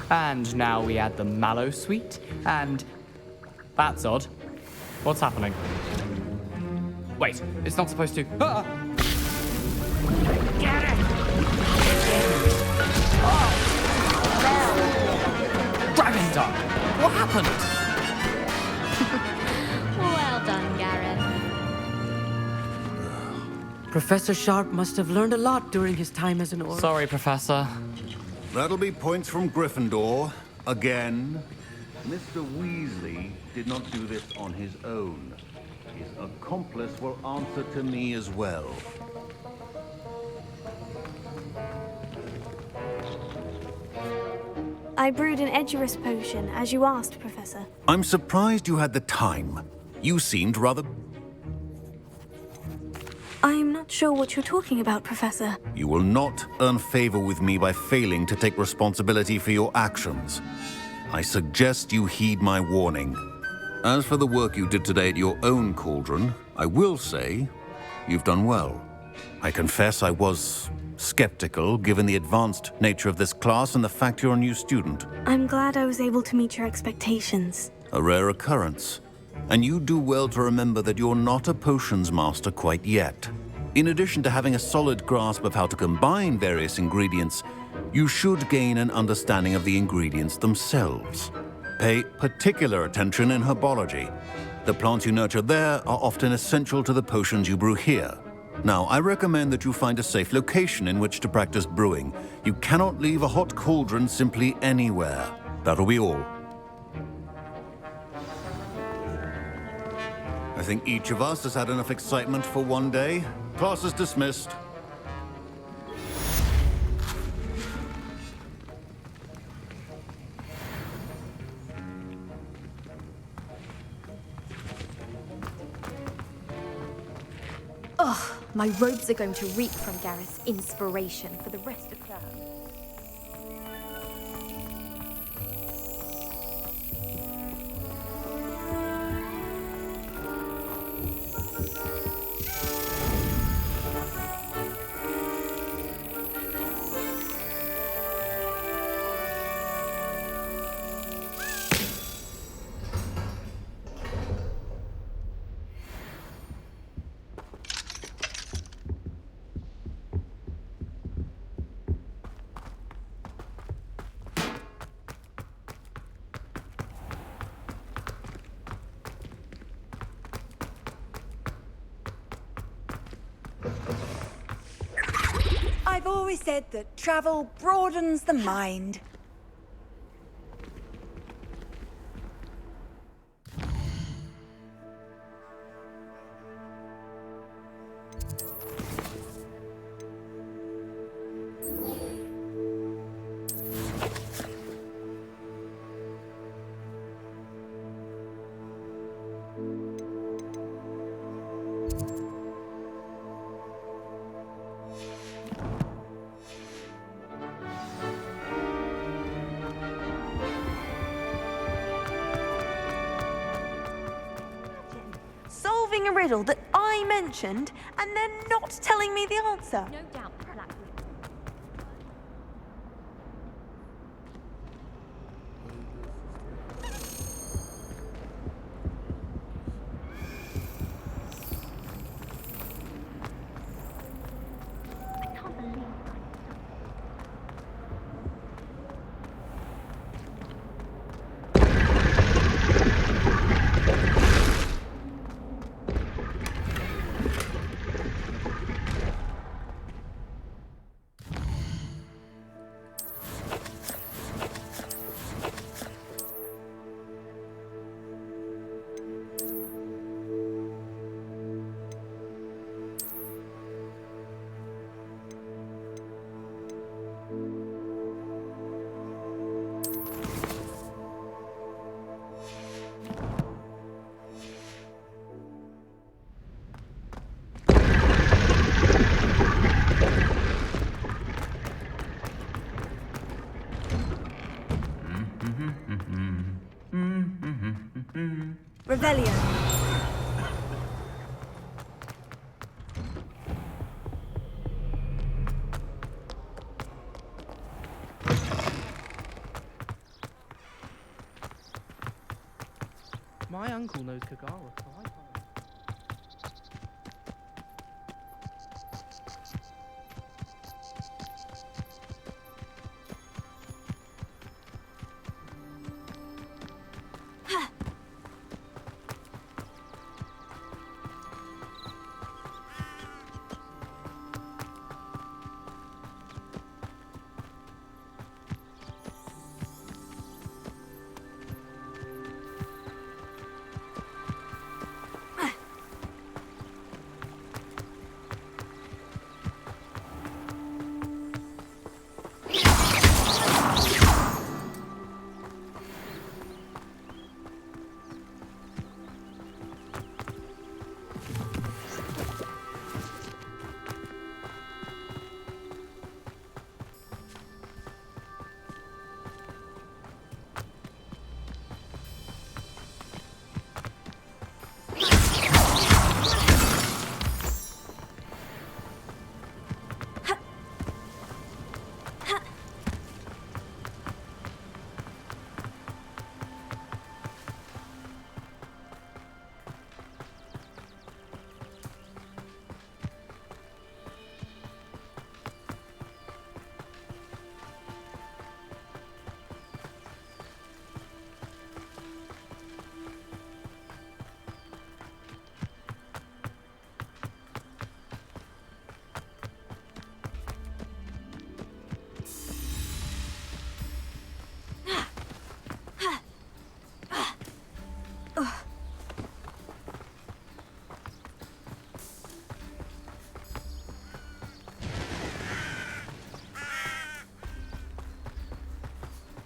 And now we add the mallow sweet, and... That's odd. What's happening? Wait, it's not supposed to... Ah! Get it! Gryffindor! What happened? Well done, Gareth. Professor Sharp must have learned a lot during his time as an orc. Sorry, Professor. That'll be points from Gryffindor. Again. Mr. Weasley did not do this on his own. His accomplice will answer to me as well. I brewed an Edurus potion, as you asked, Professor. I'm surprised you had the time. You seemed rather... I'm not sure what you're talking about, Professor. You will not earn favor with me by failing to take responsibility for your actions. I suggest you heed my warning. As for the work you did today at your own cauldron, I will say you've done well. I confess I was skeptical, given the advanced nature of this class and the fact you're a new student. I'm glad I was able to meet your expectations. A rare occurrence. And you do well to remember that you're not a potions master quite yet. In addition to having a solid grasp of how to combine various ingredients, you should gain an understanding of the ingredients themselves. Pay particular attention in herbology. The plants you nurture there are often essential to the potions you brew here. Now, I recommend that you find a safe location in which to practice brewing. You cannot leave a hot cauldron simply anywhere. That'll be all. I think each of us has had enough excitement for one day. Class is dismissed. Oh, my robes are going to reek from Gareth's inspiration for the rest of term. I've always said that travel broadens the mind. Solving a riddle that I mentioned and then not telling me the answer. No doubt that Revelio. My uncle knows Kagara, so I can't.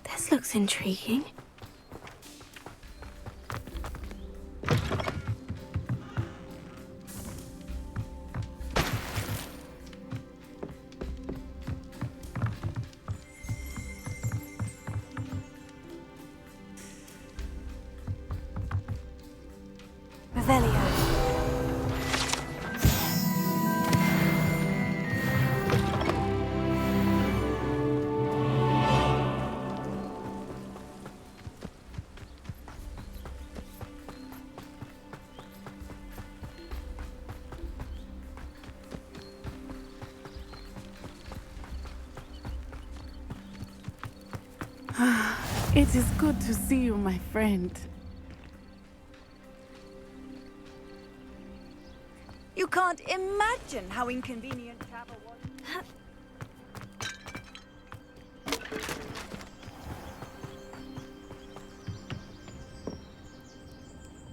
This looks intriguing. Revelio. It is good to see you, my friend. You can't imagine how inconvenient travel was.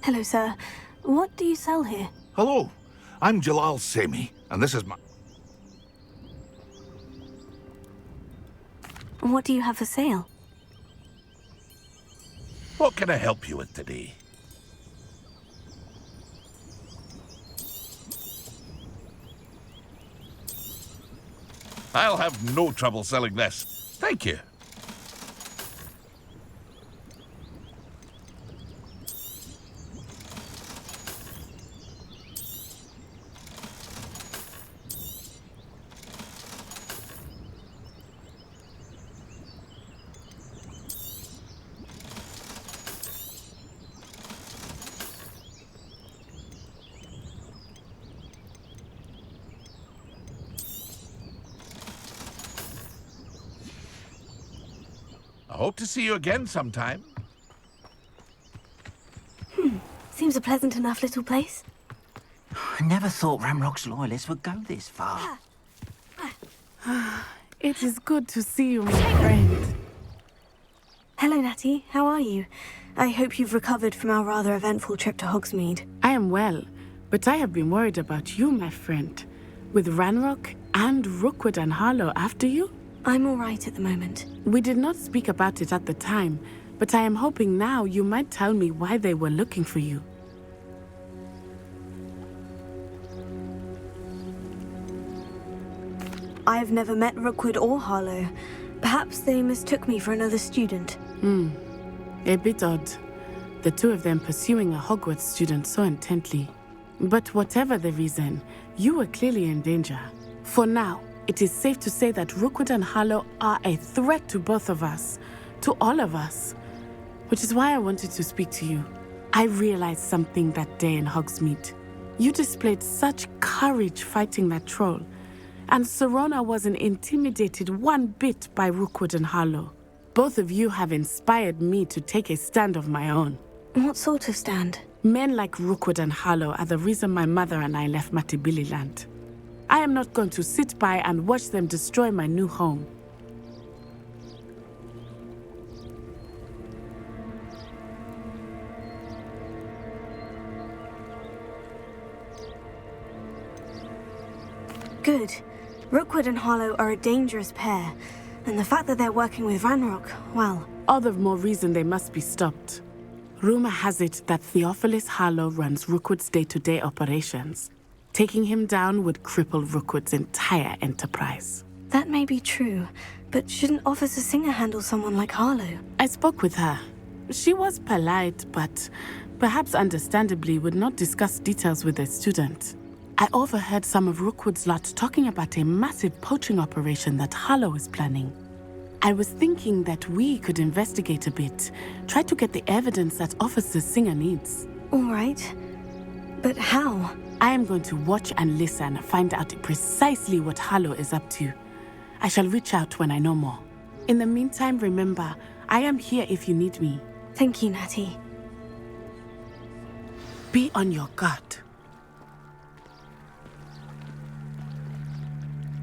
Hello, sir. What do you sell here? Hello, I'm Jalal Semi, and this is my... What do you have for sale? What can I help you with today? I'll have no trouble selling this. Thank you. I hope to see you again sometime. Seems a pleasant enough little place. I never thought Ramrock's loyalists would go this far. It is good to see you, my friend. Hello, Natty. How are you? I hope you've recovered from our rather eventful trip to Hogsmeade. I am well, but I have been worried about you, my friend. With Ranrock and Rookwood and Harlow after you? I'm all right at the moment. We did not speak about it at the time, but I am hoping now you might tell me why they were looking for you. I've never met Rookwood or Harlow. Perhaps they mistook me for another student. A bit odd. The two of them pursuing a Hogwarts student so intently. But whatever the reason, you were clearly in danger. For now, it is safe to say that Rookwood and Harlow are a threat to both of us, to all of us. Which is why I wanted to speak to you. I realized something that day in Hogsmeade. You displayed such courage fighting that troll, and Serona wasn't intimidated one bit by Rookwood and Harlow. Both of you have inspired me to take a stand of my own. What sort of stand? Men like Rookwood and Harlow are the reason my mother and I left Matibili land. I am not going to sit by and watch them destroy my new home. Good. Rookwood and Harlow are a dangerous pair, and the fact that they're working with Ranrock, well... All the more reason they must be stopped. Rumor has it that Theophilus Harlow runs Rookwood's day-to-day operations. Taking him down would cripple Rookwood's entire enterprise. That may be true, but shouldn't Officer Singer handle someone like Harlow? I spoke with her. She was polite, but perhaps understandably would not discuss details with a student. I overheard some of Rookwood's lot talking about a massive poaching operation that Harlow is planning. I was thinking that we could investigate a bit, try to get the evidence that Officer Singer needs. All right. But how? I am going to watch and listen, find out precisely what Harlow is up to. I shall reach out when I know more. In the meantime, remember, I am here if you need me. Thank you, Natty. Be on your guard.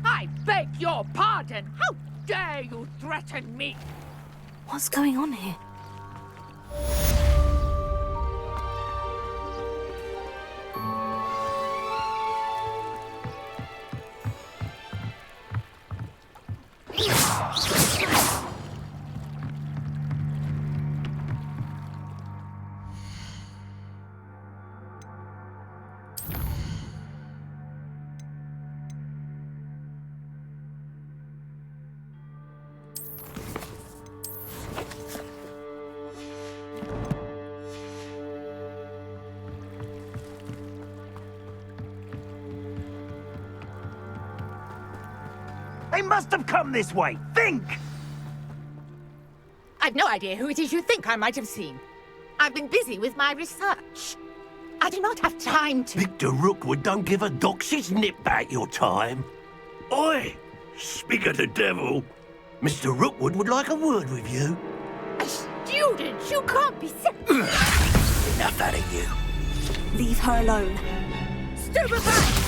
I beg your pardon! How dare you threaten me? What's going on here? They must have come this way. Think! I've no idea who it is you think I might have seen. I've been busy with my research. I do not have time to... Victor Rookwood don't give a doxy's nip back your time. Oi! Speak of the devil. Mr. Rookwood would like a word with you. A student? You can't be sick. Enough out of you. Leave her alone. Cumberbatch!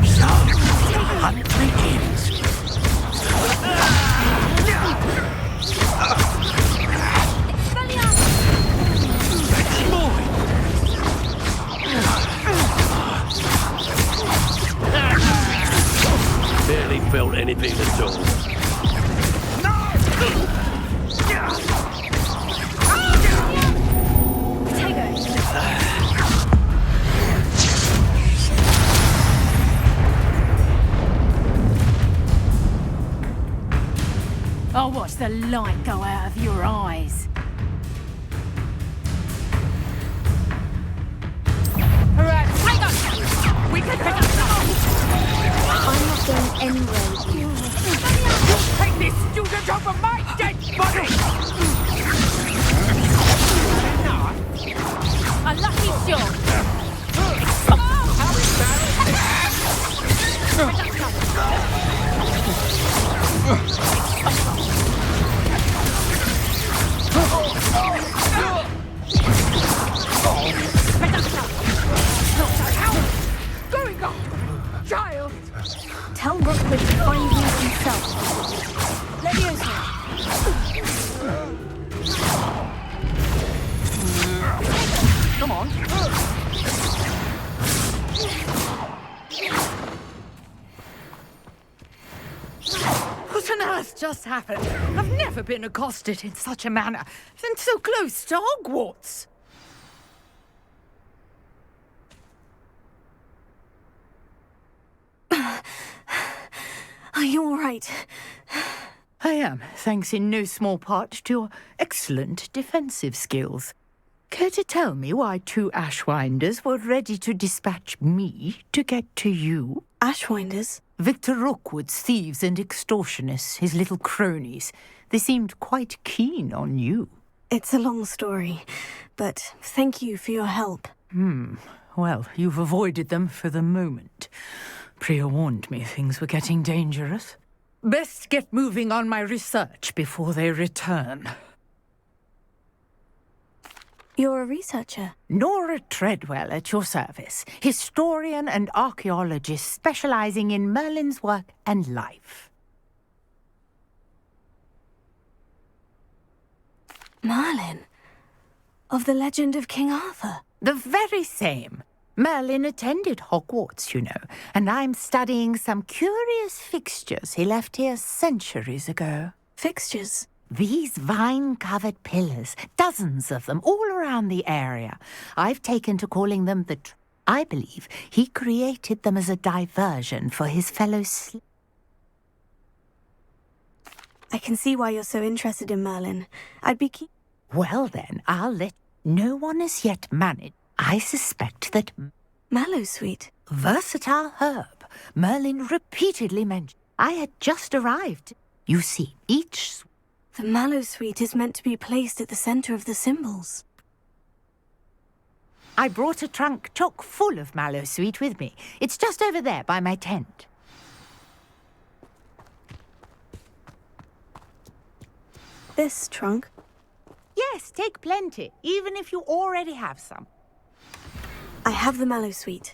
So, the hunt begins. Barely felt anything at all. I'll watch the light go out of your eyes. Alright, hang on! We can pick up some. I'm not going anywhere with you. Take this student over my dead body! A lucky shot! Going on, child! Tell Rookwood to find you himself. Leviosa! Come on. What on earth just happened? I've never been accosted in such a manner, and so close to Hogwarts. Are you all right? I am, thanks in no small part to your excellent defensive skills. Care to tell me why 2 Ashwinders were ready to dispatch me to get to you? Ashwinders? Victor Rookwood's thieves and extortionists, his little cronies. They seemed quite keen on you. It's a long story, but thank you for your help. Well, you've avoided them for the moment. Priya warned me things were getting dangerous. Best get moving on my research before they return. You're a researcher? Nora Treadwell at your service, historian and archaeologist specializing in Merlin's work and life. Merlin? Of the legend of King Arthur? The very same. Merlin attended Hogwarts, you know, and I'm studying some curious fixtures he left here centuries ago. Fixtures? These vine-covered pillars, dozens of them, all around the area. I've taken to calling them the... I believe he created them as a diversion for his fellow I can see why you're so interested in Merlin. I'd be keen... Well then, I'll let... No one has yet managed. I suspect that... Mallowsweet? Versatile herb. Merlin repeatedly mentioned. I had just arrived. You see, each... The Mallowsweet is meant to be placed at the center of the symbols. I brought a trunk chock full of Mallowsweet with me. It's just over there by my tent. This trunk? Yes, take plenty, even if you already have some. I have the Mallowsweet.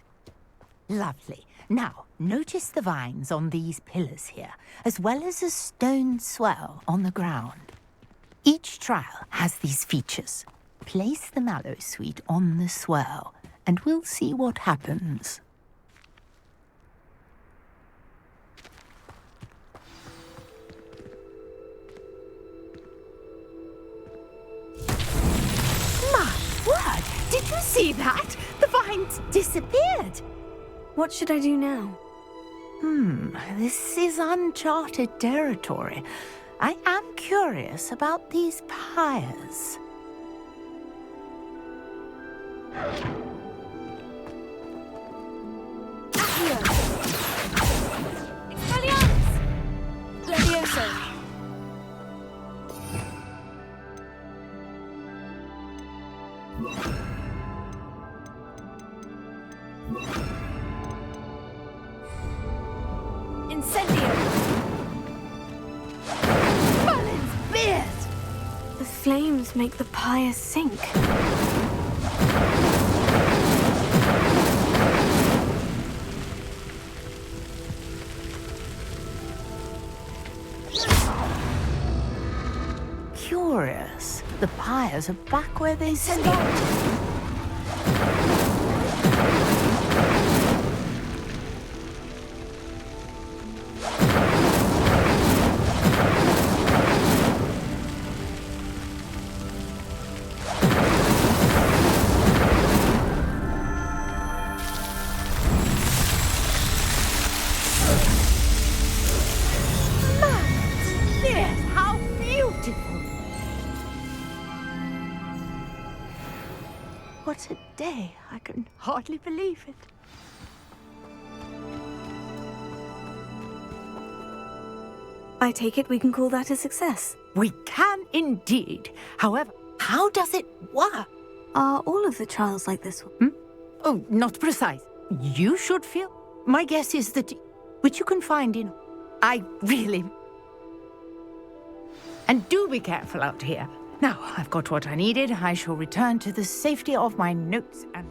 Lovely. Now, notice the vines on these pillars here, as well as a stone swell on the ground. Each trial has these features. Place the Mallowsweet on the swell, and we'll see what happens. My word! Did you see that? The vines disappeared. What should I do now? This is uncharted territory. I am curious about these pyres. Incendio! Merlin's beard! The flames make the pyre sink. Curious. The pyres are back where they started. What a day. I can hardly believe it. I take it we can call that a success. We can indeed. However, how does it work? Are all of the trials like this one? Oh, not precise. You should feel. My guess is that which you can find in. I really. And do be careful out here. Now, I've got what I needed. I shall return to the safety of my notes and...